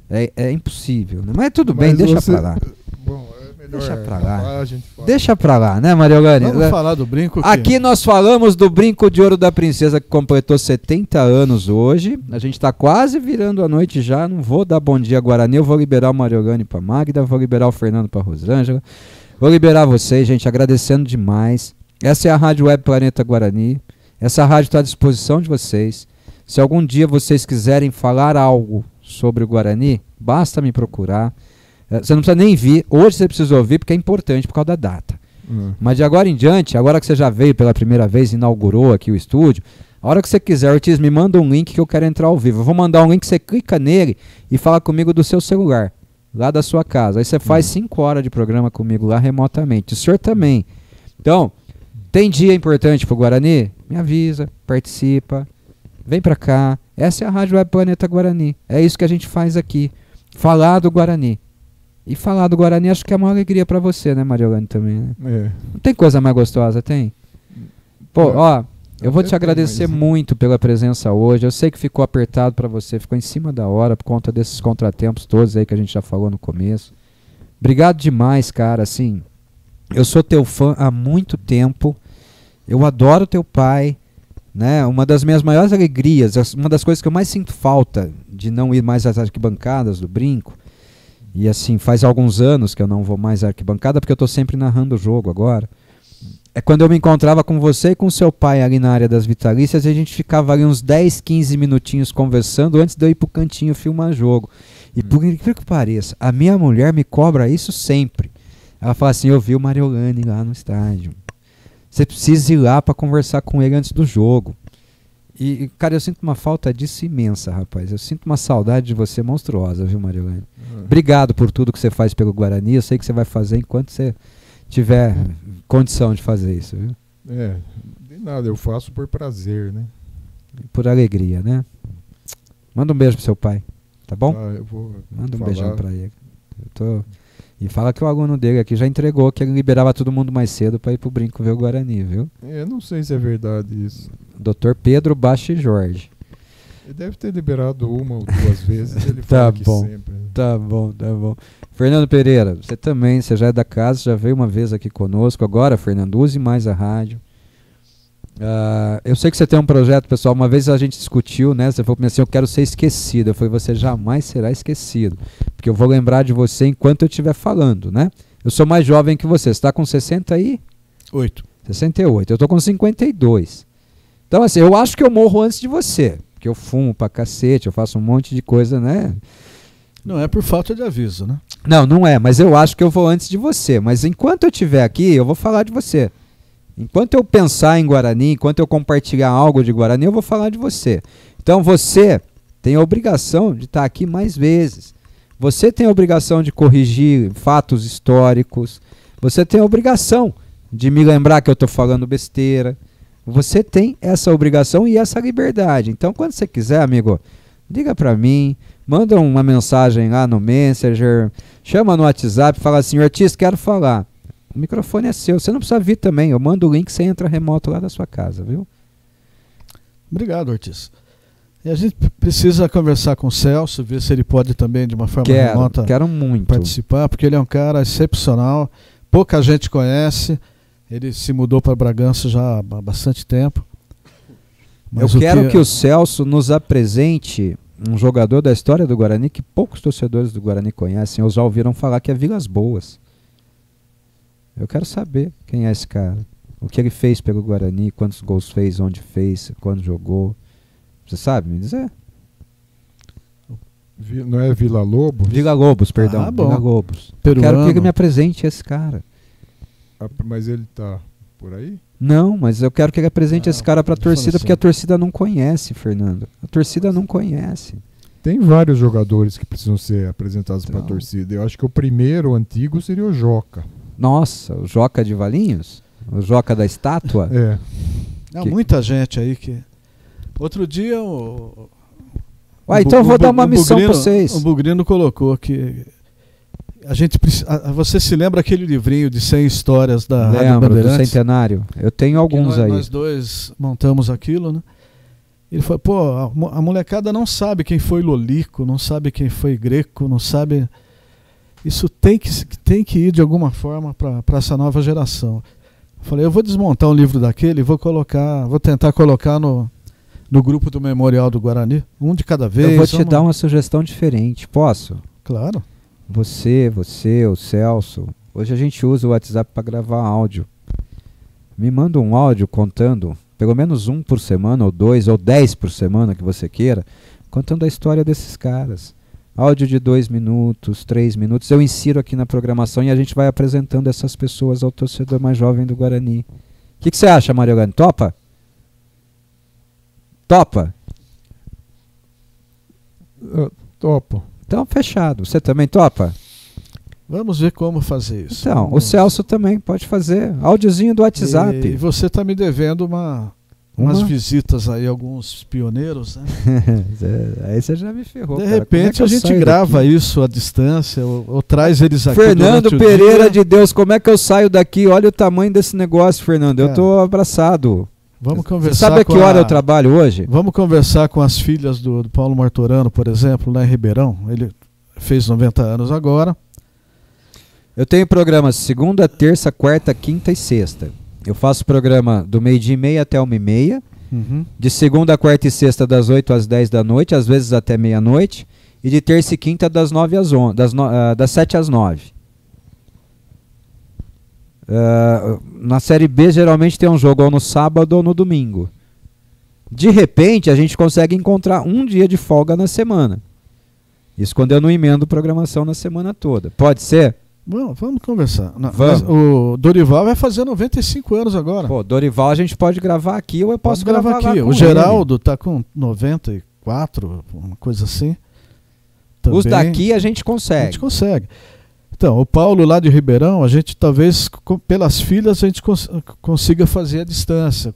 é impossível, né? Mas tudo bem, deixa para lá. Bom, deixa pra lá. Deixa pra lá, né, Mariolane? Vamos falar do brinco. Aqui nós falamos do brinco de ouro da princesa, que completou 70 anos hoje. A gente tá quase virando a noite já. Não vou dar bom dia Guarani. Eu vou liberar o Mariolane pra Magda. Vou liberar o Fernando pra Rosângela. Vou liberar vocês, gente, agradecendo demais. Essa é a Rádio Web Planeta Guarani. Essa rádio está à disposição de vocês. Se algum dia vocês quiserem falar algo sobre o Guarani, basta me procurar. Você não precisa nem vir. Hoje você precisa ouvir porque é importante por causa da data. Mas de agora em diante, agora que você já veio pela primeira vez, inaugurou aqui o estúdio, a hora que você quiser, Ortiz, me manda um link que eu quero entrar ao vivo. Eu vou mandar um link, você clica nele e fala comigo do seu celular, lá da sua casa. Aí você faz 5 horas de programa comigo lá remotamente. O senhor também. Então, tem dia importante pro Guarani? Me avisa, participa, vem pra cá. Essa é a Rádio Web Planeta Guarani. É isso que a gente faz aqui. Falar do Guarani. E falar do Guarani acho que é uma alegria pra você, né, Mariolane, também, né? Não tem coisa mais gostosa, tem? Pô, eu vou te agradecer muito pela presença hoje. Eu sei que ficou apertado pra você, ficou em cima da hora por conta desses contratempos todos aí que a gente já falou no começo. Obrigado demais, cara, assim, eu sou teu fã há muito tempo, eu adoro teu pai, né? Uma das minhas maiores alegrias, uma das coisas que eu mais sinto falta de não ir mais às arquibancadas do Brinco. E assim, faz alguns anos que eu não vou mais à arquibancada, porque eu estou sempre narrando o jogo agora. É quando eu me encontrava com você e com seu pai ali na área das vitalícias, e a gente ficava ali uns 10, 15 minutinhos conversando antes de eu ir pro cantinho filmar jogo. E por incrível que pareça, a minha mulher me cobra isso sempre. Ela fala assim, eu vi o Mariolane lá no estádio. Você precisa ir lá para conversar com ele antes do jogo. E, cara, eu sinto uma falta disso imensa, rapaz. Eu sinto uma saudade de você monstruosa, viu, Mariolane? Obrigado por tudo que você faz pelo Guarani. Eu sei que você vai fazer enquanto você tiver condição de fazer isso, viu? De nada, eu faço por prazer, né? Por alegria, né? Manda um beijo pro seu pai, tá bom? Eu vou Manda um beijão pra ele. E fala que o aluno dele aqui já entregou que ele liberava todo mundo mais cedo pra ir pro Brinco ver o Guarani, viu? Eu não sei se é verdade isso. Dr. Pedro Baixi Jorge. Ele deve ter liberado 1 ou 2 vezes. Ele Tá fala que bom. sempre. Tá bom. Fernando Pereira, você também, você já é da casa, já veio uma vez aqui conosco. Agora, Fernando, use mais a rádio. Eu sei que você tem um projeto, pessoal. Uma vez a gente discutiu, né? Você falou assim, eu quero ser esquecido. Eu falei, você jamais será esquecido. Porque porque eu vou lembrar de você enquanto eu estiver falando, né? Eu sou mais jovem que você está com 68. 68, eu tô com 52. Então assim, eu acho que eu morro antes de você, porque eu fumo pra cacete, eu faço um monte de coisa, né? Não é por falta de aviso, né? Não é, mas eu acho que eu vou antes de você. Mas enquanto eu estiver aqui, eu vou falar de você. Enquanto eu pensar em Guarani, enquanto eu compartilhar algo de Guarani, eu vou falar de você. Então você tem a obrigação de estar aqui mais vezes. Você tem a obrigação de corrigir fatos históricos. Você tem a obrigação de me lembrar que eu estou falando besteira. Você tem essa obrigação e essa liberdade. Então, quando você quiser, amigo, liga para mim, manda uma mensagem lá no Messenger, chama no WhatsApp, fala assim, Ortiz, quero falar. O microfone é seu, você não precisa vir também, eu mando o link, você entra remoto lá da sua casa, viu? Obrigado, Ortiz. E a gente precisa conversar com o Celso, ver se ele pode também, de uma forma remota, quero muito participar, porque ele é um cara excepcional, pouca gente conhece, ele se mudou para Bragança já há bastante tempo. Mas eu quero que o Celso nos apresente um jogador da história do Guarani que poucos torcedores do Guarani conhecem ou já ouviram falar, que é Vilas Boas. Eu quero saber quem é esse cara, o que ele fez pelo Guarani, quantos gols fez, onde fez, quando jogou. Você sabe me dizer? Não é Vila Lobos? Vila Lobos, perdão. Ah, bom. Vila Lobos. Peruano. Quero que ele me apresente esse cara. Mas ele tá por aí? Não, mas eu quero que ele apresente esse cara para a torcida, assim. porque a torcida não conhece, Fernando. A torcida não conhece. Tem vários jogadores que precisam ser apresentados para a Então. torcida. Eu acho que o primeiro antigo seria o Joca. Nossa, o Joca de Valinhos? O Joca da estátua? É. Há muita gente aí que... Outro dia Então eu vou dar uma missão para vocês. O Bugrino colocou que a gente você se lembra aquele livrinho de 100 histórias da Rádio Lembro, do Bandeirantes? Centenário. Eu tenho alguns aí. Nós dois montamos aquilo, né? Ele falou, pô, a molecada não sabe quem foi Lolico, não sabe quem foi Greco, não sabe... Isso tem que ir de alguma forma para essa nova geração. Eu falei, eu vou desmontar um livro daquele e vou tentar colocar no grupo do Memorial do Guarani, um de cada vez. Eu vou te dar uma sugestão diferente, posso? Claro. Você, o Celso. Hoje a gente usa o WhatsApp para gravar áudio. Me manda um áudio contando, pelo menos um por semana, ou 2, ou 10 por semana, que você queira, contando a história desses caras. Áudio de 2 minutos, 3 minutos. Eu insiro aqui na programação e a gente vai apresentando essas pessoas ao torcedor mais jovem do Guarani. O que você acha, Mariolane? Topa? Topa? Topo. Então, fechado. Você também topa? Vamos ver como fazer isso. Então, o Celso também pode fazer. Áudiozinho do WhatsApp. E você está me devendo umas visitas aí, alguns pioneiros, né? Aí você já me ferrou. De cara. repente a gente grava isso à distância ou traz eles aqui. Fernando durante o Pereira dia. de Deus, como é que eu saio daqui? Olha o tamanho desse negócio, Fernando. Eu tô abraçado. Vamos Você conversar. sabe a que hora eu trabalho hoje? Vamos conversar com as filhas do Paulo Martorano, por exemplo, lá em Ribeirão. Ele fez 90 anos agora. Eu tenho programas segunda, terça, quarta, quinta e sexta. Eu faço programa do 12h30 até 1h30. Uhum. De segunda, quarta e sexta, das 8 às 10 da noite, às vezes até meia-noite. E de terça e quinta, das 9 às 11, das 7 às 9. Na Série B, geralmente tem um jogo ou no sábado ou no domingo. De repente, a gente consegue encontrar um dia de folga na semana. Isso quando eu não emendo programação na semana toda. Pode ser? Bom, vamos conversar. Vamos. O Dorival vai fazer 95 anos agora. Pô, Dorival a gente pode gravar aqui ou eu posso Pode gravar lá aqui. com O ele. Geraldo está com 94, uma coisa assim. Também. Os daqui a gente A consegue. gente consegue. Então, o Paulo lá de Ribeirão, a gente talvez, pelas filhas, a gente consiga fazer a distância.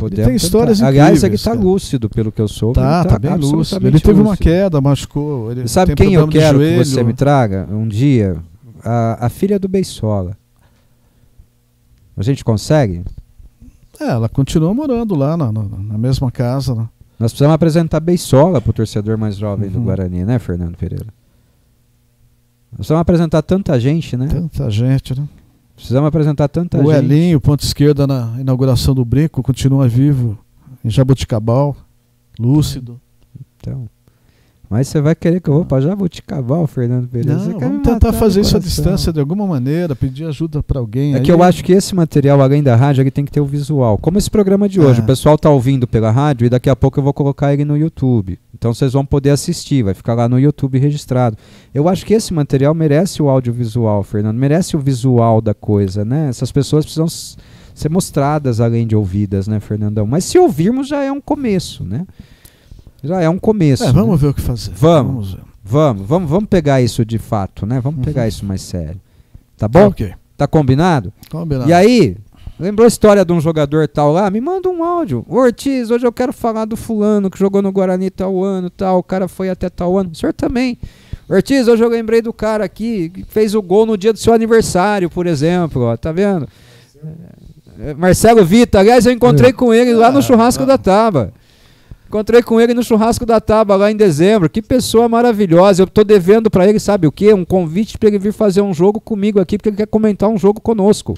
Ele tem histórias tentar. incríveis. Aliás, ele está cara. lúcido, pelo que eu soube. Tá bem lúcido. Ele teve uma queda, machucou. Ele Sabe tem quem eu problema de quero que joelho. você me traga um dia? A filha do Beisola. A gente consegue? Ela continua morando lá na mesma casa. Né? Nós precisamos apresentar Beisola para o torcedor mais jovem do Guarani, né, Fernando Pereira? Nós precisamos apresentar tanta gente, né? Tanta gente, né? Precisamos apresentar tanta O gente. Elinho, ponto esquerda na inauguração do Brinco, continua vivo em Jaboticabal, lúcido. Então, Mas você vai querer que eu vou para Jaboticabal, Fernando Pereira? Não, vamos tentar fazer isso à distância de alguma maneira, pedir ajuda para alguém. É que eu acho que esse material, além da rádio, ele tem que ter o visual. Como esse programa de hoje, o pessoal tá ouvindo pela rádio e daqui a pouco eu vou colocar ele no YouTube. Então vocês vão poder assistir, vai ficar lá no YouTube registrado. Eu acho que esse material merece o audiovisual, Fernando, merece o visual da coisa, né? Essas pessoas precisam ser mostradas além de ouvidas, né, Fernandão? Mas se ouvirmos já é um começo, né? Já é um começo. Vamos ver o que fazer. Vamos pegar isso de fato, né? Vamos pegar isso mais sério. Tá bom? Ok. Tá combinado? Combinado. E aí, lembrou a história de um jogador tal lá? Me manda um áudio. Ortiz, hoje eu quero falar do fulano que jogou no Guarani tal ano, tal. O cara foi até tal ano. O senhor também. Ortiz, hoje eu lembrei do cara aqui que fez o gol no dia do seu aniversário, por exemplo. Ó, tá vendo? Marcelo Vita. Aliás, eu encontrei com ele lá no churrasco da Taba. Encontrei com ele no churrasco da Taba lá em dezembro. Que pessoa maravilhosa. Eu tô devendo para ele, sabe o quê? Um convite para ele vir fazer um jogo comigo aqui, porque ele quer comentar um jogo conosco.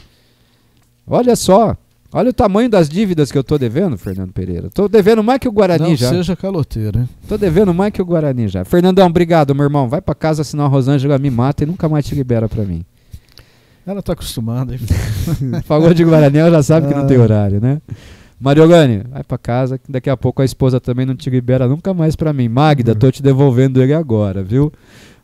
Olha só. Olha o tamanho das dívidas que eu tô devendo, Fernando Pereira. Tô devendo mais que o Guarani já. Não seja caloteiro, hein? Tô devendo mais que o Guarani já. Fernandão, obrigado, meu irmão. Vai para casa, senão a Rosângela me mata e nunca mais te libera para mim. Ela tá acostumada, hein? Falou de Guarani, ela já sabe que não tem horário, né? Mariogani, vai pra casa, que daqui a pouco a esposa também não te libera nunca mais pra mim. Magda, tô te devolvendo ele agora, viu?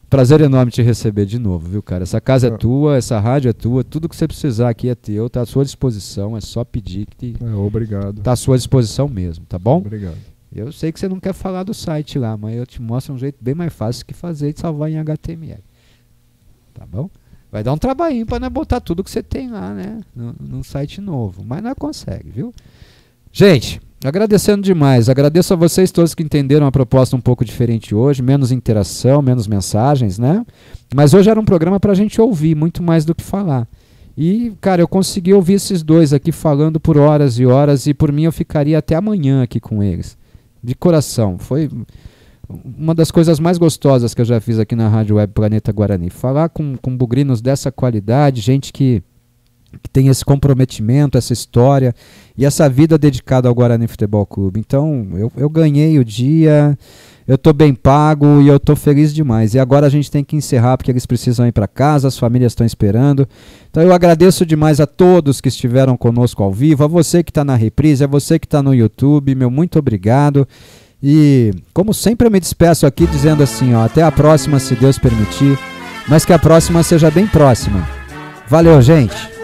Prazer enorme te receber de novo, viu, cara? Essa casa é tua, essa rádio é tua, tudo que você precisar aqui é teu, tá à sua disposição, é só pedir que obrigado. Tá à sua disposição mesmo, tá bom? Obrigado. Eu sei que você não quer falar do site lá, mas eu te mostro um jeito bem mais fácil que fazer de salvar em HTML. Tá bom? Vai dar um trabalhinho pra não botar tudo que você tem lá, né? Num site novo, mas nós consegue, viu? Gente, agradecendo demais, agradeço a vocês todos que entenderam a proposta um pouco diferente hoje, menos interação, menos mensagens, né? Mas hoje era um programa pra gente ouvir, muito mais do que falar. E, cara, eu consegui ouvir esses dois aqui falando por horas e horas, e por mim eu ficaria até amanhã aqui com eles. De coração, foi uma das coisas mais gostosas que eu já fiz aqui na Rádio Web Planeta Guarani. Falar com bugrinos dessa qualidade, gente que tem esse comprometimento, essa história e essa vida dedicada ao Guarani Futebol Clube. Então, eu ganhei o dia, eu tô bem pago e eu tô feliz demais. E agora a gente tem que encerrar porque eles precisam ir para casa, as famílias estão esperando. Então eu agradeço demais a todos que estiveram conosco ao vivo, a você que está na reprise, a você que está no YouTube, meu muito obrigado. E, como sempre, eu me despeço aqui dizendo assim, ó, até a próxima, se Deus permitir, mas que a próxima seja bem próxima. Valeu, gente!